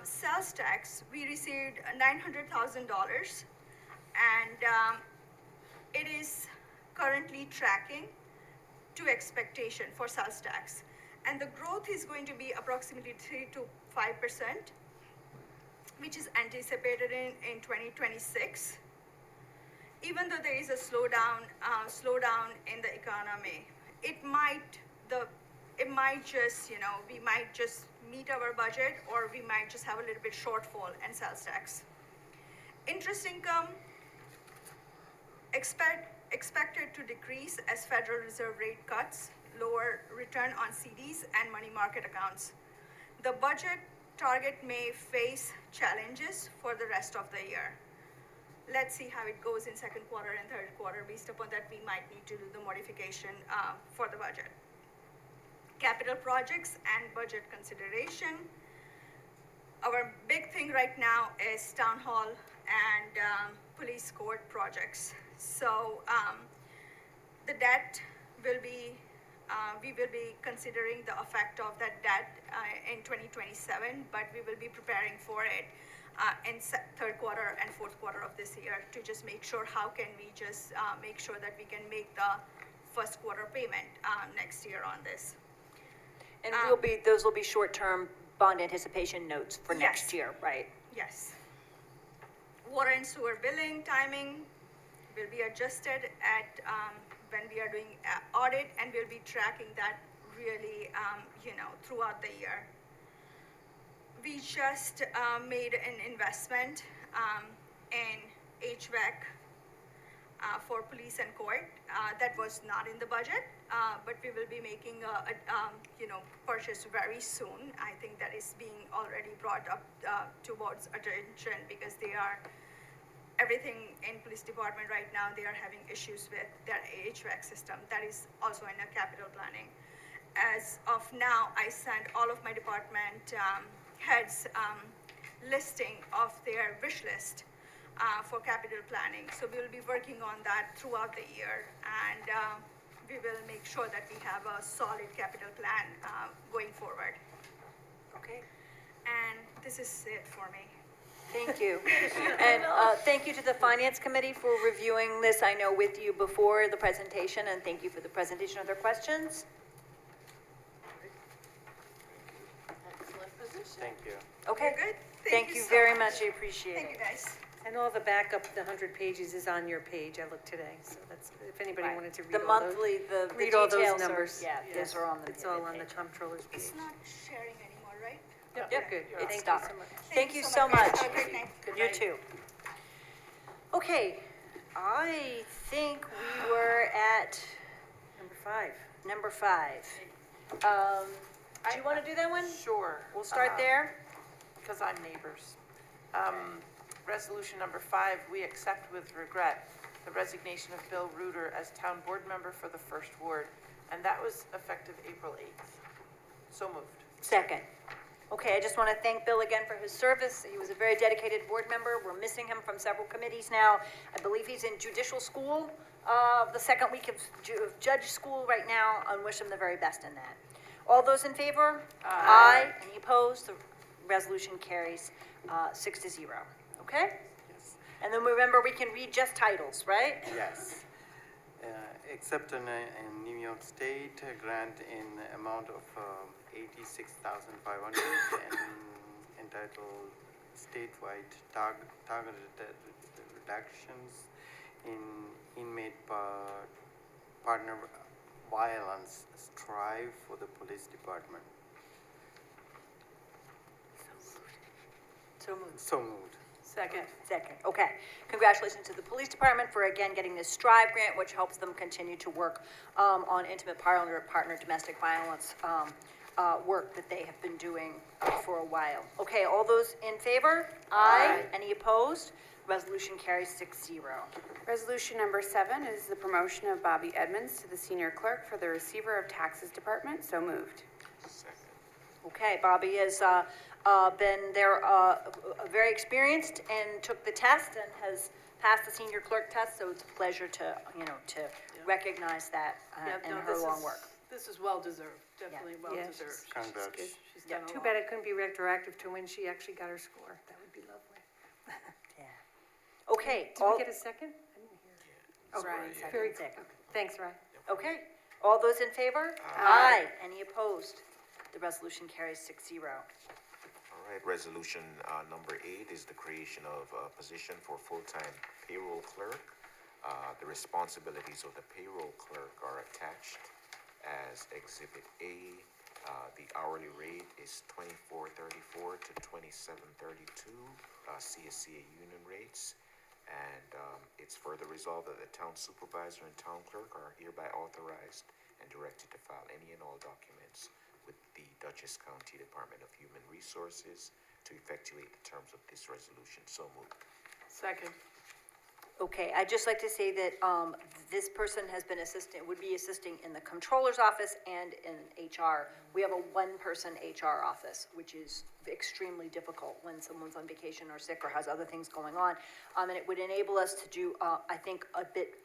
Sales tax, we received $900,000, and it is currently tracking to expectation for sales tax. And the growth is going to be approximately 3 to 5%, which is anticipated in 2026. even though there is a slowdown in the economy, it might just, we might just meet our budget, or we might just have a little bit shortfall in sales tax. Interest income expected to decrease as Federal Reserve rate cuts, lower return on CDs and money market accounts. The budget target may face challenges for the rest of the year. Let's see how it goes in second quarter and third quarter. Based upon that, we might need to do the modification for the budget. Capital projects and budget consideration. Our big thing right now is town hall and police court projects. So the debt will be, we will be considering the effect of that debt in 2027, but we will be preparing for it in third quarter and fourth quarter of this year to just make sure how can we just make sure that we can make the first quarter payment next year on this. And those will be short-term bond anticipation notes for next year, right? Yes. Water and sewer billing timing will be adjusted at when we are doing audit, and we'll be tracking that really, throughout the year. We just made an investment in HVAC for police and court. That was not in the budget, but we will be making a purchase very soon. I think that is being already brought up towards attention, because everything in police department right now, they are having issues with their HVAC system. That is also in a capital planning. As of now, I sent all of my department heads listing of their wish list for capital planning. So we will be working on that throughout the year, and we will make sure that we have a solid capital plan going forward. Okay. And this is it for me. Thank you. And thank you to the Finance Committee for reviewing this, I know, with you before the presentation, and thank you for the presentation. Are there questions? Excellent position. Thank you. Okay. Good. Thank you so very much. I appreciate Thank you, it. guys. And all the backup, the 100 pages is on your page, I looked today, so that's, if anybody Right. wanted to read The all those. monthly, the read all those details are, numbers. yeah, those are on the It's all on the page. comptroller's page. It's not sharing anymore, right? Yep, good. It Thank you stopped. so much. Thank you so much. Have a great night. You too. Okay, I think we were at Number 5. number 5. Do you want to do that one? Sure. We'll start there. Because I'm neighbors. Resolution number 5, we accept with regret the resignation of Bill Reuter as town board member for the First Ward, and that was effective April 8th. So moved. Second. Okay, I just want to thank Bill again for his service. He was a very dedicated board member. We're missing him from several committees now. I believe he's in judicial school, the second week of judge school right now, and wish him the very best in that. All those in favor? Aye. Any opposed? The resolution carries 6-0. Okay? Yes. And then remember, we can read just titles, right? Yes. Accept a New York State grant in amount of $86,500 and entitled statewide targeted reductions in inmate partner violence strive for the police department. So moved. So moved. Second. Second, okay. Congratulations to the police department for again getting this Strive grant, which helps them continue to work on intimate partner domestic violence work that they have been doing for a while. Okay, all those in favor? Aye. Any opposed? Resolution carries 6-0. Resolution number 7 is the promotion of Bobby Edmonds to the senior clerk for the receiver of taxes department. So moved. Second. Okay, Bobby has been there, very experienced and took the test and has passed the senior clerk test, so it's a pleasure to, to recognize that in her long work. This is well-deserved, definitely well-deserved. Congrats. She's done a Too lot. bad it couldn't be retroactive to when she actually got her score. That would be lovely. Yeah. Okay. Did we get a second? I didn't hear. Oh, Ryan, very second. good. Thanks, Ryan. Okay, all those in favor? Aye. Any opposed? The resolution carries 6-0. All right, resolution number 8 is the creation of a position for full-time payroll clerk. The responsibilities of the payroll clerk are attached as Exhibit A. The hourly rate is $24.34 to $27.32, CSCA union rates. And it's further resolved that the town supervisor and town clerk are hereby authorized and directed to file any and all documents with the Dutchess County Department of Human Resources to effectuate the terms of this resolution. So moved. Second. Okay, I'd just like to say that this person has been would be assisting in the controller's office and in HR. We have a one-person HR office, which is extremely difficult when someone's on vacation or sick or has other things going on. And it would enable us to do, I think, a bit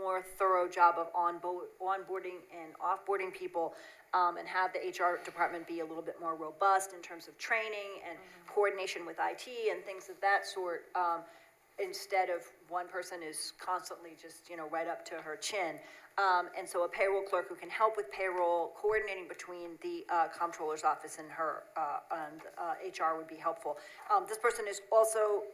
more thorough job of onboarding and offboarding people, and have the HR department be a little bit more robust in terms of training and coordination with IT and things of that sort. Instead of one person is constantly just, right up to her chin. And so a payroll clerk who can help with payroll, coordinating between the comptroller's office and her, and HR would be helpful. This person is also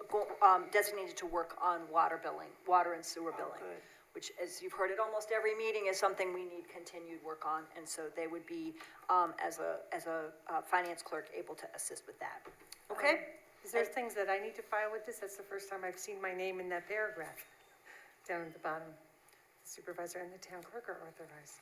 designated to work on water billing, water and sewer billing, which, as you've heard at almost every meeting, is something we need continued work on. And so they would be, as a finance clerk, able to assist with that. Okay? Is there things that I need to file with this? That's the first time I've seen my name in that paragraph down at the bottom. The supervisor and the town clerk are authorized.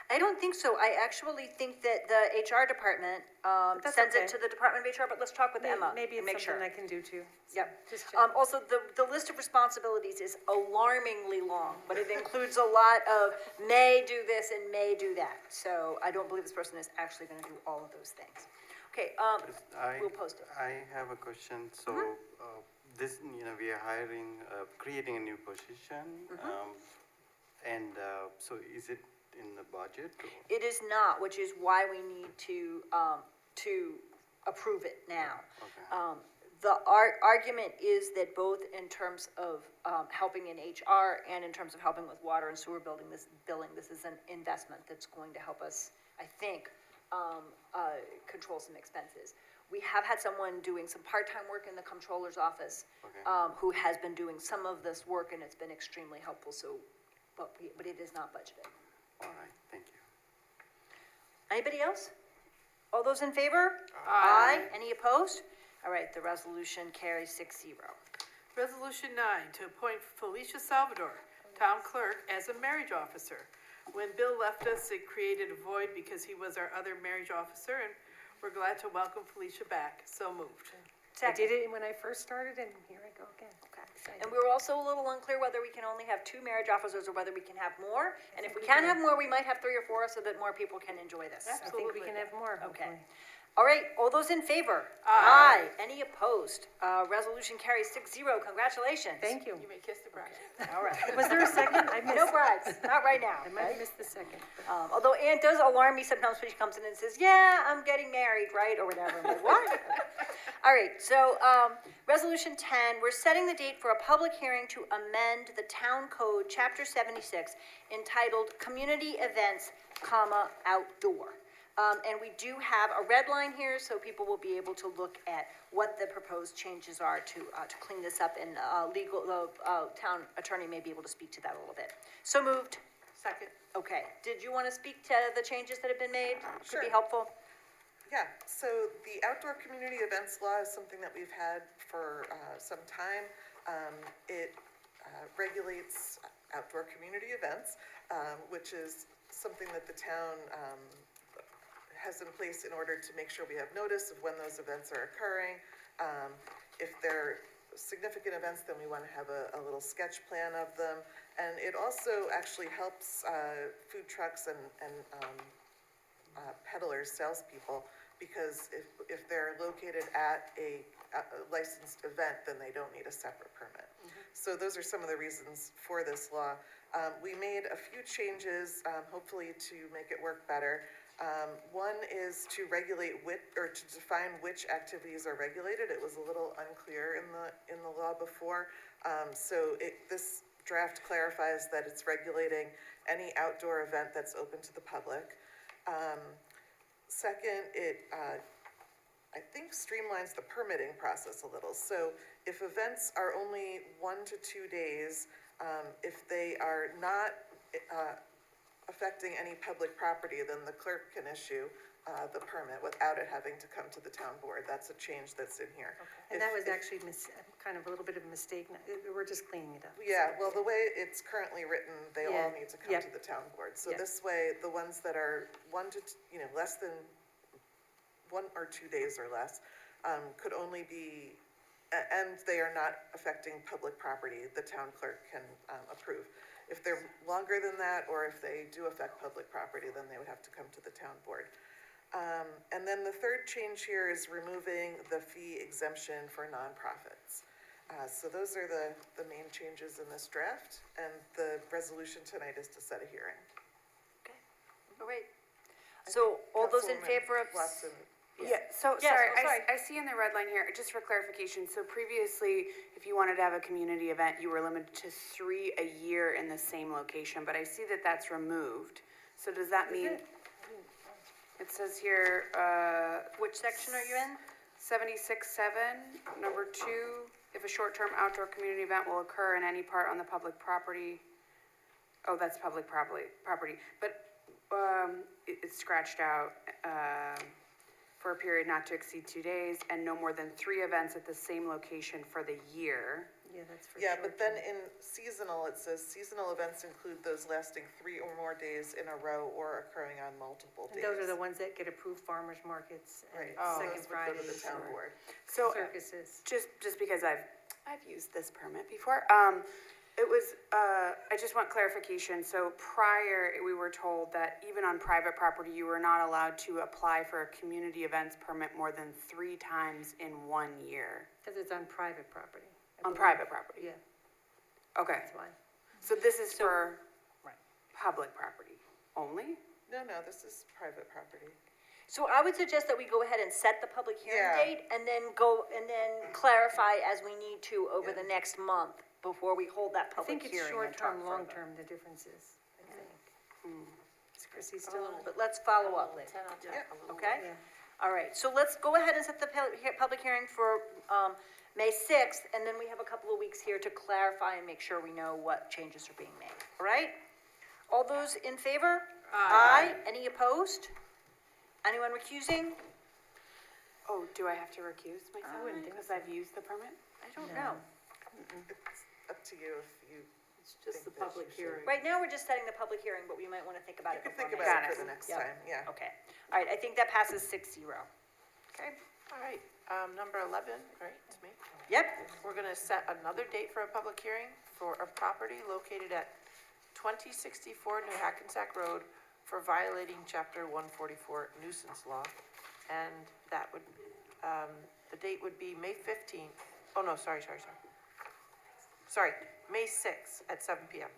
I don't think so. I actually think that the HR department That's sends okay. it to the Department of HR, but let's talk with Emma. Maybe and it's make sure. something I can do too. Yep. Just check. Also, the list of responsibilities is alarmingly long, but it includes a lot of may do this and may do that. So I don't believe this person is actually going to do all of those things. Okay, we'll post it. I have a question. So this, we are hiring, creating a new position. And so is it in the budget? Or? It is not, which is why we need to approve it now. Okay. The argument is that both in terms of helping in HR and in terms of helping with water and sewer billing, this is an investment that's going to help us, I think, control some expenses. We have had someone doing some part-time work in the comptroller's office, who has been doing some of this work, and it's been extremely helpful. So, but it is not budgeted. All right, thank you. Anybody else? All those in favor? Aye. Any opposed? All right, the resolution carries 6-0. Resolution 9, to appoint Felicia Salvador, town clerk, as a marriage officer. When Bill left us, it created a void because he was our other marriage officer, and we're glad to welcome Felicia back. So moved. I did it when I first started, and here I go again. Okay. And we were also a little unclear whether we can only have 2 marriage officers or whether we can have more. And if we can have more, we might have 3 or 4 so that more people can enjoy this. I think we can have more, Okay. hopefully. All right, all those in favor? Aye. Any opposed? Resolution carries 6-0. Congratulations. Thank you. You may kiss the bride. All right. Was there a second? I missed. No brides, not right now. I might right? have missed the second. Although Ann does alarm me sometimes when she comes in and says, yeah, I'm getting married, right, or whatever. I'm like, what? All right, so Resolution 10, we're setting the date for a public hearing to amend the Town Code, Chapter 76, entitled Community Events, Outdoor. And we do have a red line here, so people will be able to look at what the proposed changes are to clean this up, and the town attorney may be able to speak to that a little bit. So moved. Second. Okay. Did you want to speak to the changes that have been made? Could be Sure. helpful. Yeah, so the outdoor community events law is something that we've had for some time. It regulates outdoor community events, which is something that the town has in place in order to make sure we have notice of when those events are occurring. If they're significant events, then we want to have a little sketch plan of them. And it also actually helps food trucks and peddlers, salespeople, because if they're located at a licensed event, then they don't need a separate permit. So those are some of the reasons for this law. We made a few changes, hopefully to make it work better. One is to regulate to define which activities are regulated. It was a little unclear in the law before. So this draft clarifies that it's regulating any outdoor event that's open to the public. Second, it I think streamlines the permitting process a little. So if events are only 1 to 2 days, If they are not affecting any public property, then the clerk can issue the permit without it having to come to the town board. That's a change that's in here. And that was actually kind of a little bit of a mistake. We're just cleaning it up. Yeah, well, the way it's currently written, they all Yeah, need to come yep. to the town board. So Yep. this way, the ones that are less than 1 or 2 days or less, could only be, and they are not affecting public property, the town clerk can approve. If they're longer than that, or if they do affect public property, then they would have to come to the town board. And then the third change here is removing the fee exemption for nonprofits. So those are the main changes in this draft, and the resolution tonight is to set a hearing. Okay, all right. So all those in Councilwoman favor of? Watson. Yeah, so, Yes, sorry, oh, sorry. I see in the red line here, just for clarification, so previously, if you wanted to have a community event, you were limited to 3 a year in the same location, but I see that that's removed. So does that mean? It says here, Which section are you in? 76-7, number 2, if a short-term outdoor community event will occur in any part on the public property. Oh, that's public property, but, it's scratched out, for a period not to exceed 2 days and no more than 3 events at the same location for the year. Yeah, that's for Yeah, sure. but then in seasonal, it says seasonal events include those lasting 3 or more days in a row or occurring on multiple days. And those are the ones that get approved, farmers markets and Right, Second those would go to the Fridays town or board. So, circuses. just because I've used this permit before, it was, I just want clarification. So prior, we were told that even on private property, you were not allowed to apply for a community events permit more than 3 times in 1 year. Because it's on private property. I On believe. private property? Yeah, Okay, that's why. so this is for Right. public property only? No, this is private property. So I would suggest that we go ahead and set the public hearing Yeah. date and then clarify as we need to over the next month before we hold that I public think hearing. it's and talk short-term, further. long-term, the difference is, I think. Is Chrissy still on? But let's follow up later. Okay? Yeah. All right, so let's go ahead and set the public hearing for May 6th, and then we have a couple of weeks here to clarify and make sure we know what changes are being made, all right? All those in favor? Aye. Any opposed? Anyone recusing? Oh, do I have to recuse myself wouldn't think because I've used the permit? I don't know. It's up to you if you. It's just the think that public you should. hearing. Right now, we're just setting the public hearing, but we might want to think about You it can before think May about it 6th. for the next Yep. time, yeah. Okay, all right, I think that passes 6-0. Okay? All right, number 11, right, it's me. Yep, We're gonna set another date for a public hearing for a property located at 2064 New Hackensack Road for violating chapter 144 nuisance law. And that would, the date would be May 15th. Oh, no, sorry. Sorry, May 6th at 7 PM.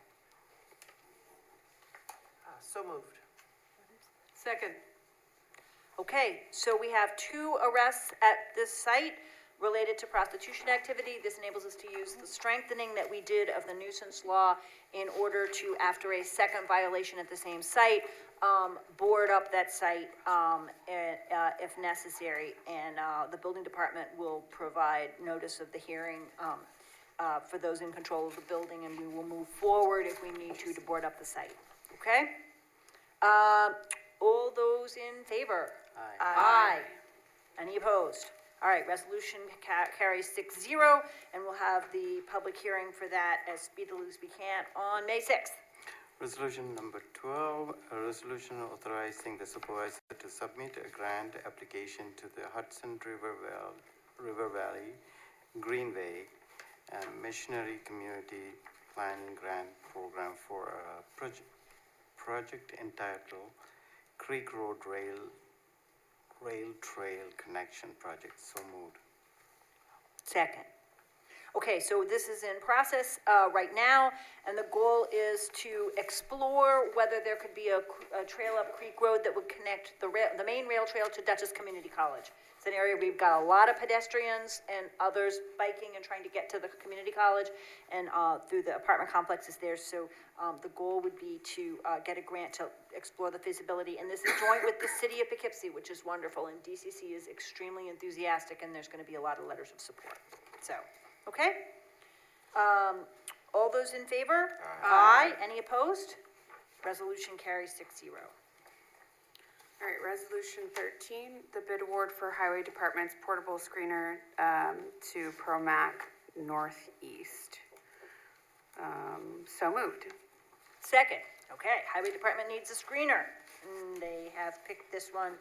So moved. Second. okay, so we have 2 arrests at this site related to prostitution activity. This enables us to use the strengthening that we did of the nuisance law in order to, after a second violation at the same site, board up that site if necessary. And the building department will provide notice of the hearing for those in control of the building, and we will move forward if we need to board up the site, okay? All those in favor? Aye. Any opposed? All right, resolution carries 6-0, and we'll have the public hearing for that as speedily as we can on May 6th. Resolution number 12, a resolution authorizing the supervisor to submit a grant application to the Hudson River Valley Greenway and Missionary Community Planning Grant Program for a project entitled Creek Road Rail Trail Connection Project. So moved. Second. Okay, so this is in process right now, and the goal is to explore whether there could be a trail up Creek Road that would connect the main rail trail to Dutchess Community College. It's an area we've got a lot of pedestrians and others biking and trying to get to the community college and through the apartment complexes there. So the goal would be to get a grant to explore the feasibility, and this is joint with the city of Poughkeepsie, which is wonderful, and DCC is extremely enthusiastic, and there's going to be a lot of letters of support. So. Okay? All those in favor? Aye. Any opposed? Resolution carries 6-0. All right, resolution 13, the bid award for Highway Department's portable screener to Promac Northeast. So moved. Second, okay, Highway Department needs a screener. And they have picked this one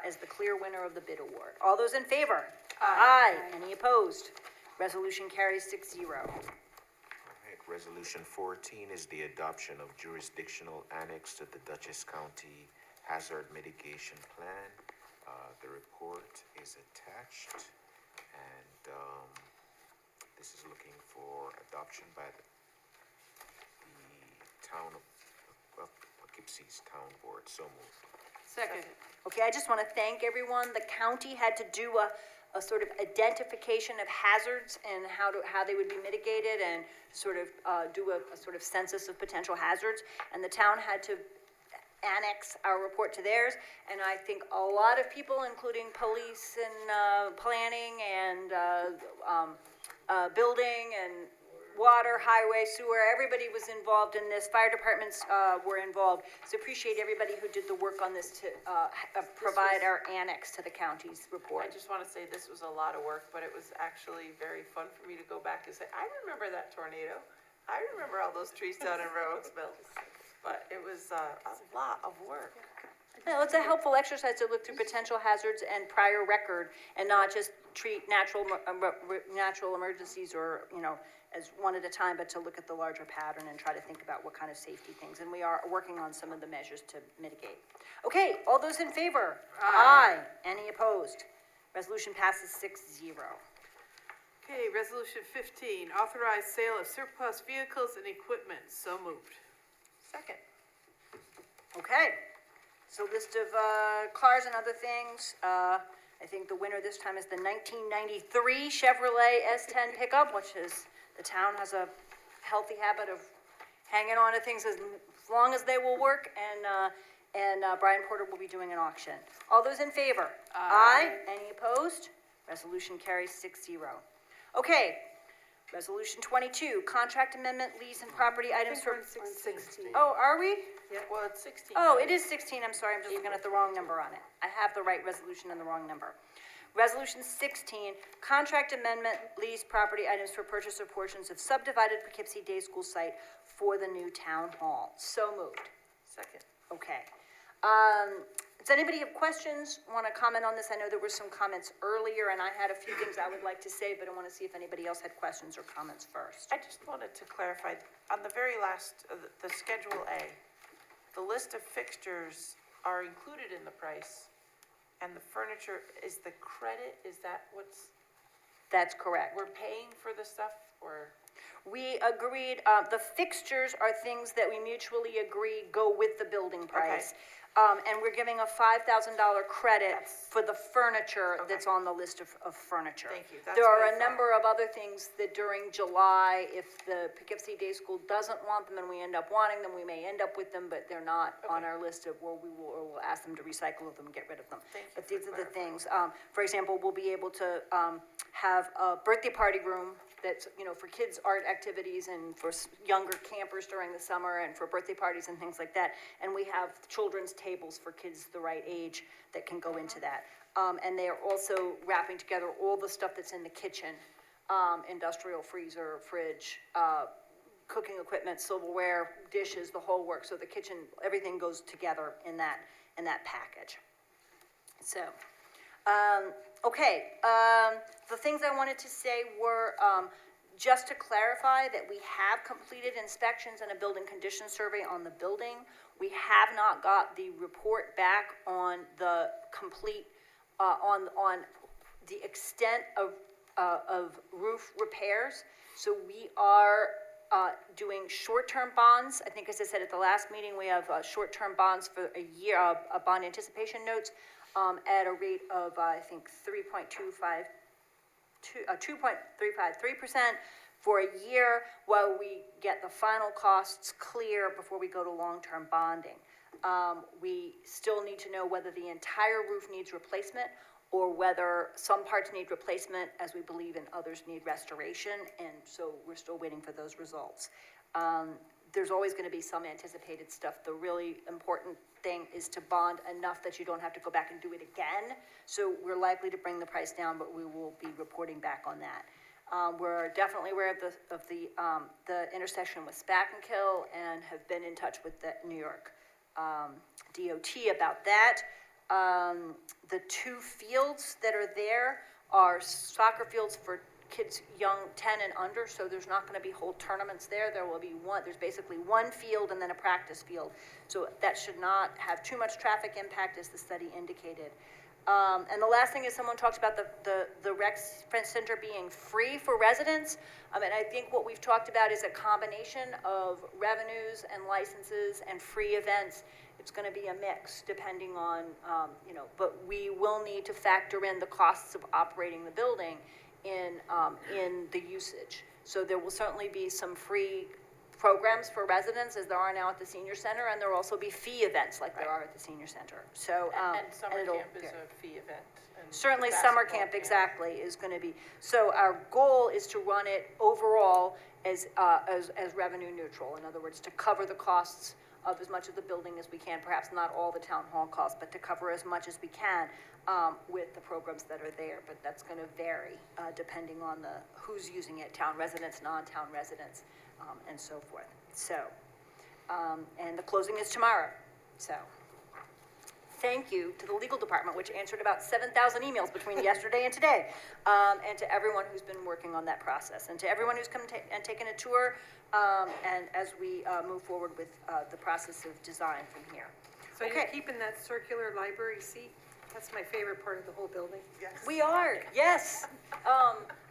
as the clear winner of the bid award. All those in favor? Aye. Any opposed? Resolution carries 6-0. All right, Resolution 14 is the adoption of jurisdictional annex to the Dutchess County Hazard Mitigation Plan. The report is attached, and this is looking for adoption by the town of Poughkeepsie's Town Board. So moved. Second. Okay, I just want to thank everyone. The county had to do a sort of identification of hazards and how they would be mitigated, and sort of do a sort of census of potential hazards. And the town had to annex our report to theirs. And I think a lot of people, including police and planning and building and water, highway, sewer, everybody was involved in this. Fire departments were involved. So appreciate everybody who did the work on this to provide our annex to the county's report. I just want to say this was a lot of work, but it was actually very fun for me to go back and say, I remember that tornado. I remember all those trees down in Red Oaks Mill. But it was a lot of work. No, it's a helpful exercise to look through potential hazards and prior record, and not just treat natural emergencies or, as one at a time, but to look at the larger pattern and try to think about what kind of safety things. And we are working on some of the measures to mitigate. Okay, all those in favor? Aye. Any opposed? Resolution passes 6-0. Okay, resolution 15, authorize sale of surplus vehicles and equipment. So moved. Second. Okay, so list of cars and other things. I think the winner this time is the 1993 Chevrolet S10 pickup, which is, the town has a healthy habit of hanging on to things as long as they will work, and Brian Porter will be doing an auction. All those in favor? Aye. Any opposed? Resolution carries 6-0. Okay, resolution 22, contract amendment, lease and property items for. 16. Oh, are we? Well, it's 16. Oh, it is 16, I'm sorry, I'm just looking at the wrong number on it. I have the right resolution and the wrong number. Resolution 16, contract amendment, lease property items for purchase of portions of subdivided Poughkeepsie Day School site for the new town hall. So moved. Second. Okay. Does anybody have questions, want to comment on this? I know there were some comments earlier, and I had a few things I would like to say, but I want to see if anybody else had questions or comments first. I just wanted to clarify, on the very last, the Schedule A, the list of fixtures are included in the price, and the furniture is the credit, is that what's? That's correct. We're paying for the stuff, or? We agreed, the fixtures are things that we mutually agree go with the building price. And we're giving a $5,000 credit for the furniture that's on the list of furniture. Thank you. That's There what are I a thought. number of other things that during July, if the Poughkeepsie Day School doesn't want them and we end up wanting them, we may end up with them, but they're not on our list of where we will, or we'll ask them to recycle them and get rid of them. But these are the things, for example, we'll be able to have a birthday party room that's, for kids' art activities and for younger campers during the summer and for birthday parties and things like that. And we have children's tables for kids the right age that can go into that. And they are also wrapping together all the stuff that's in the kitchen, industrial freezer, fridge, cooking equipment, silverware, dishes, the whole works. So the kitchen, everything goes together in that package. So, okay, the things I wanted to say were, just to clarify that we have completed inspections and a building condition survey on the building. We have not got the report back on the complete, on the extent of roof repairs. So we are doing short-term bonds. I think, as I said at the last meeting, we have short-term bonds for a year, bond anticipation notes at a rate of, I think, 2.353% for a year, while we get the final costs clear before we go to long-term bonding. We still need to know whether the entire roof needs replacement or whether some parts need replacement, as we believe, and others need restoration, and so we're still waiting for those results. There's always gonna be some anticipated stuff. The really important thing is to bond enough that you don't have to go back and do it again. So we're likely to bring the price down, but we will be reporting back on that. We're definitely aware of the intersection with Spackenkill and have been in touch with the New York DOT about that. The two fields that are there are soccer fields for kids young, 10 and under, so there's not gonna be whole tournaments there. There will be there's basically one field and then a practice field. So that should not have too much traffic impact, as the study indicated. And the last thing is, someone talked about the rec center being free for residents. And I think what we've talked about is a combination of revenues and licenses and free events. It's gonna be a mix depending on, but we will need to factor in the costs of operating the building in the usage. So there will certainly be some free programs for residents, as there are now at the senior center, and there will also be fee events like there are at the senior center. So, And summer it'll camp is vary. a fee event. and Certainly, summer basketball camp, exactly, is gonna be, so our goal is to run it overall as revenue neutral. In other words, to cover the costs of as much of the building as we can, perhaps not all the town hall costs, but to cover as much as we can, with the programs that are there. But that's gonna vary, depending on who's using it, town residents, non-town residents, and so forth. So, and the closing is tomorrow, so. Thank you to the legal department, which answered about 7,000 emails between yesterday and today, and to everyone who's been working on that process, and to everyone who's come and taken a tour, and as we move forward with the process of design from here. So you're Okay. keeping that circular library seat? That's my favorite part of the whole building. Yes. We are, yes.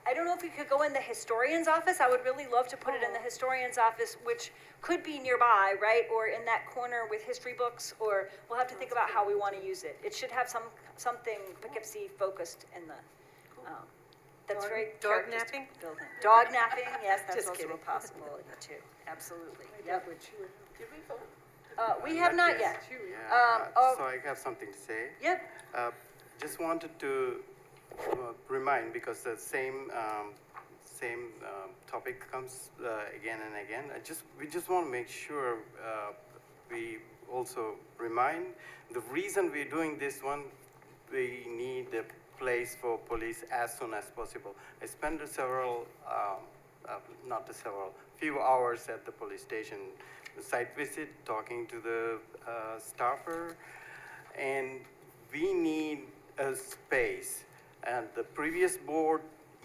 I don't know if we could go in the historian's office. I would really love to put it in the historian's office, which could be nearby, right? Or in that corner with history books, or we'll have to think about how we want to use it. It should have something Poughkeepsie focused in the, that's very Dog characteristic napping? of the building. Dog napping, yes, that's Just also a kidding. possibility too, absolutely. Yep. Did we vote? We have not yet. So I have something to say. Yep. Just wanted to remind, because the same topic comes again and again. We just want to make sure we also remind the reason we're doing this one. We need a place for police as soon as possible. I spent few hours at the police station site visit, talking to the staffer, and we need a space. And the previous board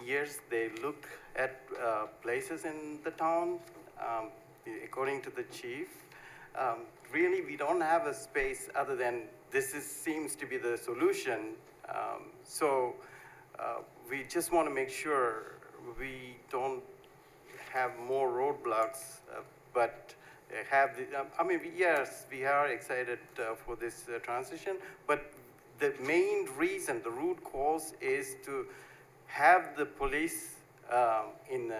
years, they looked at places in the town, according to the chief. Really, we don't have a space other than seems to be the solution. So we just want to make sure we don't have more roadblocks, but have yes, we are excited for this transition, but the main reason, the root cause, is to have the police in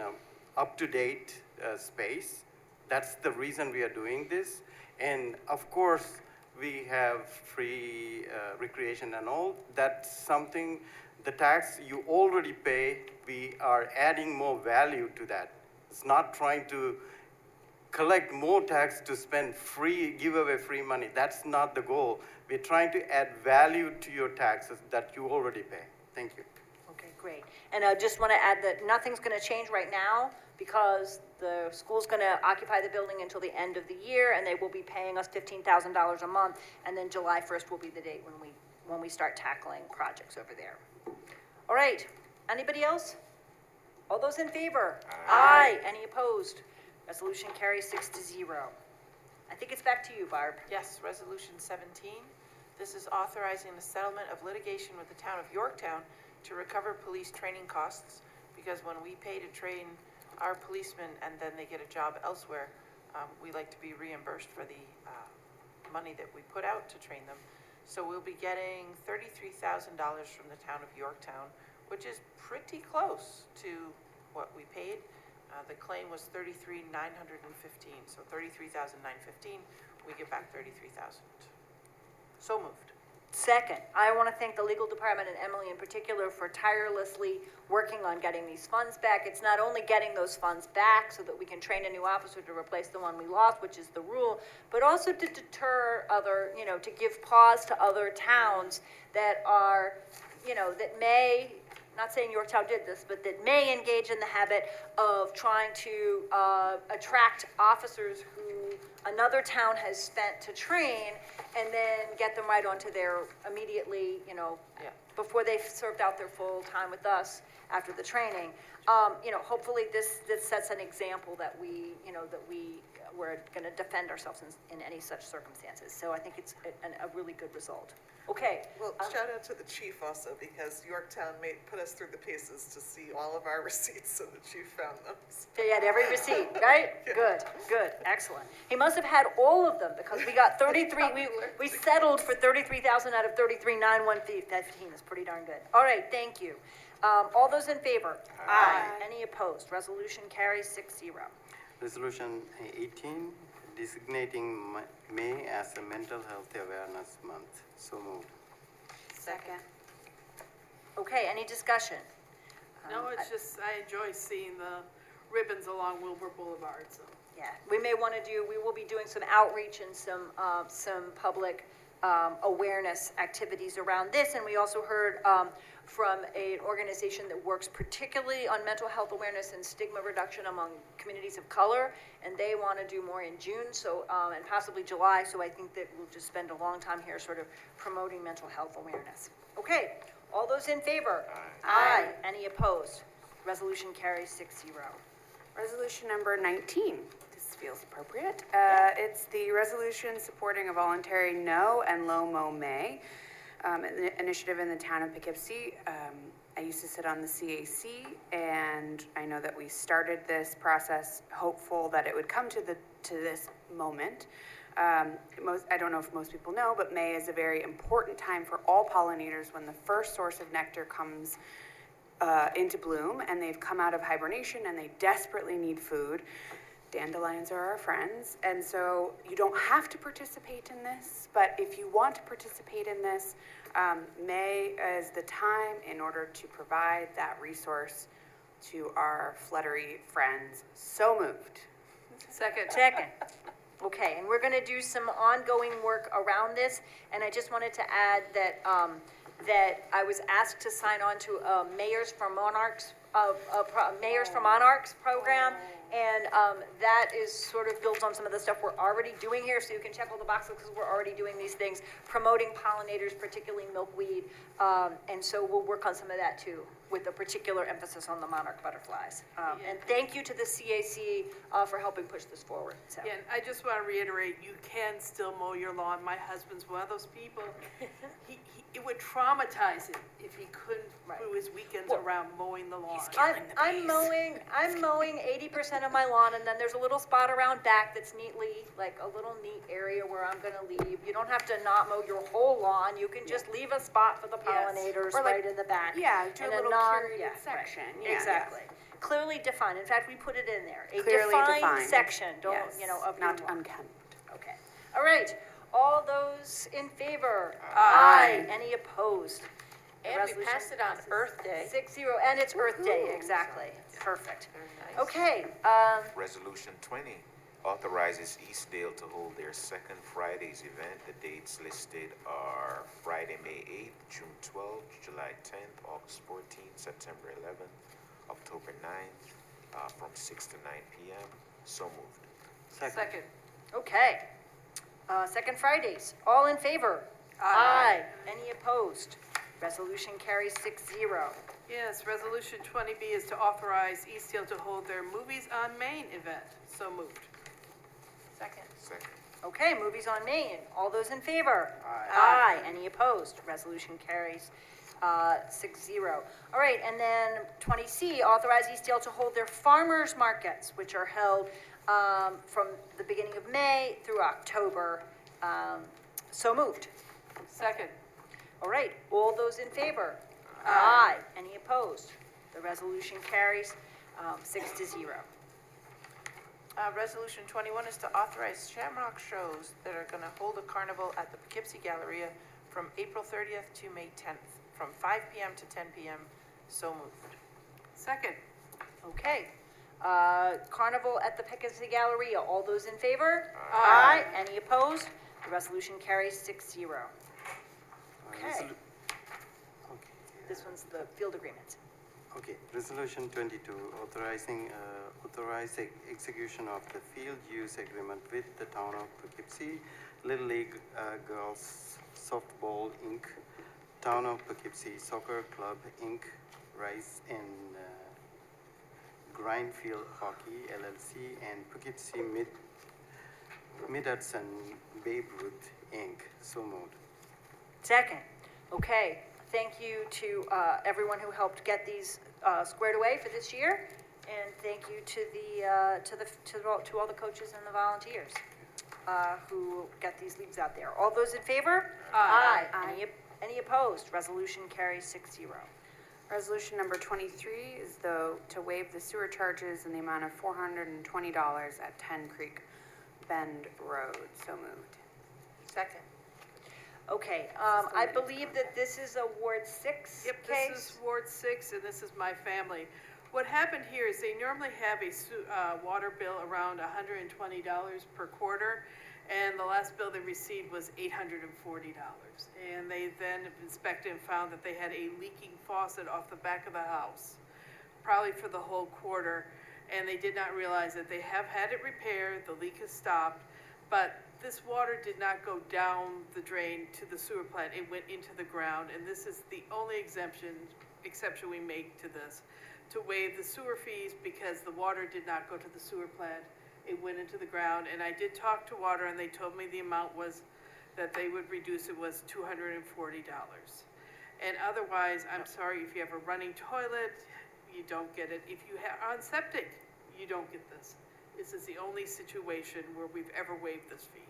up-to-date space. That's the reason we are doing this. And of course, we have free recreation and all. That's something, the tax you already pay, we are adding more value to that. It's not trying to collect more tax to spend free, give away free money. That's not the goal. We're trying to add value to your taxes that you already pay. Thank you. Okay, great. And I just want to add that nothing's going to change right now, because the school's going to occupy the building until the end of the year, and they will be paying us $15,000 a month, and then July 1st will be the date when we start tackling projects over there. All right, anybody else? All those in favor? Aye. Any opposed? Resolution carries 6-0. I think it's back to you, Barb. Yes, Resolution 17. This is authorizing the settlement of litigation with the town of Yorktown to recover police training costs, because when we pay to train our policemen and then they get a job elsewhere, we like to be reimbursed for the money that we put out to train them. So we'll be getting $33,000 from the town of Yorktown, which is pretty close to what we paid. The claim was $33,915, so $33,915. We get back $33,000. So moved. Second, I want to thank the legal department and Emily in particular for tirelessly working on getting these funds back. It's not only getting those funds back so that we can train a new officer to replace the one we lost, which is the rule, but also to deter other, to give pause to other towns that are, that may, not saying Yorktown did this, but that may engage in the habit of trying to attract officers who another town has spent to train and then get them right onto their immediately, before they've served out their full time with us after the training. Hopefully this sets an example that we're going to defend ourselves in any such circumstances. So I think it's a really good result. Okay. Well, shout out to the chief also, because Yorktown put us through the paces to see all of our receipts, and the chief found them. So he had every receipt, right? Yeah. Good, excellent. He must have had all of them, because we got 33, we settled for 33,000 out of 33,915. That's pretty darn good. All right, thank you. All those in favor? Aye. Any opposed? Resolution carries 6-0. Resolution 18, designating May as a Mental Health Awareness Month. So moved. Second. Okay, any discussion? No, it's just, I enjoy seeing the ribbons along Wilbur Boulevard, so. Yeah, we will be doing some outreach and some public awareness activities around this. And we also heard from an organization that works particularly on mental health awareness and stigma reduction among communities of color, and they want to do more in June, so and possibly July. So I think that we'll just spend a long time here sort of promoting mental health awareness. Okay, all those in favor? Aye. Any opposed? Resolution carries 6-0. Resolution number 19. This feels appropriate. It's the resolution supporting a voluntary no and low-mo May initiative in the town of Poughkeepsie. I used to sit on the CAC, and I know that we started this process hopeful that it would come to this moment. I don't know if most people know, but May is a very important time for all pollinators when the first source of nectar comes into bloom, and they've come out of hibernation and they desperately need food. Dandelions are our friends, and so you don't have to participate in this, but if you want to participate in this, May is the time in order to provide that resource to our fluttery friends. So moved. Second. Okay, and we're going to do some ongoing work around this, and I just wanted to add that that I was asked to sign on to a Mayors for Monarchs program, and that is sort of built on some of the stuff we're already doing here, so you can check all the boxes because we're already doing these things, promoting pollinators, particularly milkweed, and so we'll work on some of that too, with a particular emphasis on the monarch butterflies. And thank you to the CAC for helping push this forward. So. Yeah, and I just want to reiterate, you can still mow your lawn. My husband's one of those people. It would traumatize him if he couldn't do his weekends around mowing the lawn. I'm mowing 80% of my lawn, and then there's a little spot around back that's neatly, like a little neat area where I'm gonna leave. You don't have to not mow your whole lawn. You can just leave a spot for the pollinators right in the back. Yeah, do a little curated section. Right. Yeah, exactly. Yeah. Clearly defined. In fact, we put it in there. A clearly defined section. Don't, of not your lawn. unkempt. Okay. All right. All those in favor? Aye. Any opposed? And we passed it on Earth Day. 6-0, and it's Earth Day, exactly. Perfect. Very nice. Okay. Resolution 20 authorizes Eastdale to hold their second Fridays event. The dates listed are Friday, May 8th, June 12th, July 10th, August 14th, September 11th, October 9th, from 6 to 9 p.m. So moved. Second. Okay. Second Fridays. All in favor? Aye. Any opposed? Resolution carries 6-0. Yes, Resolution 20B is to authorize Eastdale to hold their Movies on Main event. So moved. Second. Okay, Movies on Main. All those in favor? Aye. Any opposed? Resolution carries 6-0. All right, and then 20C, authorize Eastdale to hold their farmers markets, which are held from the beginning of May through October. So moved. Second. All right, all those in favor? Aye. Any opposed? The resolution carries 6-0. Resolution 21 is to authorize Shamrock shows that are going to hold a carnival at the Poughkeepsie Galleria from April 30th to May 10th, from 5 PM to 10 PM. So moved. Second. Okay. Carnival at the Poughkeepsie Galleria, all those in favor? Aye. Any opposed? The resolution carries 6-0. Okay. This one's the field agreement. Okay, resolution 22, authorizing execution of the field use agreement with the town of Poughkeepsie, Little League Girls Softball Inc., Town of Poughkeepsie Soccer Club Inc., Rice and Grindfield Hockey LLC, and Poughkeepsie Mid-Hudson Babe Ruth Inc. So moved. Second. Okay. Thank you to everyone who helped get these squared away for this year, and thank you to all the coaches and the volunteers who get these leagues out there. All those in favor? Aye. Any opposed? Resolution carries 6-0. Resolution number 23 is to waive the sewer charges in the amount of $420 at 10 Creek Bend Road. So moved. Second. Okay, I believe that this is a Ward 6 Yep, case. this is Ward 6, and this is my family. What happened here is they normally have a water bill around $120 per quarter, and the last bill they received was $840. And they then inspected and found that they had a leaking faucet off the back of the house, probably for the whole quarter, and they did not realize that they have had it repaired, the leak has stopped, but this water did not go down the drain to the sewer plant, it went into the ground, and this is the only exception we make to this, to waive the sewer fees because the water did not go to the sewer plant, it went into the ground, and I did talk to water, and they told me the amount was, that they would reduce it was $240. And otherwise, I'm sorry, if you have a running toilet, you don't get it. If you are on septic, you don't get this. This is the only situation where we've ever waived this fee.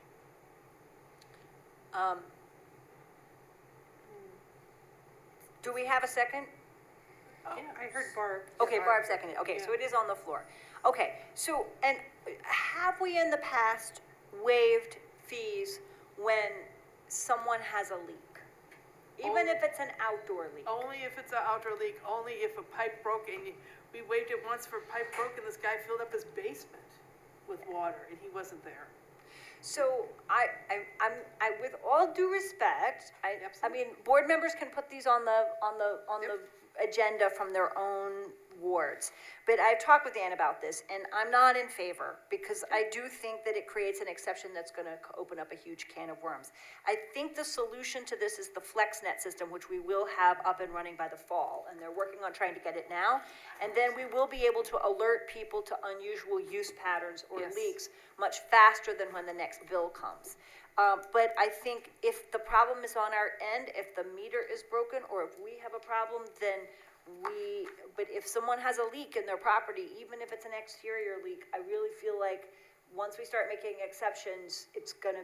Do we have a second? Yeah, I heard Barb. Okay, Barb seconded. Okay, so it is on the floor. Okay, so, and have we in the past waived fees when someone has a leak? Even if it's an outdoor leak? Only if it's an outdoor leak, only if a pipe broke, and we waived it once for a pipe broke, and this guy filled up his basement with water, and he wasn't there. So I'm with all due respect, I mean, board members can put these on the agenda from their own wards. But I've talked with Ann about this, and I'm not in favor, because I do think that it creates an exception that's gonna open up a huge can of worms. I think the solution to this is the FlexNet system, which we will have up and running by the fall, and they're working on trying to get it now. And then we will be able to alert people to unusual use patterns or leaks much faster than when the next bill comes. But I think if the problem is on our end, if the meter is broken, or if we have a problem, then but if someone has a leak in their property, even if it's an exterior leak, I really feel like once we start making exceptions, it's gonna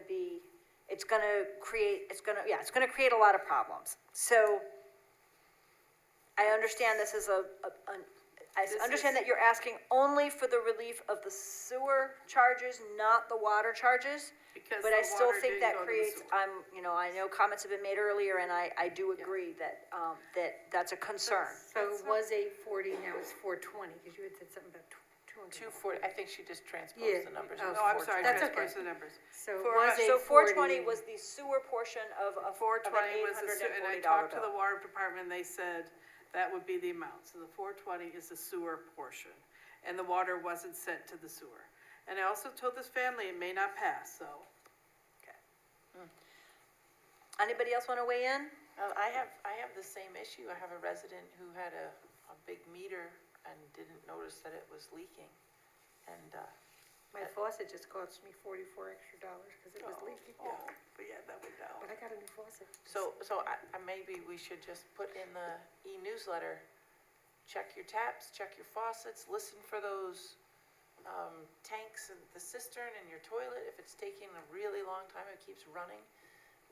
create a lot of problems. So I understand this is I understand that you're asking only for the relief of the sewer charges, not the water charges. Because But I the still water think didn't that go to the creates, sewer. I know comments have been made earlier, and I do agree that, that's a concern. So it was 840, now it's 420, because you had said something about 200. 240, I think she just Yeah. transposed the numbers. It was No, I'm sorry, 420. That's transfer okay. the numbers. So it For, was so 420 840. was the sewer portion of an 420 was the, and I $840 talked to the bill. water department, and they said that would be the amount. So the 420 is the sewer portion, and the water wasn't sent to the sewer. And I also told this family it may not pass, so. Anybody else want to weigh in? I have the same issue. I have a resident who had a big meter and didn't notice that it was leaking. And, My faucet just cost me $44 extra because it was leaking. But yeah, that went down. But I got a new faucet. so maybe we should just put in the e-newsletter, check your taps, check your faucets, listen for those tanks and the cistern in your toilet. If it's taking a really long time, it keeps running.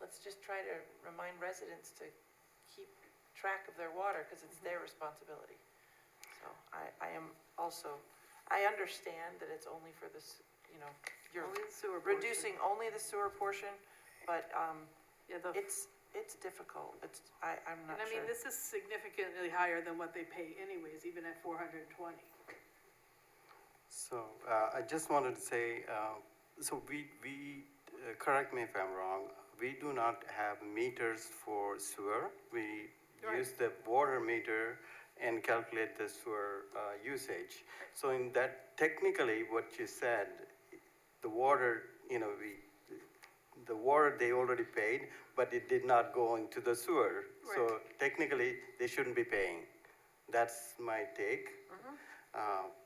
Let's just try to remind residents to keep track of their water, because it's their responsibility. So I understand that it's only for this, you're Only the sewer portion. reducing only the sewer portion, but, it's difficult. I'm not And I sure. mean, this is significantly higher than what they pay anyways, even at 420. So I just wanted to say, so we correct me if I'm wrong, we do not have meters for sewer. We use the water meter and calculate the sewer usage. So in that, technically, what you said, the water, the water they already paid, but it did not go into the sewer. So technically, they shouldn't be paying. That's my take.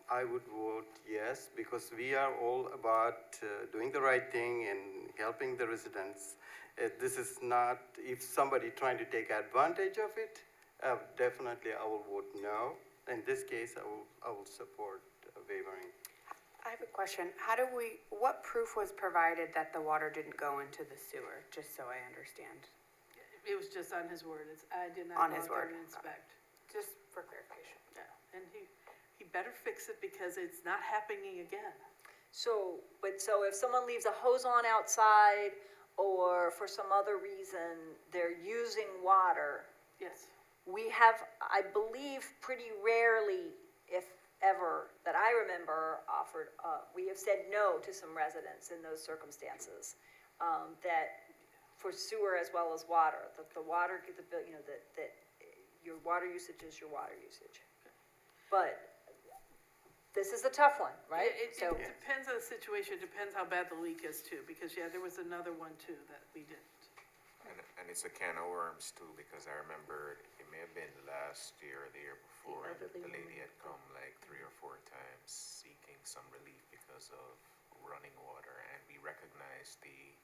I would vote yes, because we are all about doing the right thing and helping the residents. This is not, if somebody trying to take advantage of it, definitely I will vote no. In this case, I will support waivering. I have a question. What proof was provided that the water didn't go into the sewer, just so I understand? It was just on his word. I did not On go his out there word. and inspect. Just for clarification. Yeah, and he better fix it because it's not happening again. So if someone leaves a hose on outside or for some other reason, they're using water, Yes. we have, I believe, pretty rarely, if ever, that I remember offered, we have said no to some residents in those circumstances. That for sewer as well as water, that the water, that your water usage is your water usage. But this is a tough one, right? It depends on the situation, it depends how bad the leak is too, because there was another one too that we didn't. And it's a can of worms too, because I remember it may have been last year or the year before, and the lady had come like 3 or 4 times seeking some relief because of running water, and we recognized the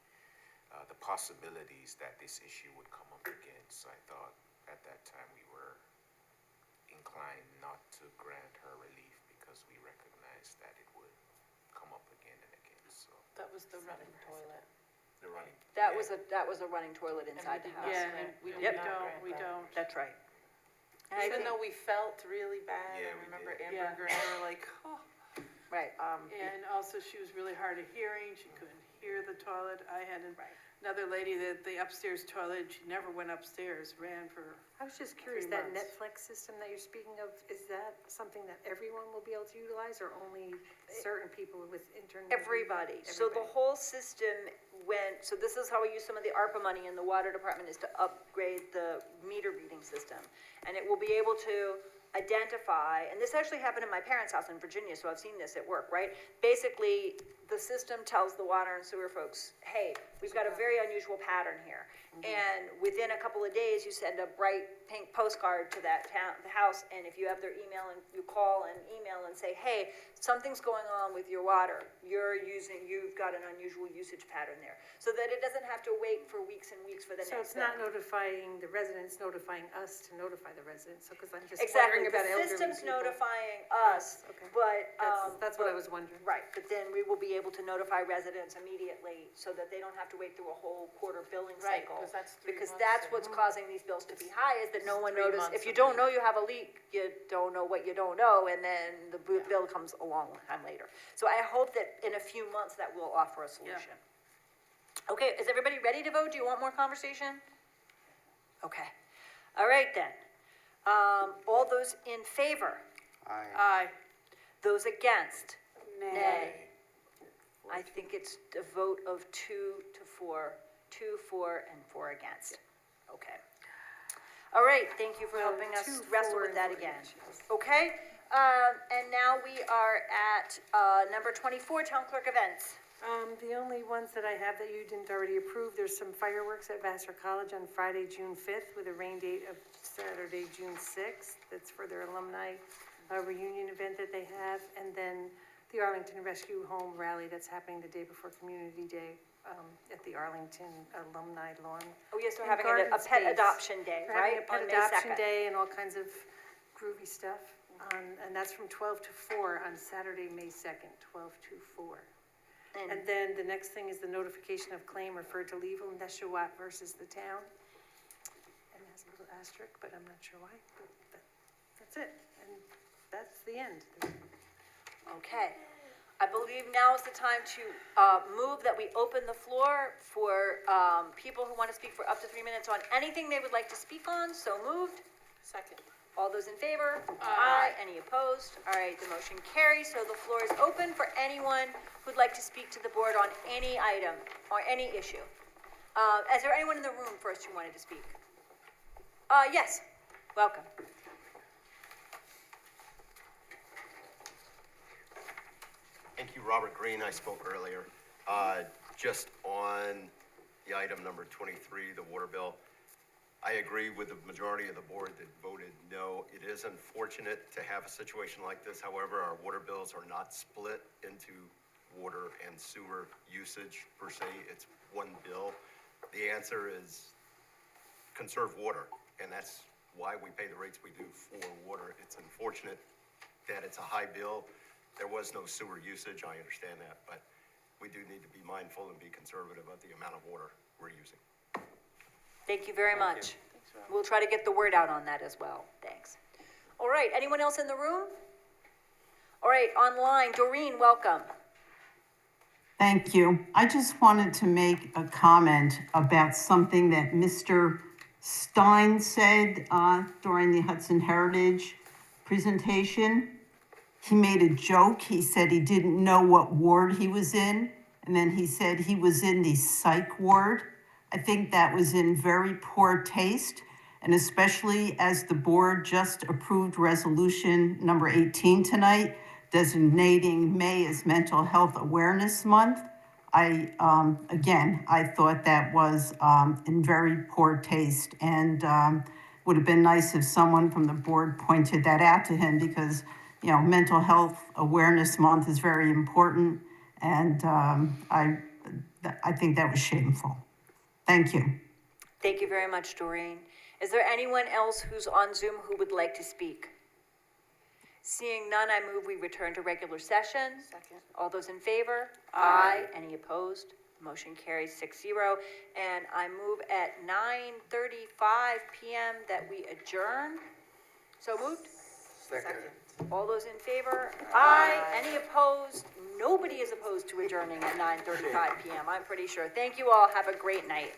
possibilities that this issue would come up again. So I thought at that time we were inclined not to grant her relief because we recognized that it would come up again and again. So That was the running toilet. the running. That was a running toilet inside the house. Yeah, and we Yep. don't. That's right. Even though we felt really bad, Yeah, I we remember did. Amber and I were like, oh. Right. And also she was really hard of hearing, she couldn't hear the toilet. I had another lady that the upstairs toilet, she never went upstairs, ran for I was just curious, 3 that months. Netflix system that you're speaking of, is that something that everyone will be able to utilize or only certain people with internet? Everybody. So the whole system went, so this is how we use some of the ARPA money in the water department, is to upgrade the meter reading system. And it will be able to identify, and this actually happened in my parents' house in Virginia, so I've seen this at work, right? Basically, the system tells the water and sewer folks, hey, we've got a very unusual pattern here. And within a couple of days, you send a bright pink postcard to that the house, and if you have their email, and you call and email and say, hey, something's going on with your water. You've got an unusual usage pattern there. So that it doesn't have to wait for weeks and weeks for the So next it's not bill. notifying the residents, notifying us to notify the residents, so, because I'm just Exactly, wondering about the elderly system's people. notifying us, Okay. but. That's what I was wondering. Right, but then we will be able to notify residents immediately so that they don't have to wait through a whole quarter billing Right, cycle. 'cause that's 3 Because months that's in. what's causing these bills to be high, is that no one 3 noticed. months If you of don't know you have a leak, you don't know what you don't know, and then the bill comes a long time later. So I hope that in a few months that will offer a solution. Okay, is everybody ready to vote? Do you want more conversation? Okay, all right then. All those in favor? Aye. Those against? Nay. I think it's a vote of 2 to 4, 2 for, and 4 against. Okay. All right, thank you for helping us 2, wrestle 4, with and that 4 again. against, yes. Okay, and now we are at number 24, Town Clerk Events. The only ones that I have that you didn't already approve, there's some fireworks at Vassar College on Friday, June 5th, with a rain date of Saturday, June 6th. That's for their alumni reunion event that they have. And then the Arlington Rescue Home Rally that's happening the day before Community Day at the Arlington Alumni Lawn. Oh, yes, they're and having garden a pet space. adoption day, They're right? having a pet On May adoption 2nd. day and all kinds of groovy stuff. And that's from 12 to 4 on Saturday, May 2nd, 12 to 4. And then the next thing is the notification of claim referred to Level Neshawat versus the town. And it has a little asterisk, but I'm not sure why, but that's it. And that's the end. Okay. I believe now is the time to move that we open the floor for people who want to speak for up to 3 minutes on anything they would like to speak on. So moved. Second. All those in favor? Aye. Any opposed? All right, the motion carries. So the floor is open for anyone who'd like to speak to the board on any item or any issue. Is there anyone in the room first who wanted to speak? Yes. Welcome. Thank you, Robert Green. I spoke earlier. Just on the item number 23, the water bill, I agree with the majority of the board that voted no. It is unfortunate to have a situation like this. However, our water bills are not split into water and sewer usage per se. It's one bill. The answer is conserve water, and that's why we pay the rates we do for water. It's unfortunate that it's a high bill. There was no sewer usage, I understand that, but we do need to be mindful and be conservative about the amount of water we're using. Thank you very much. We'll try to get the word out on that as well. Thanks. All right, anyone else in the room? All right, online, Doreen, welcome. Thank you. I just wanted to make a comment about something that Mr. Stein said during the Hudson Heritage presentation. He made a joke. He said he didn't know what ward he was in, and then he said he was in the psych ward. I think that was in very poor taste, and especially as the board just approved resolution number 18 tonight, designating May as Mental Health Awareness Month. I thought that was in very poor taste, and would have been nice if someone from the board pointed that out to him, because Mental Health Awareness Month is very important, and I think that was shameful. Thank you. Thank you very much, Doreen. Is there anyone else who's on Zoom who would like to speak? Seeing none, I move we return to regular session. Second. All those in favor? Aye. Any opposed? Motion carries 6-0. And I move at 9:35 p.m. that we adjourn. So moved? Second. All those in favor? Aye. Any opposed? Nobody is opposed to adjourning at 9:35 p.m. I'm pretty sure. Thank you all. Have a great night.